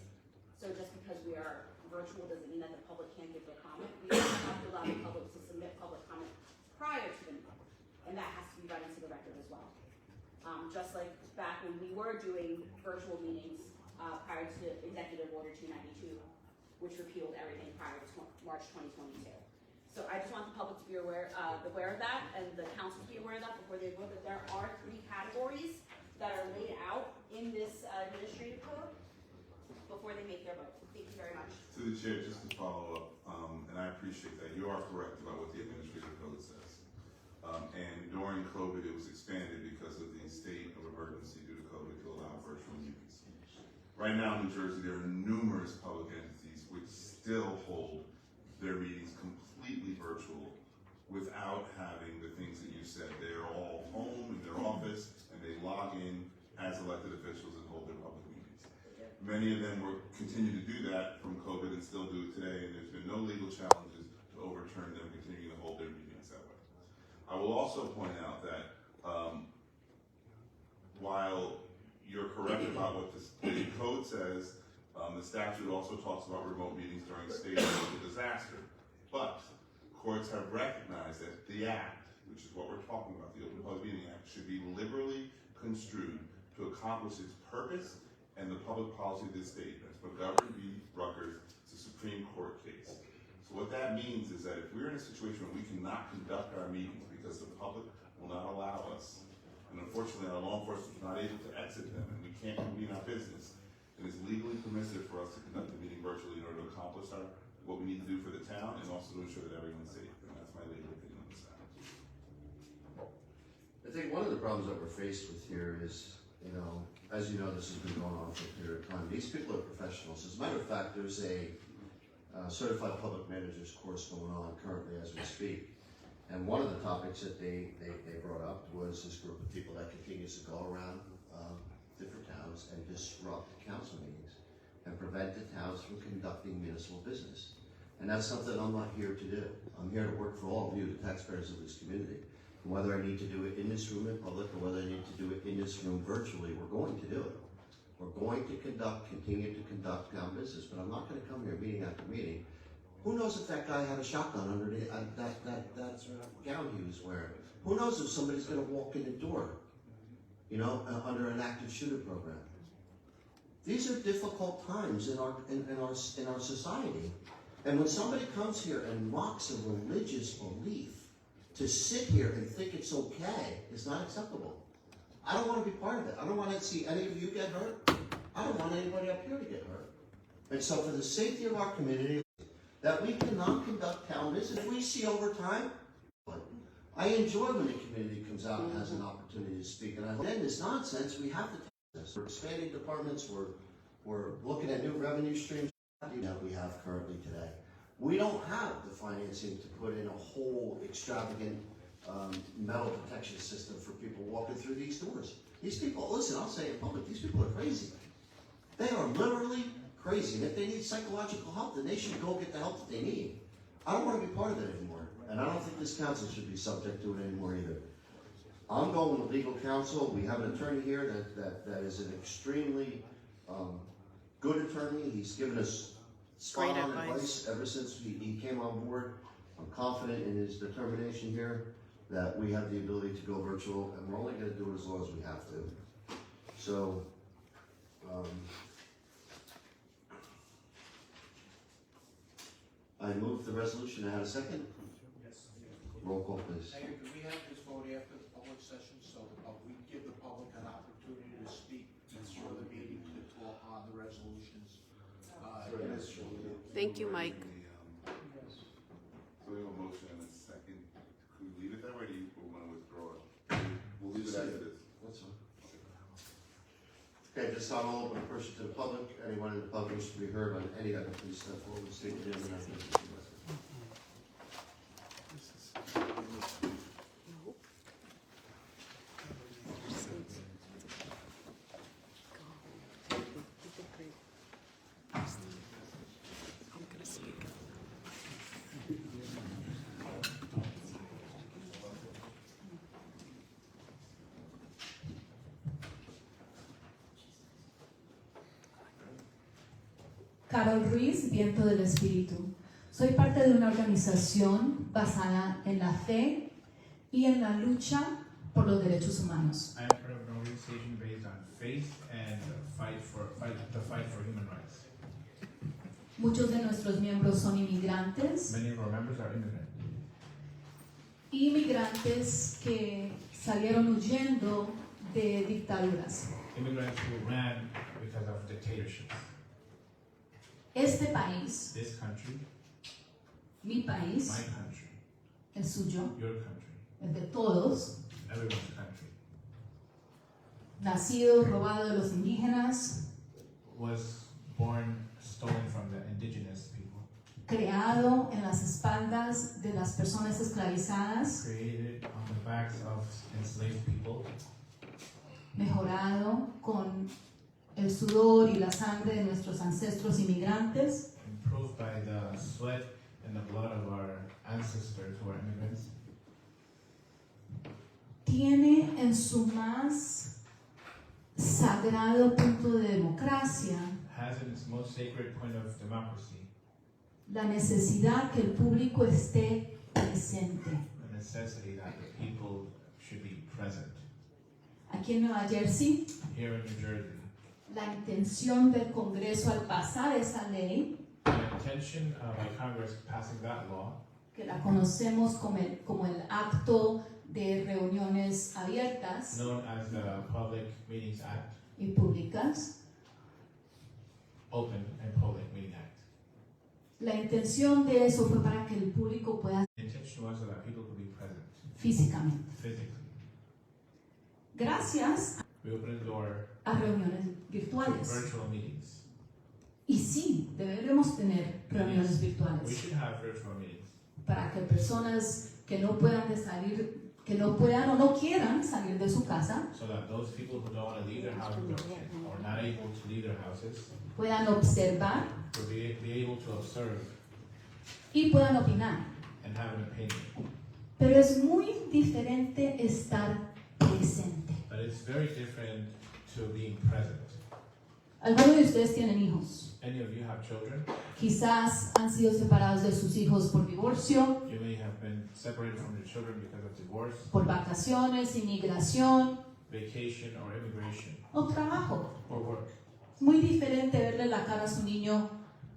So just because we are virtual doesn't mean that the public can't give their comment. We also have to allow the public to submit public comment prior to the meeting, and that has to be read into the record as well. Just like back when we were doing virtual meetings prior to Executive Order 292, which repealed everything prior to March 2022. So I just want the public to be aware of that, and the council to be aware of that before they vote, that there are 3 categories that are laid out in this administrative code before they make their vote. Thank you very much. To the chair, just to follow up, and and I appreciate that. You are correct about what the administrative code says. And during COVID, it was expanded because of the state of emergency due to COVID to allow virtual meetings. Right now in New Jersey, there are numerous public entities which still hold their meetings completely virtual without having the things that you said. They're all home in their office and they log in as elected officials and hold their public meetings. Many of them will continue to do that from COVID and still do it today, and there's been no legal challenges to overturn them continuing to hold their meetings that way. I will also point out that while you're correct about what the code says, the statute also talks about remote meetings during state and local disaster. But courts have recognized that the Act, which is what we're talking about, the Open Public Meeting Act, should be liberally construed to accomplish its purpose and the public policy of this state. That's McGovern v. Rutgers. It's a Supreme Court case. So what that means is that if we're in a situation where we cannot conduct our meetings because the public will not allow us, and unfortunately our law enforcement is not able to exit them, and we can't convene our business, it is legally permissive for us to conduct the meeting virtually in order to accomplish what we need to do for the town and also to ensure that everyone's safe. And that's my legal opinion on this matter. I think one of the problems that we're faced with here is, as you know, this has been going on for a period of time. These people are professionals. As a matter of fact, there's a certified public manager's course going on currently as we speak. And one of the topics that they brought up was this group of people that continues to go around different towns and disrupt council meetings and prevent the towns from conducting municipal business. And that's something I'm not here to do. I'm here to work for all of you, the taxpayers of this community. And whether I need to do it in this room in public or whether I need to do it in this room virtually, we're going to do it. We're going to continue to conduct town business, but I'm not going to come here meeting after meeting. Who knows if that guy had a shotgun under that gown he was wearing? Who knows if somebody's going to walk in the door, under an active shooter program? These are difficult times in our society. And when somebody comes here and mocks a religious belief, to sit here and think it's okay is not acceptable. I don't want to be part of it. I don't want to see any of you get hurt. I don't want anybody up here to get hurt. And so for the safety of our community, that we cannot conduct town business. If we see over time, I enjoy when the community comes out and has an opportunity to speak. And then this nonsense, we have to take this. We're expanding departments. We're looking at new revenue streams that we have currently today. We don't have the financing to put in a whole extravagant metal protection system for people walking through these doors. These people, listen, I'll say it in public, these people are crazy. They are literally crazy. And if they need psychological help, then they should go get the help that they need. I don't want to be part of it anymore. And I don't think this council should be subject to it anymore either. I'm going with legal counsel. We have an attorney here that is an extremely good attorney. He's given us spot on advice ever since he came on board. I'm confident in his determination here that we have the ability to go virtual, and we're only going to do it as long as we have to. So, I moved the resolution. I had a second. Yes. Roll call, please. Mayor, do we have this vote after the public session so we give the public an opportunity to speak before the meeting to talk on the resolutions? Thank you, Mike. So we have a motion and a second. Could we leave it that way, or do you want to withdraw it? We'll leave it as it is. That's fine. Okay, this time I'll open the person to the public. Anyone in the public wishing to be heard on any item, please step forward and state your name and address. Carol Ruiz, Viento del Espíritu. Soy parte de una organización basada en la fe y en la lucha por los derechos humanos. I am part of an organization based on faith and the fight for human rights. Muchos de nuestros miembros son inmigrantes. Many of our members are immigrant. Inmigrantes que salieron huyendo de dictaduras. Immigrants who ran because of dictatorships. Este país This country Mi país, my country, el suyo, your country, el de todos, everyone's country, nacido, robado de los indígenas, was stolen from the indigenous people, creado en las espaldas de las personas esclavizadas, created on the backs of enslaved people, mejorado con el sudor y la sangre de nuestros ancestros inmigrantes, improved by the sweat and the blood of our ancestors who are immigrants, tiene en su más sagrado punto de democracia has in its most sacred point of democracy la necesidad que el público esté presente. the necessity that the people should be present. Aquí en Nueva Jersey, Here in New Jersey, la intención del Congreso al pasar esa ley, the intention by Congress passing that law, que la conocemos como el acto de reuniones abiertas known as the Public Meetings Act, y públicas, Open and Public Meeting Act. la intención de eso fue para que el público pueda The intention was so that people could be present físicamente. physically. Gracias We opened the door a reuniones to virtuales. virtual meetings. Y sí, deberemos tener reuniones We virtuales should have virtual meetings para que personas que no puedan que no puedan o no quieran salir de su casa, so that those people who don't want to leave their houses or not able to leave their houses puedan observar will be able to observe y puedan opinar. and have an opinion. Pero es muy diferente estar presente. But it's very different to being present. Algunos de ustedes tienen hijos. Any of you have children? Quizás han sido separados de sus hijos por divorcio, You may have been separated from your children because of divorce, por vacaciones, inmigración vacation, or immigration, o trabajo. or work. Es muy diferente verle la cara a su niño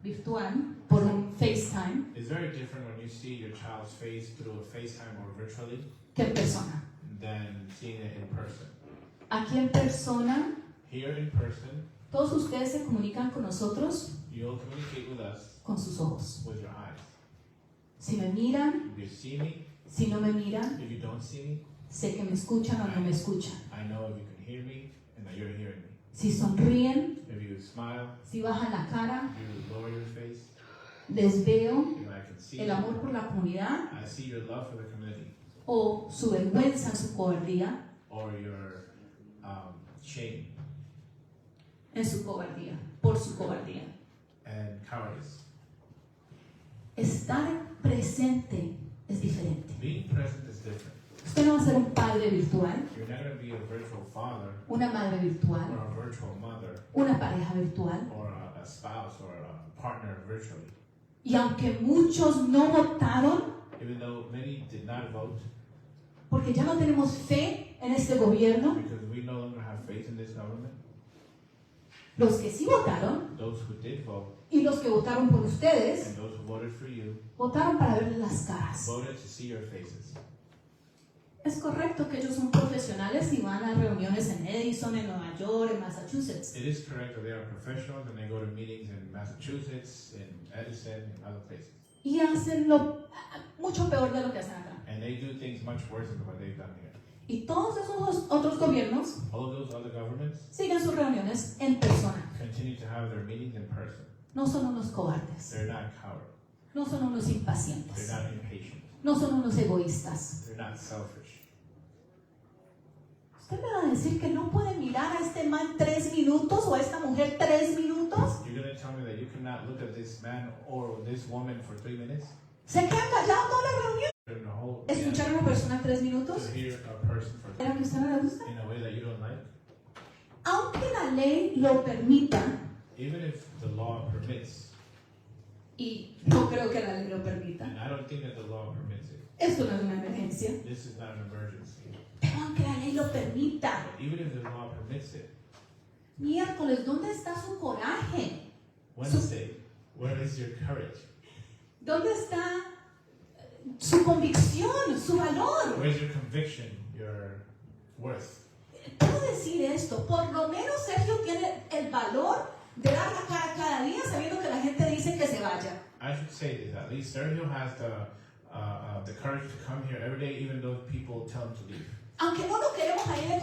virtual por un FaceTime It's very different when you see your child's face through a FaceTime or virtually que en persona. than seeing it in person. Aquí en persona, Here in person, todos ustedes se comunican con nosotros you'll communicate with us con sus ojos. with your eyes. Si me miran, If you see me, si no me miran, if you don't see me, sé que me escuchan o no me escuchan. I know if you can hear me and that you're hearing me. Si sonríen, If you smile, si bajan la cara, you lower your face, les veo if I can see el amor por la comunidad I see your love for the community o su vergüenza, su cobardía, or your shame en su cobardía, por su cobardía. and cowardice. Estar presente es diferente. Being present is different. Usted no va a ser un padre virtual, You're not going to be a virtual father una madre virtual, or a virtual mother una pareja virtual. or a spouse or a partner virtually. Y aunque muchos no votaron, Even though many did not vote porque ya no tenemos fe en este gobierno, because we no longer have faith in this government, los que sí votaron those who did vote y los que votaron por ustedes, and those who voted for you votaron para verles las caras. voted to see your faces. Es correcto que ellos son profesionales y van a reuniones en Edison, en Nueva York, en Massachusetts. It is correct that they are professionals and they go to meetings in Massachusetts, in Edison, and other places. Y hacen lo mucho peor de lo que hacen acá. And they do things much worse than what they've done here. Y todos esos otros gobiernos All of those other governments siguen sus reuniones en persona. continue to have their meetings in person. No son unos cobardes, They're not coward. no son unos They're impacientes, not impatient. no son unos egoístas. They're not selfish. ¿Usted me va a decir que no puede mirar a este man 3 minutos o a esta mujer 3 minutos? You're going to tell me that you cannot look at this man or this woman for 3 minutes? ¿Se quedan callados toda la reunión? In the whole, ¿Escuchar a una persona 3 minutos? to hear a person for ¿Era que a usted no le gusta? in a way that you don't like? Aunque la ley lo permita, Even if the law permits, y no creo que la ley lo permita, and I don't think that the law permits it. esto no es una emergencia, This is not an emergency. pero aunque la ley lo permita, Even if the law permits it, miércoles, ¿dónde está su coraje? Wednesday, where is your courage? ¿Dónde está su convicción, su valor? Where's your conviction, your worth? Puedo decir esto, por lo menos Sergio tiene el valor de dar la cara cada día sabiendo que la gente dice que se vaya. I should say this, at least Sergio has the courage to come here every day, even though people tell him to leave. Aunque no lo queremos ahí de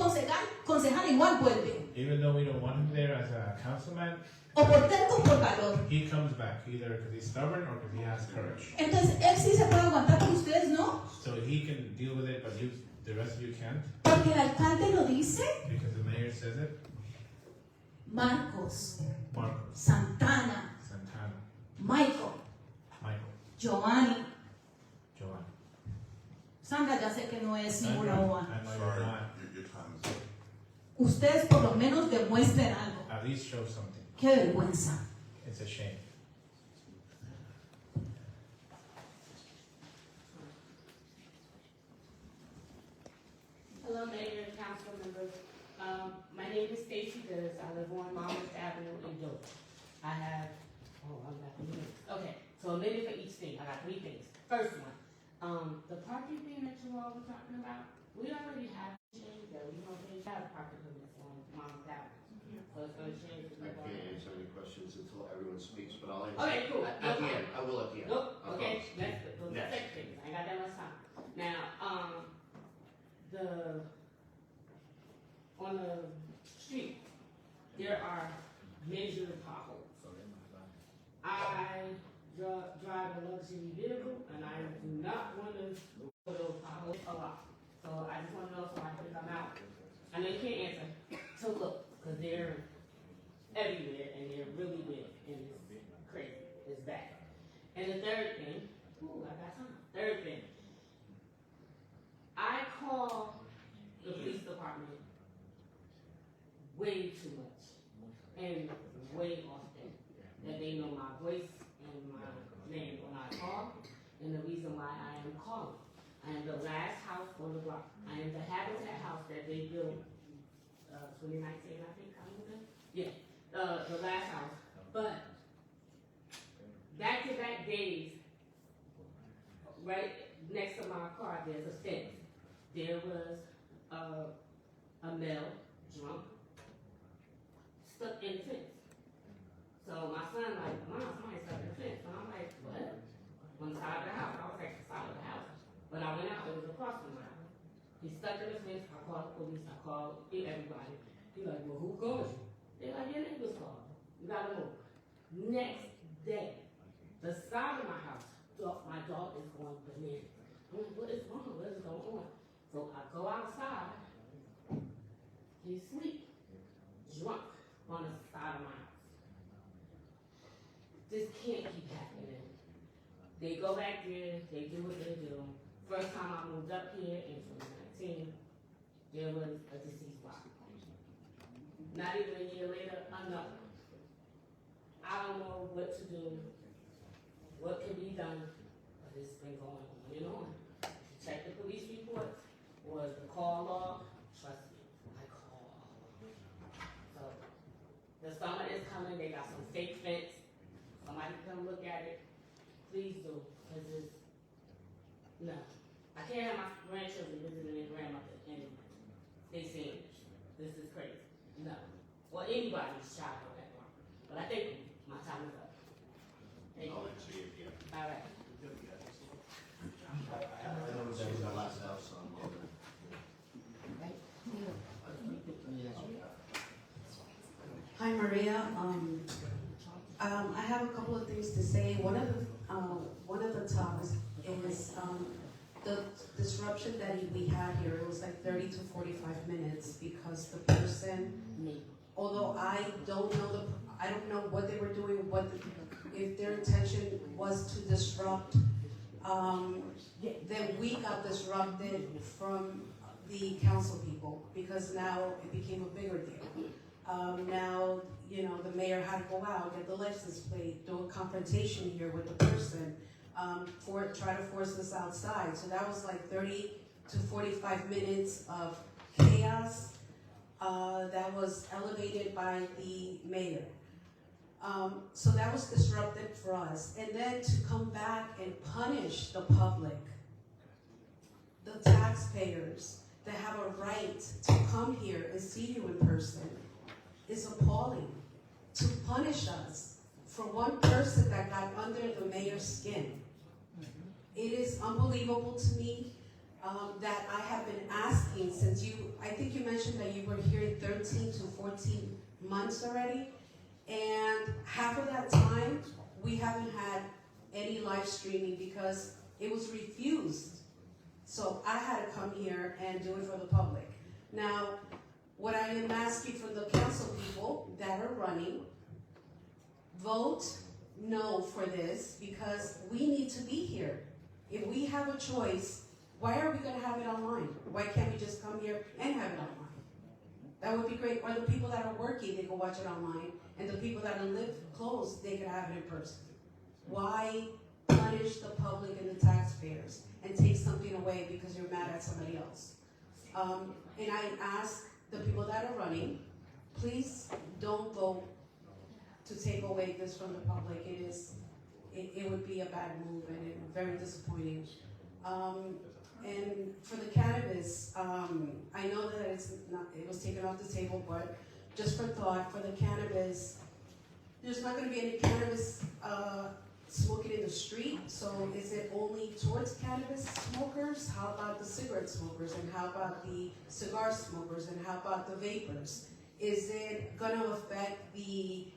concejal igual vuelve. Even though we don't want him there as a councilman, O por terco o por valor. he comes back, either because he's stubborn or because he has courage. Entonces, él sí se puede aguantar, pero ustedes no. So he can deal with it, but you, the rest of you can't, Porque el alcalde lo dice. because the mayor says it. Marcos, Marcos, Santana, Santana, Michael, Giovanni. Giovanni. Sandra ya sé que no es ninguna boba. I know Sorry, you're not. your time is up. Ustedes por lo menos demuestren algo. At least show something. Qué vergüenza. It's a shame. Hello, Mayor and council members. My name is Stacy Goods. I live on Monmouth Avenue in Dover. I have, I'm back in minutes. Okay, so a minute for each thing. I got 3 things. First one, the parking thing that you all were talking about, we already have changed that. We don't really have parking permits on Monmouth Avenue. So it's going to change. I can't answer any questions until everyone speaks, but I'll answer. Okay, cool. At the end, I will at the end. Nope, I okay, promise. that's the Next. second thing. I ain't got that much time. Now, on the street, there are major potholes. I drive a luxury vehicle, and I do not want to go to those potholes a lot. So I just want to know so I can come out. I know you can't answer, to look, because they're everywhere, and they're really big, and it's crazy. It's bad. And the third thing, I got time. Third thing, I call the police department way too much and way often that they know my voice and my name when I call, and the reason why I am calling. I am the last house on the block. I am the Habitat house that they built 2019, I think. Yeah, the last house. But back-to-back days, right next to my car, there's a fence. There was a male drunk stuck in the fence. So my son like, Mom, somebody stuck in the fence. And I'm like, what? On the side of the house. I was like, the side of the house. But I went out, it was across from my house. He stuck in the fence. I called the police. I called everybody. He like, well, who called you? They're like, your neighbors called. You gotta move. Next day, the side of my house, my dog is going bananas. I'm like, what is wrong? What is going on? So I go outside. He's asleep, drunk on the side of my house. This can't keep happening. They go back there, they do what they do. First time I moved up here in 2019, there was a deceased body. Not even a year later, another. I don't know what to do, what can be done, but it's been going on and on. Check the police report or the call log, trust me, I call all of them. So, the summer is coming, they got some fake fence. Somebody come look at it. Please do, because it's, no. I can't have my grandchildren visiting their grandmother and they saying, this is crazy. No. Or anybody's child for that one. But I think my time is up. Thank you. All right. That was our last house on Mulder. Hi, Maria. I have a couple of things to say. One of the topics is the disruption that we had here. It was like 30 to 45 minutes because the person, although I don't know what they were doing, if their intention was to disrupt. Then we got disrupted from the council people because now it became a bigger deal. Now, the mayor had to go out, get the license plate, do a confrontation here with the person, try to force us outside. So that was like 30 to 45 minutes of chaos that was elevated by the mayor. So that was disruptive for us. And then to come back and punish the public, the taxpayers that have a right to come here and see you in person, is appalling. to punish us for one person that got under the mayor's skin. It is unbelievable to me that I have been asking since I think you mentioned that you were here 13 to 14 months already, and half of that time we haven't had any live streaming because it was refused. So I had to come here and do it for the public. Now, what I am asking from the council people that are running, vote no for this because we need to be here. If we have a choice, why are we going to have it online? Why can't we just come here and have it online? That would be great. Or the people that are working, they can watch it online. And the people that live close, they can have it in person. Why punish the public and the taxpayers and take something away because you're mad at somebody else? And I ask the people that are running, please don't vote to take away this from the public. It would be a bad move and very disappointing. And for the cannabis, I know that it was taken off the table, but just for thought, for the cannabis, there's not going to be any cannabis smoking in the street. So is it only towards cannabis smokers? How about the cigarette smokers? And how about the cigar smokers? And how about the vapors? Is it going to affect the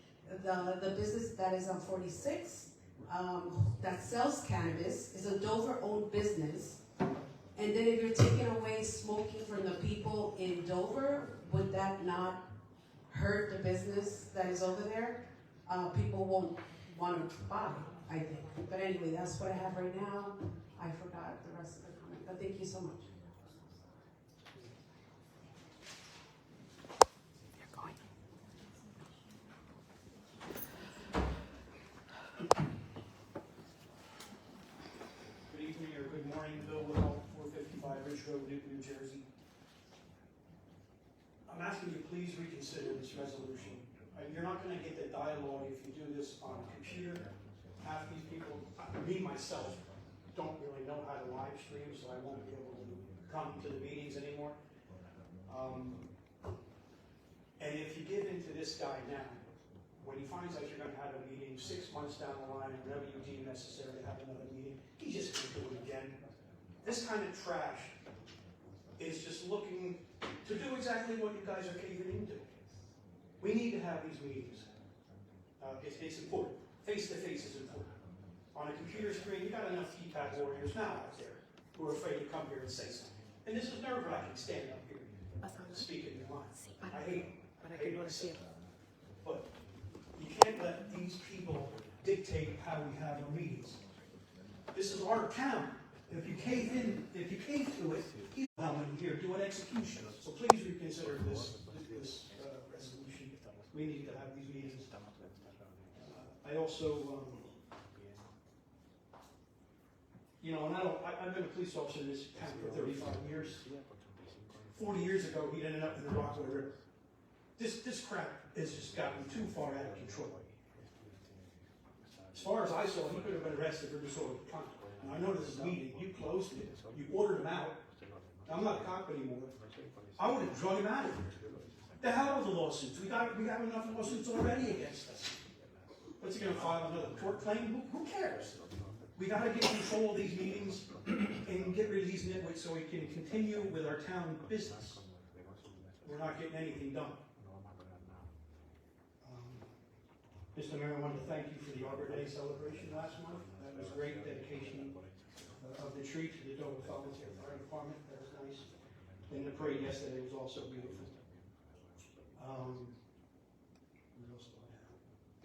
business that is on 46 that sells cannabis? Is a Dover-owned business. And then if you're taking away smoking from the people in Dover, would that not hurt the business that is over there? People won't want to buy, I think. But anyway, that's what I have right now. I forgot the rest of the comment, but thank you so much. Good evening or good morning, Bill Woodall, 455 Ridge Road, Newton, New Jersey. I'm asking you please reconsider this resolution. You're not going to get the dialogue if you do this on a computer. Half these people, me myself, don't really know how to live stream, so I won't be able to come to the meetings anymore. And if you give in to this guy now, when he finds out you're going to have a meeting 6 months down the line, and whenever you deem necessary to have another meeting, he's just going to do it again. This kind of trash is just looking to do exactly what you guys are caving into. We need to have these meetings. It's important. Face-to-face is important. On a computer screen, you got enough keypad warriors now out there who are afraid to come here and say something. And this is nerve-wracking, standing up here speaking your mind. I hate it. But you can't let these people dictate how we have our meetings. This is our town. If you cave to it, he's coming here do an execution. So please reconsider this resolution. We need to have these meetings. I also, and I've been a police officer in this town for 35 years. 40 years ago, he ended up in the Rockaway River. This crap has just gotten too far out of control. As far as I saw, he could have been arrested for disorderly conduct. And I know this is meeting. You closed it. You ordered him out. I'm not a cop anymore. I would have drug him out of here. The hell are the lawsuits? We have enough lawsuits already against us. What's he going to file another tort claim? Who cares? We got to get control of these meetings and get rid of these nitwits so we can continue with our town business. We're not getting anything done. Mr. Mayor, I wanted to thank you for the Arbor Day celebration last month. That was great dedication of the tree to the Dover Volunteer Fire Department. That was nice. And the parade yesterday was also beautiful. What else do I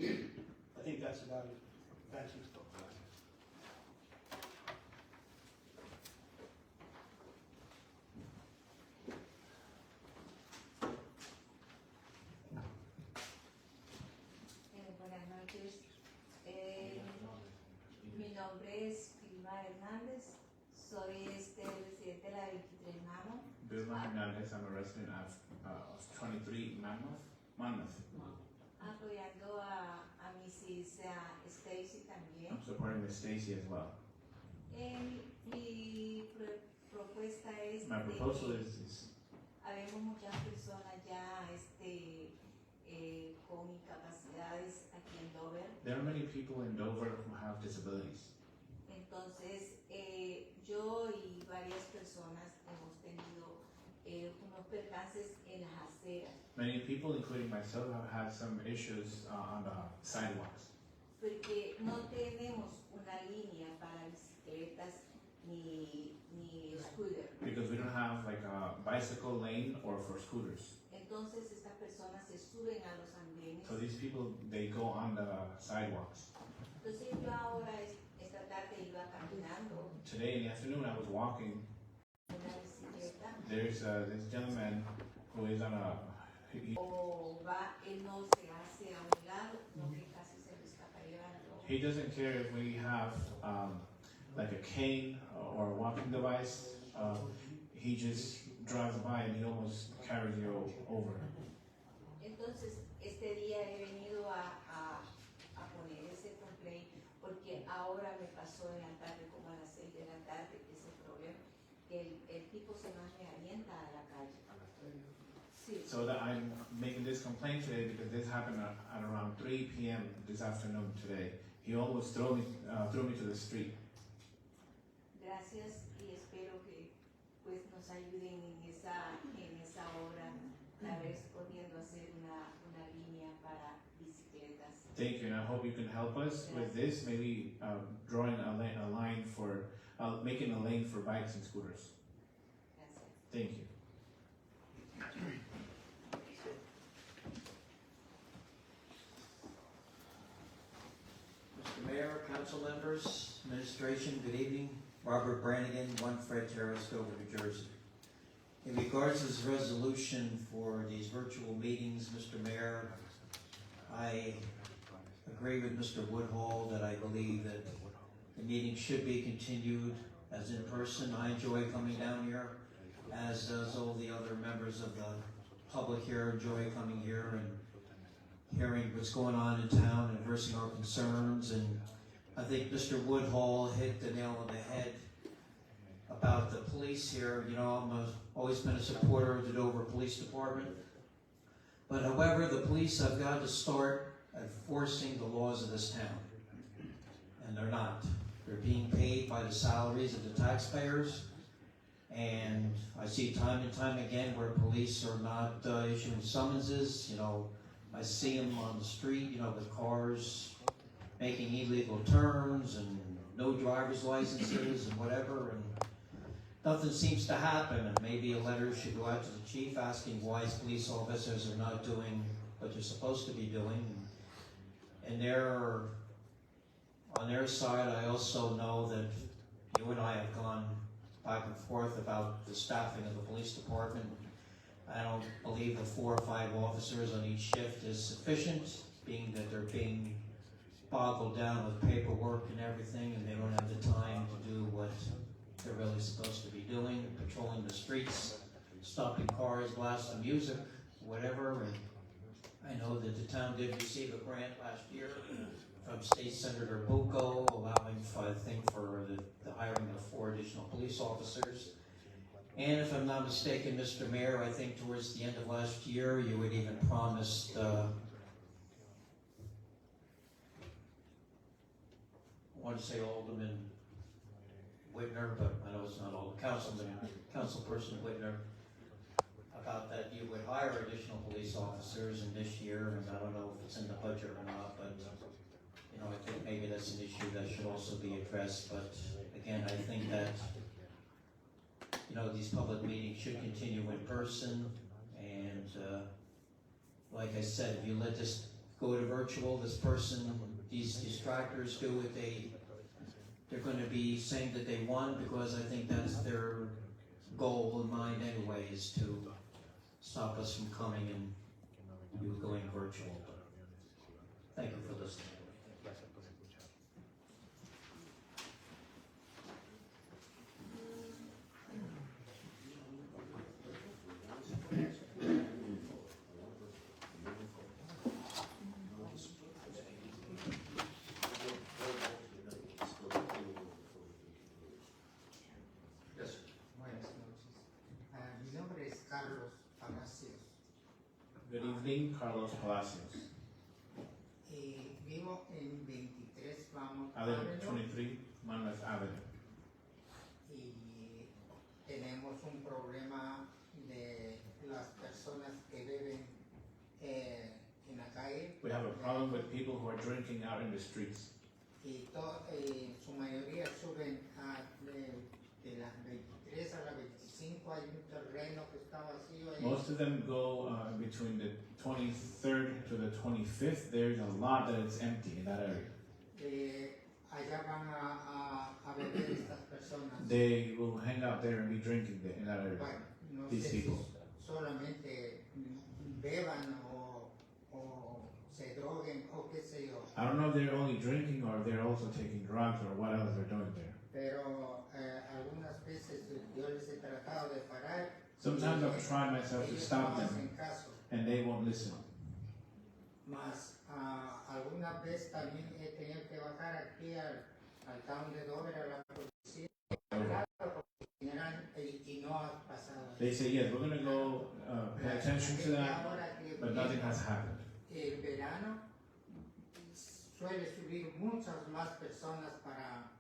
have? I think that's about it. Thank you. Buenas noches. Mi nombre es Vilma Hernández. Soy residente de la 23 Mano. Vilma Hernandez, I'm a resident of 23 Monmouth. Apoyando a Mrs. Stacy también. I'm supporting Miss Stacy as well. Mi propuesta es My proposal is habemos muchas personas ya con incapacidades aquí en Dover. There are many people in Dover who have disabilities. Entonces, yo y varias personas hemos tenido unos percances en las aceras. Many people, including myself, have had some issues on the sidewalks. Porque no tenemos una línea para bicicletas ni scooter. Because we don't have like a bicycle lane or for scooters. Entonces estas personas se suben a los andenes. So these people, they go on the sidewalks. Entonces yo ahora esta tarde iba caminando Today in the afternoon, I was walking. una bicicleta. There's this gentleman who is on a. O va, él no se hace a un lado, no que casi se le escaparía algo. He doesn't care if we have like a cane or a walking device. He just drives by and he almost carries you over. Entonces, este día he venido a poner ese complaint porque ahora me pasó en la tarde, como a las 6 de la tarde, ese problema, que el tipo se nos me avienta a la calle. Sí. So that I'm making this complaint today because this happened at around 3 p.m. this afternoon today. He almost threw me to the street. Gracias y espero que pues nos ayuden en esa obra, a ver pudiendo hacer una línea para bicicletas. Thank you, and I hope you can help us with this. Maybe drawing a line for making a lane for bikes and scooters. Gracias. Thank you. Mr. Mayor, council members, administration, good evening. Robert Brannigan, 1 Fred Terrace, Dover, New Jersey. In regards to this resolution for these virtual meetings, Mr. Mayor, I agree with Mr. Woodhull that I believe that the meeting should be continued as in person. I enjoy coming down here, as does all the other members of the public here enjoy coming here and hearing what's going on in town and voicing our concerns. And I think Mr. Woodhull hit the nail on the head about the police here. You know, I've always been a supporter of the Dover Police Department. But however, the police have got to start enforcing the laws of this town. And they're not. They're being paid by the salaries of the taxpayers. And I see time and time again where police are not issuing summonses. You know, I see them on the street, you know, with cars making illegal turns and no driver's licenses and whatever, and nothing seems to happen. And maybe a letter should go out to the chief asking why his police officers are not doing what they're supposed to be doing. And on their side, I also know that you and I have gone back and forth about the staffing of the police department. I don't believe the 4 or 5 officers on each shift is sufficient, being that they're being boggled down with paperwork and everything, and they don't have the time to do what they're really supposed to be doing, patrolling the streets, stopping cars, blasting music, whatever. And I know that the town did receive a grant last year from State Senator Bucco, allowing, I think, for the hiring of 4 additional police officers. And if I'm not mistaken, Mr. Mayor, I think towards the end of last year, you had even promised, I want to say Alderman Whitner, but I know it's not Alderman, Councilperson Whitner, about that you would hire additional police officers in this year, and I don't know if it's in the budget or not, but you know, I think maybe that's an issue that should also be addressed. But again, I think that you know, these public meetings should continue in person, and like I said, if you let this go to virtual, these distractors do what they're going to be saying that they want, because I think that's their goal in mind anyway, is to stop us from coming and you going virtual. Thank you for listening. Good evening, Carlos Palacios. Vivo en 23 Monmouth I live at Avenue 23 Monmouth Avenue. y tenemos un problema de las personas que beben en la calle. We have a problem with people who are drinking out in the streets. Y su mayoría suben de las 23 a las 25, hay un terreno que está vacío ahí. Most of them go between the 23rd to the 25th. There's a lot that is empty in that area. Allá van a beber estas personas. They will hang out there and be drinking in that area. Bueno, no These sé si people. solamente beban o se droguen o qué sé yo. I don't know if they're only drinking or if they're also taking drugs or what else they're doing there. Pero algunas veces yo les he tratado de parar. Sometimes I've tried myself to Ellos stop no them hacen caso. and they won't listen. Mas alguna vez también he tenido que bajar aquí al town de Dover a la policía y no ha pasado. They say, yes, we're going to go pay attention to that, but nothing has happened. El verano suele subir muchas más personas para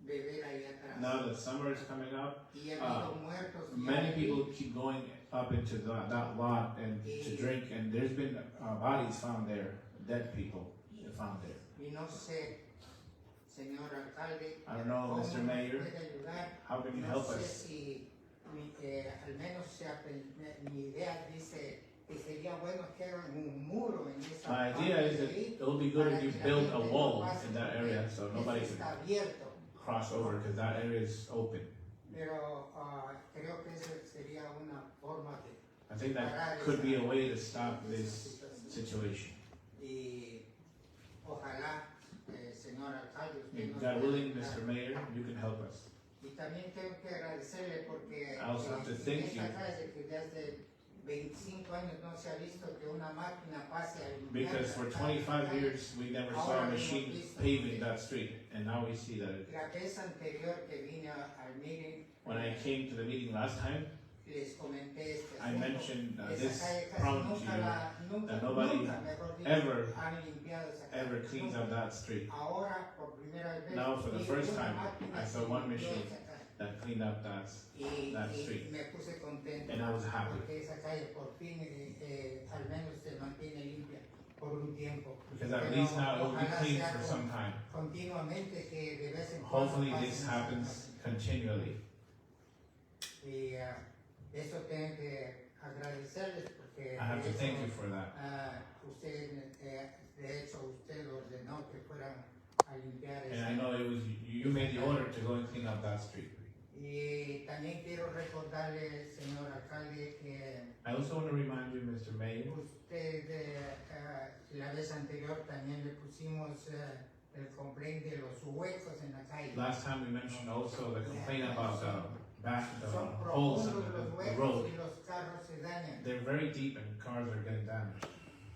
beber ahí atrás. Now that summer is coming up, Y ha habido muertos many ya people keep going up into that lot and to drink, and there's been bodies found there, dead people found there. y no sé, señor alcalde, I don't know, cómo Mr. nos Mayor, puede ayudar. how can you No help sé us? si al menos mi idea dice que sería bueno que hagan un muro en esa My parte idea is de that ahí it would be good if you para que la build a gente no wall pase, in that porque area so nobody eso can está abierto. cross over because that area is open. Pero creo que esa sería una forma de I think parar that could be a esa way to stop this situation. y ojalá, señor alcalde, usted And nos God pueda willing, ayudar. Mr. Mayor, you can help us. Y también tengo que agradecerle porque I also have to en thank esta you. calle que desde 25 años no se ha visto que una máquina pase a limpiar Because for 25 years we never saw a machine paving that street, and now we see that. La vez anterior que vine al meeting, When I came to the meeting last time, les comenté este I asunto. mentioned Esa this calle casi problem to nunca you, that nobody mejor dicho, ever, han limpiado esa calle. ever cleans up that street. Ahora, por primera vez, Now for the vi first una time, máquina I saw que one limpió machine esa calle. that cleaned up that Y street. me puse contento And I was happy. porque esa calle por fin al menos se mantiene limpia por un tiempo. Because at Pero least now it will be ojalá clean sea for some time. continuamente que de vez en cuando Hopefully pasen this esas happens cosas. continually. Y eso tengo que agradecerles porque I have to de thank hecho, you for that. Usted, de hecho, usted ordenó que fueran a limpiar And esa I know it was you made the order to go and clean up that street. Y también quiero recordarle, señor alcalde, que I also want to remind you, Mr. Mayor, usted la vez anterior también le pusimos el complaint de los huecos en la calle. last time we mentioned also the complaint about the Son holes in profundos los the huecos road. y los carros se dañan. They're very deep and cars are getting damaged.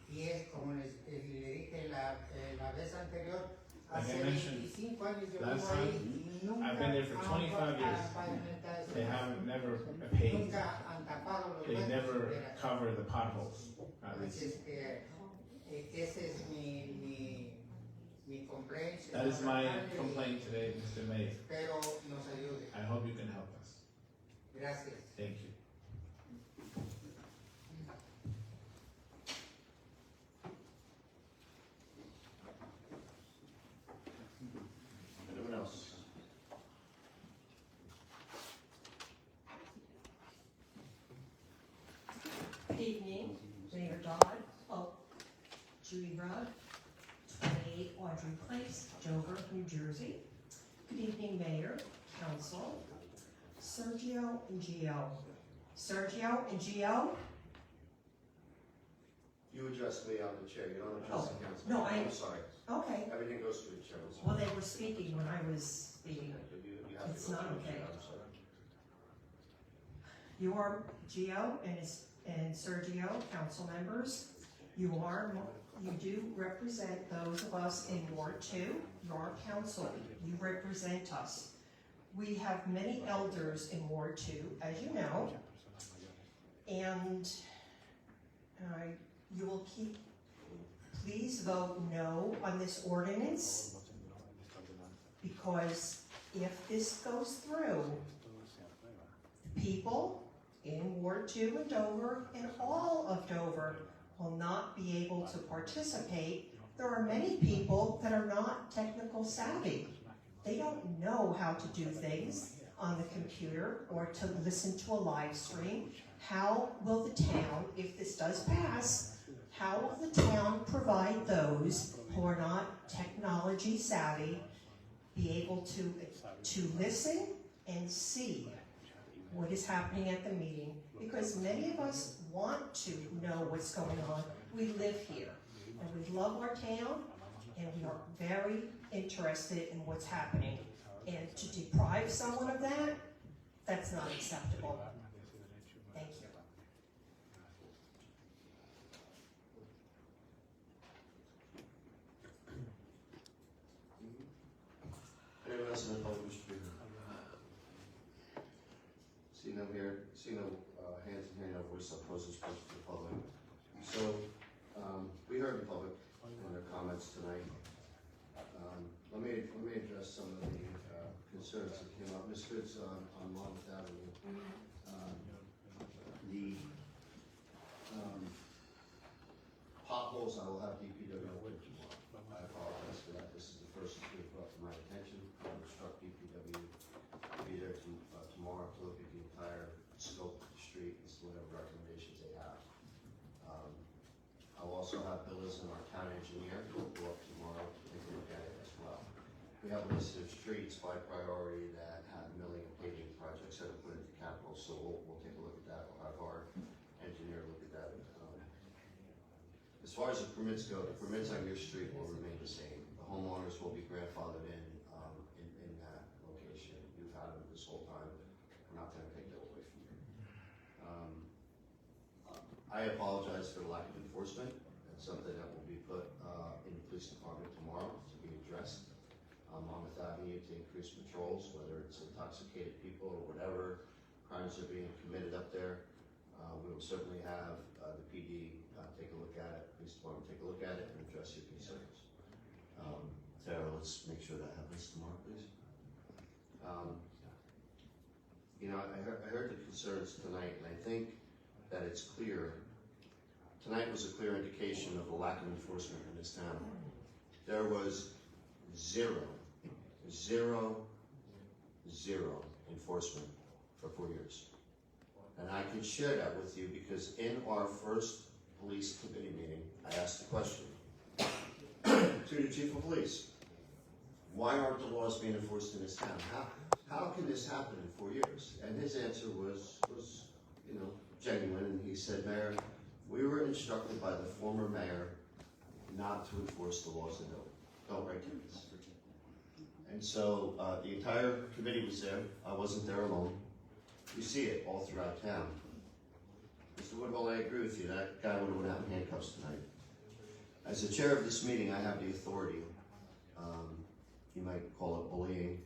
Y es como le dije la vez anterior, Like I hace mentioned 25 años yo last vivo ahí time, y nunca I've been there for 25 years. han pavimentado esa They calle. haven't never paved. Nunca han tapado los They huecos never siquiera. cover the potholes, at Así least. es que ese es mi complaint. That is my señor alcalde, complaint today, Mr. Mayor. Espero nos ayude. I hope you can help us. Gracias. Thank you. Anyone else? Good evening, Mayor Dodd, Judy Rudd, 28 Audrey Place, Dover, New Jersey. Good evening, Mayor, Council, Sergio and Gio. Sergio and Gio? You address me, I'm the chair, you don't address the council. no, I'm sorry. Okay. Everything goes through the chair. I'm sorry. Well, they were speaking when I was speaking. You have to It's go not through the okay. chair, I'm sorry. You are Gio and Sergio, council members. You do represent those of us in Ward 2. You're our council. You represent us. We have many elders in Ward 2, as you know. And you will please vote no on this ordinance, because if this goes through, people in Ward 2 in Dover and all of Dover will not be able to participate. There are many people that are not technical savvy. They don't know how to do things on the computer or to listen to a live stream. How will the town, if this does pass, how will the town provide those who are not technology savvy be able to listen and see what is happening at the meeting? Because many of us want to know what's going on. We live here and we love our town and we are very interested in what's happening. And to deprive someone of that, that's not acceptable. Thank you. Anyone else in the public wish to be heard? See no hands and hearing no voice, I'll close this portion to the public. So, we heard the public and their comments tonight. Let me address some of the concerns that came up. Ms. Goods on Monmouth Avenue. The potholes, I will have DPW look into tomorrow. I apologize for that. This is the first that's been brought to my attention. I will instruct DPW to be there tomorrow to look at the entire scope of the street and see whatever recommendations they have. I'll also have Bill Listen, our town engineer, who will go up tomorrow to take a look at it as well. We have a list of streets by priority that have milling and paving projects that are put into capital, so we'll take a look at that. We'll have our engineer look at that. As far as the permits go, the permits on your street will remain the same. The homeowners will be grandfathered in that location. You've had them this whole time. We're not going to take that away from you. I apologize for the lack of enforcement. That's something that will be put in the police department tomorrow to be addressed. Monmouth Avenue to increase patrols, whether it's intoxicated people or whatever crimes are being committed up there. We will certainly have the PD take a look at it, police department take a look at it and address your concerns. Sarah, let's make sure that happens tomorrow, please. I heard the concerns tonight, and I think that it's clear. Tonight was a clear indication of the lack of enforcement in this town. There was zero enforcement for 4 years. And I can share that with you because in our first police committee meeting, I asked the question to the chief of police, why aren't the laws being enforced in this town? How can this happen in 4 years? And his answer was genuine, and he said, Mayor, we were instructed by the former mayor not to enforce the laws of don't write tickets. And so the entire committee was there. I wasn't there alone. You see it all throughout town. Mr. Woodwell, I agree with you. That guy would have went out in handcuffs tonight. As the chair of this meeting, I have the authority. You might call it bullying.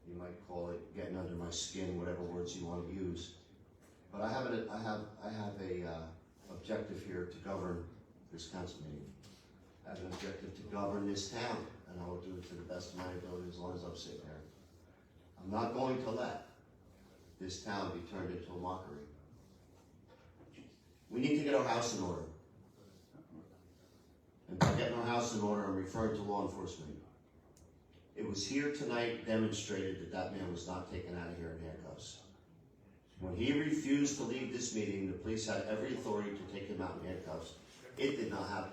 You might call it getting under my skin, whatever words you want to use. But I have a objective here to govern this council meeting. I have an objective to govern this town, and I will do it to the best of my ability as long as I'm sitting there. I'm not going to let this town be turned into a mockery. We need to get our house in order. And by getting our house in order, I'm referring to law enforcement. It was here tonight demonstrated that that man was not taken out of here in handcuffs. When he refused to leave this meeting, the police had every authority to take him out in handcuffs. It did not happen.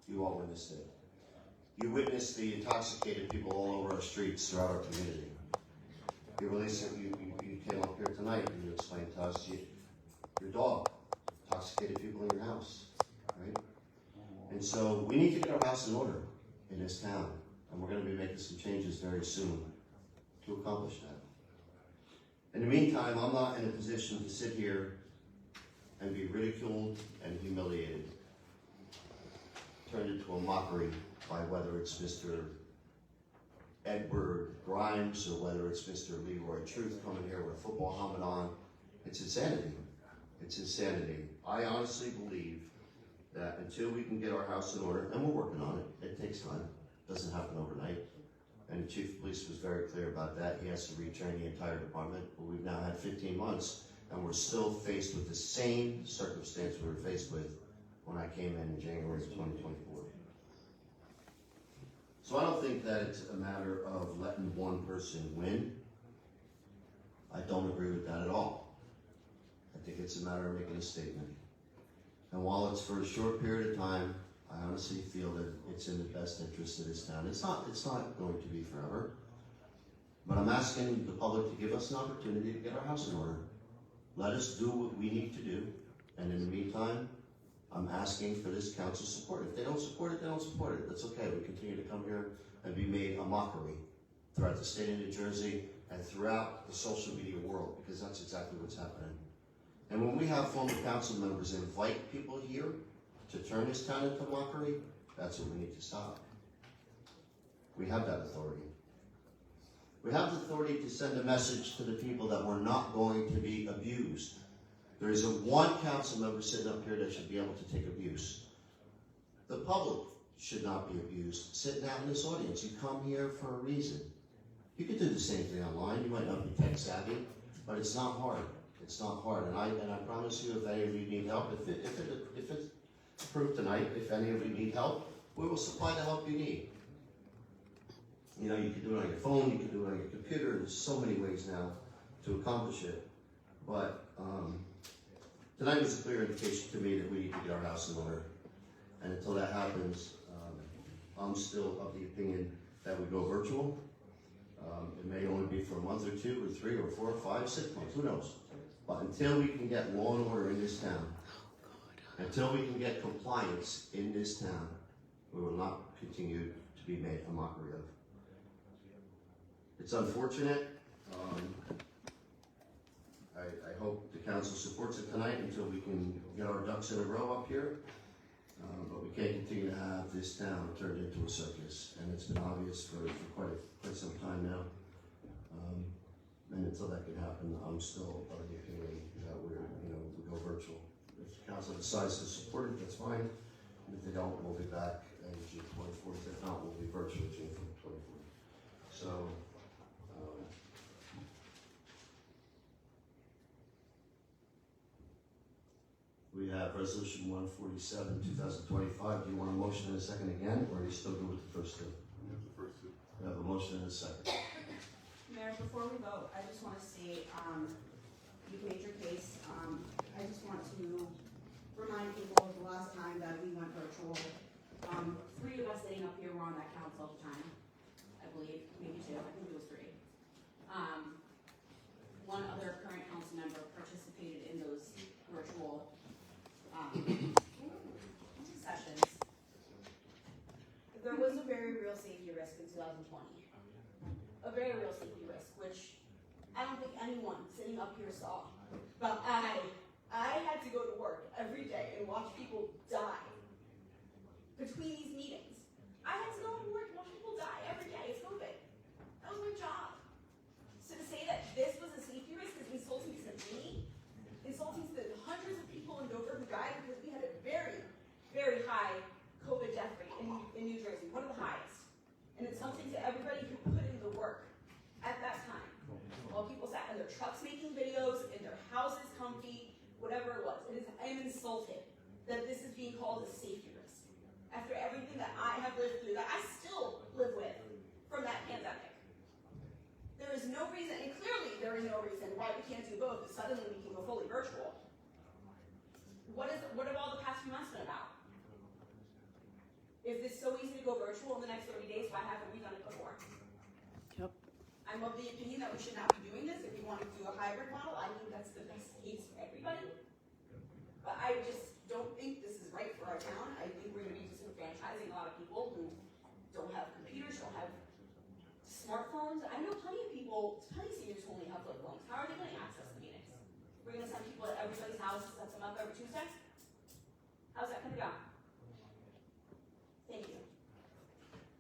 You all witnessed it. You witnessed the intoxicated people all over our streets throughout our community. You came up here tonight and you explained to us your dog, intoxicated people in your house, right? And so we need to get our house in order in this town, and we're going to be making some changes very soon to accomplish that. In the meantime, I'm not in a position to sit here and be ridiculed and humiliated, turned into a mockery by whether it's Mr. Edward Grimes or whether it's Mr. Leroy Truth coming here with a football helmet on. It's insanity. It's insanity. I honestly believe that until we can get our house in order, and we're working on it, it takes time, it doesn't happen overnight. And the chief of police was very clear about that. He has to retrain the entire department, but we've now had 15 months, and we're still faced with the same circumstance we were faced with when I came in January of 2024. So I don't think that it's a matter of letting one person win. I don't agree with that at all. I think it's a matter of making a statement. And while it's for a short period of time, I honestly feel that it's in the best interest of this town. It's not going to be forever. But I'm asking the public to give us an opportunity to get our house in order. Let us do what we need to do. And in the meantime, I'm asking for this council support. If they don't support it, they don't support it. That's okay. We continue to come here and be made a mockery throughout the state of New Jersey and throughout the social media world, because that's exactly what's happening. And when we have former council members invite people here to turn this town into mockery, that's what we need to stop. We have that authority. We have the authority to send a message to the people that we're not going to be abused. There is one council member sitting up here that should be able to take abuse. The public should not be abused sitting out in this audience. You come here for a reason. You could do the same thing online. You might not be tech savvy, but it's not hard. It's not hard. And I promise you, if any of you need help, if it's approved tonight, if any of you need help, we will supply the help you need. You know, you can do it on your phone, you can do it on your computer. There's so many ways now to accomplish it. But tonight was a clear indication to me that we need to get our house in order. And until that happens, I'm still of the opinion that we go virtual. It may only be for a month or 2 or 3 or 4 or 5, 6 months, who knows? But until we can get law and order in this town, until we can get compliance in this town, we will not continue to be made a mockery of. It's unfortunate. I hope the council supports it tonight until we can get our ducks in a row up here. But we can't continue to have this town turned into a circus, and it's been obvious for quite some time now. And until that can happen, I'm still of the opinion that we go virtual. If the council decides to support it, that's fine. And if they don't, we'll be back on June 24th. If not, we'll be virtual June 24th. So, we have Resolution 147, 2025. Do you want a motion in a second again, or are you still good with the first two? We have the first two. We have a motion in a second. Mayor, before we vote, I just want to say, you've made your case. I just want to remind people of the last time that we went virtual. 3 of us sitting up here were on that council at the time, I believe, maybe 2, I think it was 3. One other current council member participated in those virtual sessions. There was a very real safety risk in 2020. A very real safety risk, which I don't think anyone sitting up here saw. But I had to go to work every day and watch people die between these meetings. I had to go to work and watch people die every day. It's COVID. That was my job. So to say that this was a safety risk is insulting to me, insulting to the hundreds of people in Dover who died because we had a very, very high COVID death rate in New Jersey, one of the highest. And it's something to everybody who put in the work at that time. While people sat in their trucks making videos, in their houses comfy, whatever it was. I am insulted that this is being called a safety risk. After everything that I have lived through, that I still live with from that pandemic. There is no reason, and clearly there is no reason why we can't do both, but suddenly we can go fully virtual. What have all the past few months been about? If it's so easy to go virtual in the next 30 days, why haven't we done it before? Yep. I'm of the opinion that we should not be doing this. If we want to do a hybrid model, I think that's the best case for everybody. But I just don't think this is right for our town. I think we're going to be disenfranchising a lot of people who don't have computers, don't have smartphones. I know plenty of people, plenty of seniors who only have flip phones. How are they going to access the meetings? We're going to send people to everybody's house, set them up every Tuesday? How's that going to go? Thank you.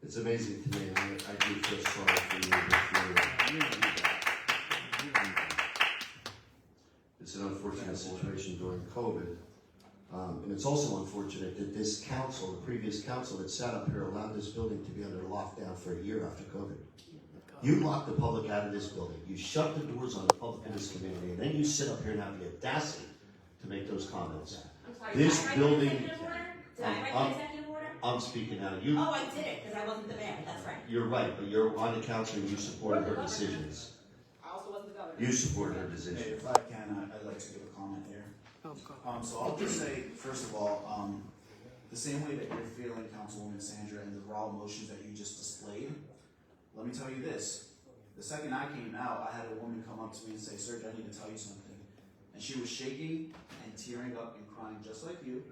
It's amazing to me, and I do feel sorry for you. It's it's an unfortunate situation during COVID. And it's also unfortunate that this council, the previous council that sat up here, allowed this building to be under lockdown for a year after COVID. You locked the public out of this building. You shut the doors on the public in this community, and then you sit up here and have the audacity to make those comments. This building, I'm speaking now. You. Oh, I did it because I wasn't the mayor. That's right. You're right, but you're on the council and you supported her decisions. I also wasn't the governor. You supported her Hey, decisions. if I can, I'd like to give a comment here. So I'll just say, first of all, the same way that you're feeling, Councilwoman Sandra, and the raw emotions that you just displayed, let me tell you this. The second I came out, I had a woman come up to me and say, Serge, I need to tell you something. And she was shaking and tearing up and crying just like you,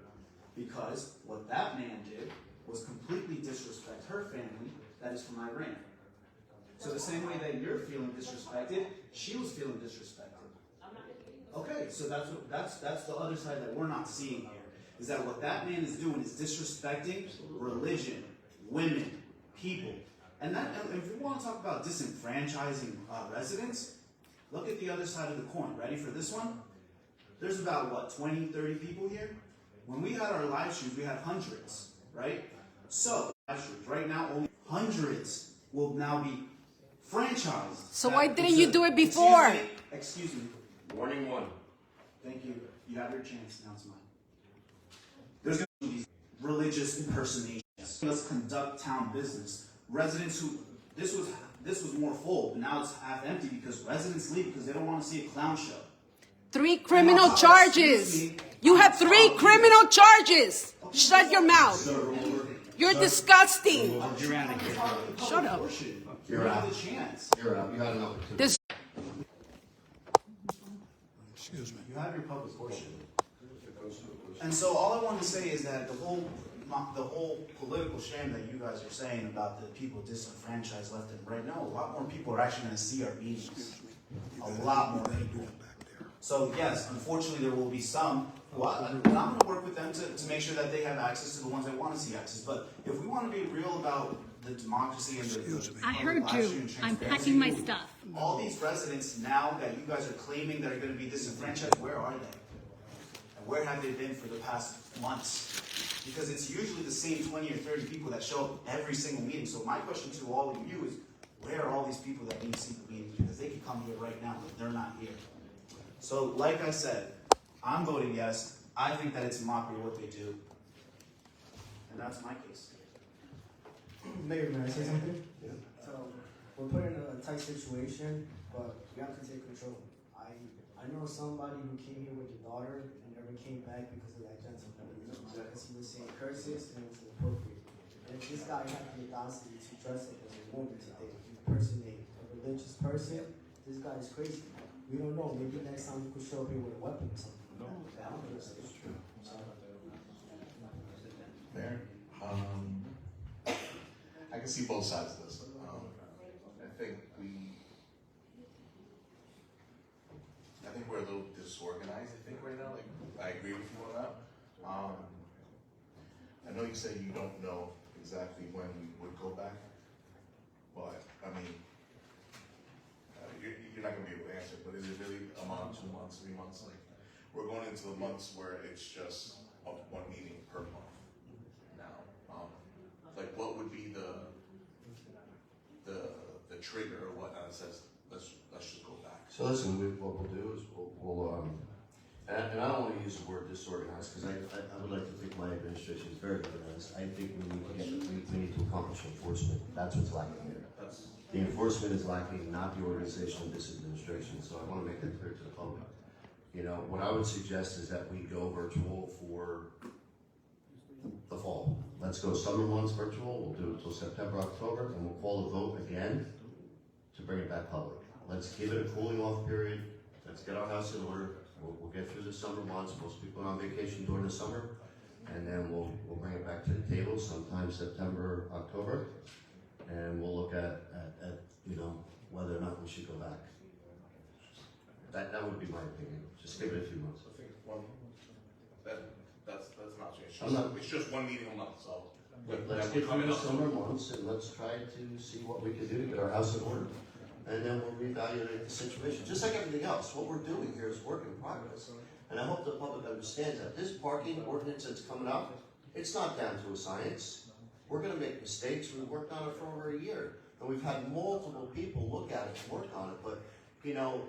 because what that man did was completely disrespect her family that is from Iran. So the same way that you're feeling disrespected, she was feeling disrespected. Okay, so that's the other side that we're not seeing here, is that what that man is doing is disrespecting religion, women, people. And if we want to talk about disenfranchising residents, look at the other side of the coin. Ready for this one? There's about, what, 20, 30 people here? When we had our live streams, we had hundreds, right? So, live streams, right now, only hundreds will now be franchised. So why didn't you do it before? Excuse me. Warning one. Thank you. You have your chance. Now it's mine. There's going to be these religious impersonations. Let's conduct town business. Residents who this was more full, but now it's half empty because residents leave because they don't want to see a clown show. 3 criminal charges. You have 3 criminal charges. Shut your mouth. You're disgusting. Shut up. You're out of the chance. You're out. You had an opportunity. This Excuse me. You have your public portion. And so all I want to say is that the whole political shame that you guys are saying about the people disenfranchised left and right, no, a lot more people are actually going to see our meetings. A lot more people. So yes, unfortunately there will be some, and I'm going to work with them to make sure that they have access to the ones that want to see access. But if we want to be real about the democracy and the I heard you. I'm packing my stuff. All these residents now that you guys are claiming that are going to be disenfranchised, where are they? And where have they been for the past months? Because it's usually the same 20 or 30 people that show up every single meeting. So my question to all of you is, where are all these people that need to see the meetings? Because they can come here right now, but they're not here. So like I said, I'm voting yes. I think that it's a mockery of what they do. And that's my case. Mayor, may I say something? Yeah. So, we're put in a tight situation, but we have to take control. I know somebody who came here with a daughter and never came back because of that gentleman. Because he was saying curses and it was inappropriate. And if this guy had the audacity to dress up as a woman today, impersonate a religious person, this guy is crazy. We don't know. Maybe next time he could show up here with a weapon or something. No, I don't think that's true. Mayor, I can see both sides of this. I think we're a little disorganized. I think right now, like I agree with you on that. I know you said you don't know exactly when we would go back, but I mean, you're not gonna be able to answer. But is it really a month, 2 months, 3 months? Like we're going into the months where it's just one meeting per month now. Like what would be the trigger or whatnot that says let's just go back? So listen, what we'll do is we'll and I don't want to use the word disorganized because I would like to think my administration is very organized. I think we need to accomplish enforcement. That's what's lacking here. The enforcement is lacking, not the organization of this administration. So I want to make that clear to the public. You know, what I would suggest is that we go virtual for the fall. Let's go summer months virtual. We'll do it until September, October, and we'll call a vote again to bring it back public. Let's give it a cooling off period. Let's get our house in order. We'll get through the summer months. Most people are on vacation during the summer, and then we'll bring it back to the table sometime September, October, and we'll look at you know whether or not we should go back. That would be my opinion. Just give it a few months. I think that's not changing. It's just one meeting a month, so. Let's get through the summer months and let's try to see what we can do to get our house in order. and then we'll reevaluate the situation. Just like everything else, what we're doing here is work in progress. And I hope the public understands that. This parking ordinance that's coming up, it's not down to a science. We're gonna make mistakes. We've worked on it for over a year. And we've had multiple people look at it and work on it. But, you know,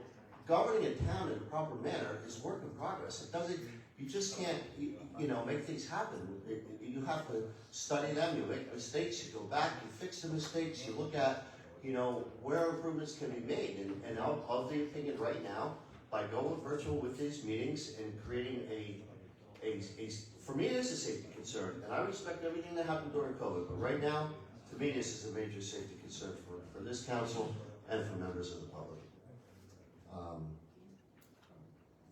governing a town in a proper manner is work in progress. It doesn't, you just can't, you know, make things happen. You have to study them, you make mistakes, you go back, you fix the mistakes, you look at, you know, where improvements can be made. And I'm of the opinion right now, by going virtual with these meetings and creating for me, it is a safety concern, and I respect everything that happened during COVID, but right now, to me, this is a major safety concern for this council and for members of the public.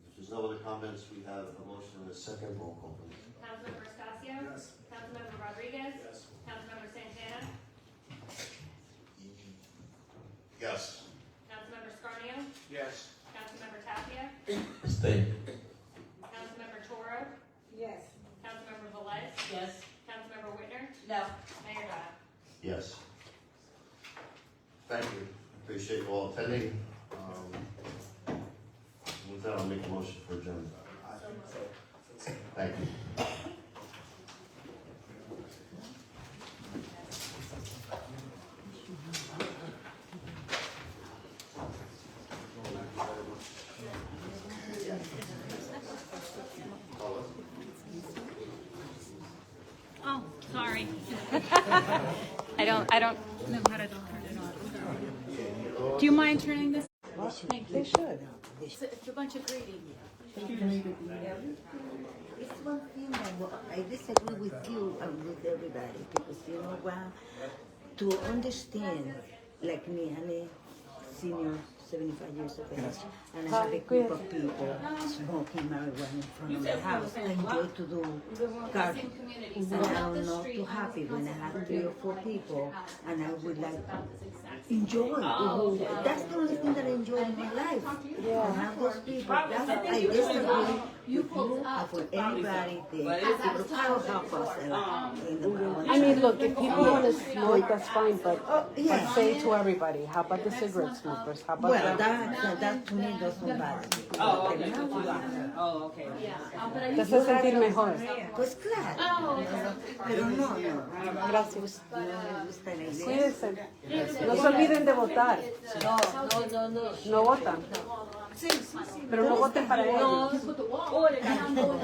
If there's no other comments, we have a motion and a second. Roll call, please. Councilmember Estacio? Yes. Councilmember Rodriguez? Yes. Councilmember Santana? Yes. Councilmember Scarnio? Yes. Councilmember Tapia? Stay. Councilmember Toro? Yes. Councilmember Velez? Yes. Councilmember Whitner? No. Mayor Dodd? Yes. Thank you. Appreciate you all attending. With that, I'll make a motion for adjournment. Thank you. Oh, sorry. I don't know how to turn it on. Do you mind turning this? They should. It's a bunch of greeting. It's one thing that I disagree with you and with everybody because you know what? To understand, like me, I'm a senior, 75 years of age, and I have a group of people smoking marijuana in front of my house. I enjoy to do gardening, and I'm not too happy when I have 3 or 4 people, and I would like enjoy. That's the only thing that I enjoy in my life. I have those people. That's I disagree with you and for anybody that will help us in the marijuana. I mean, look, if people want to smoke, that's fine, but I say to everybody, how about the cigarette smokers? How about Well, that to me doesn't bother me. Oh, okay. Oh, okay. Te hace sentir mejor. Pues claro. Pero no. Gracias. No me gusta la idea. Cuídense. No se olviden de votar. No. No votan. Sí. Pero no voten para ellos. No.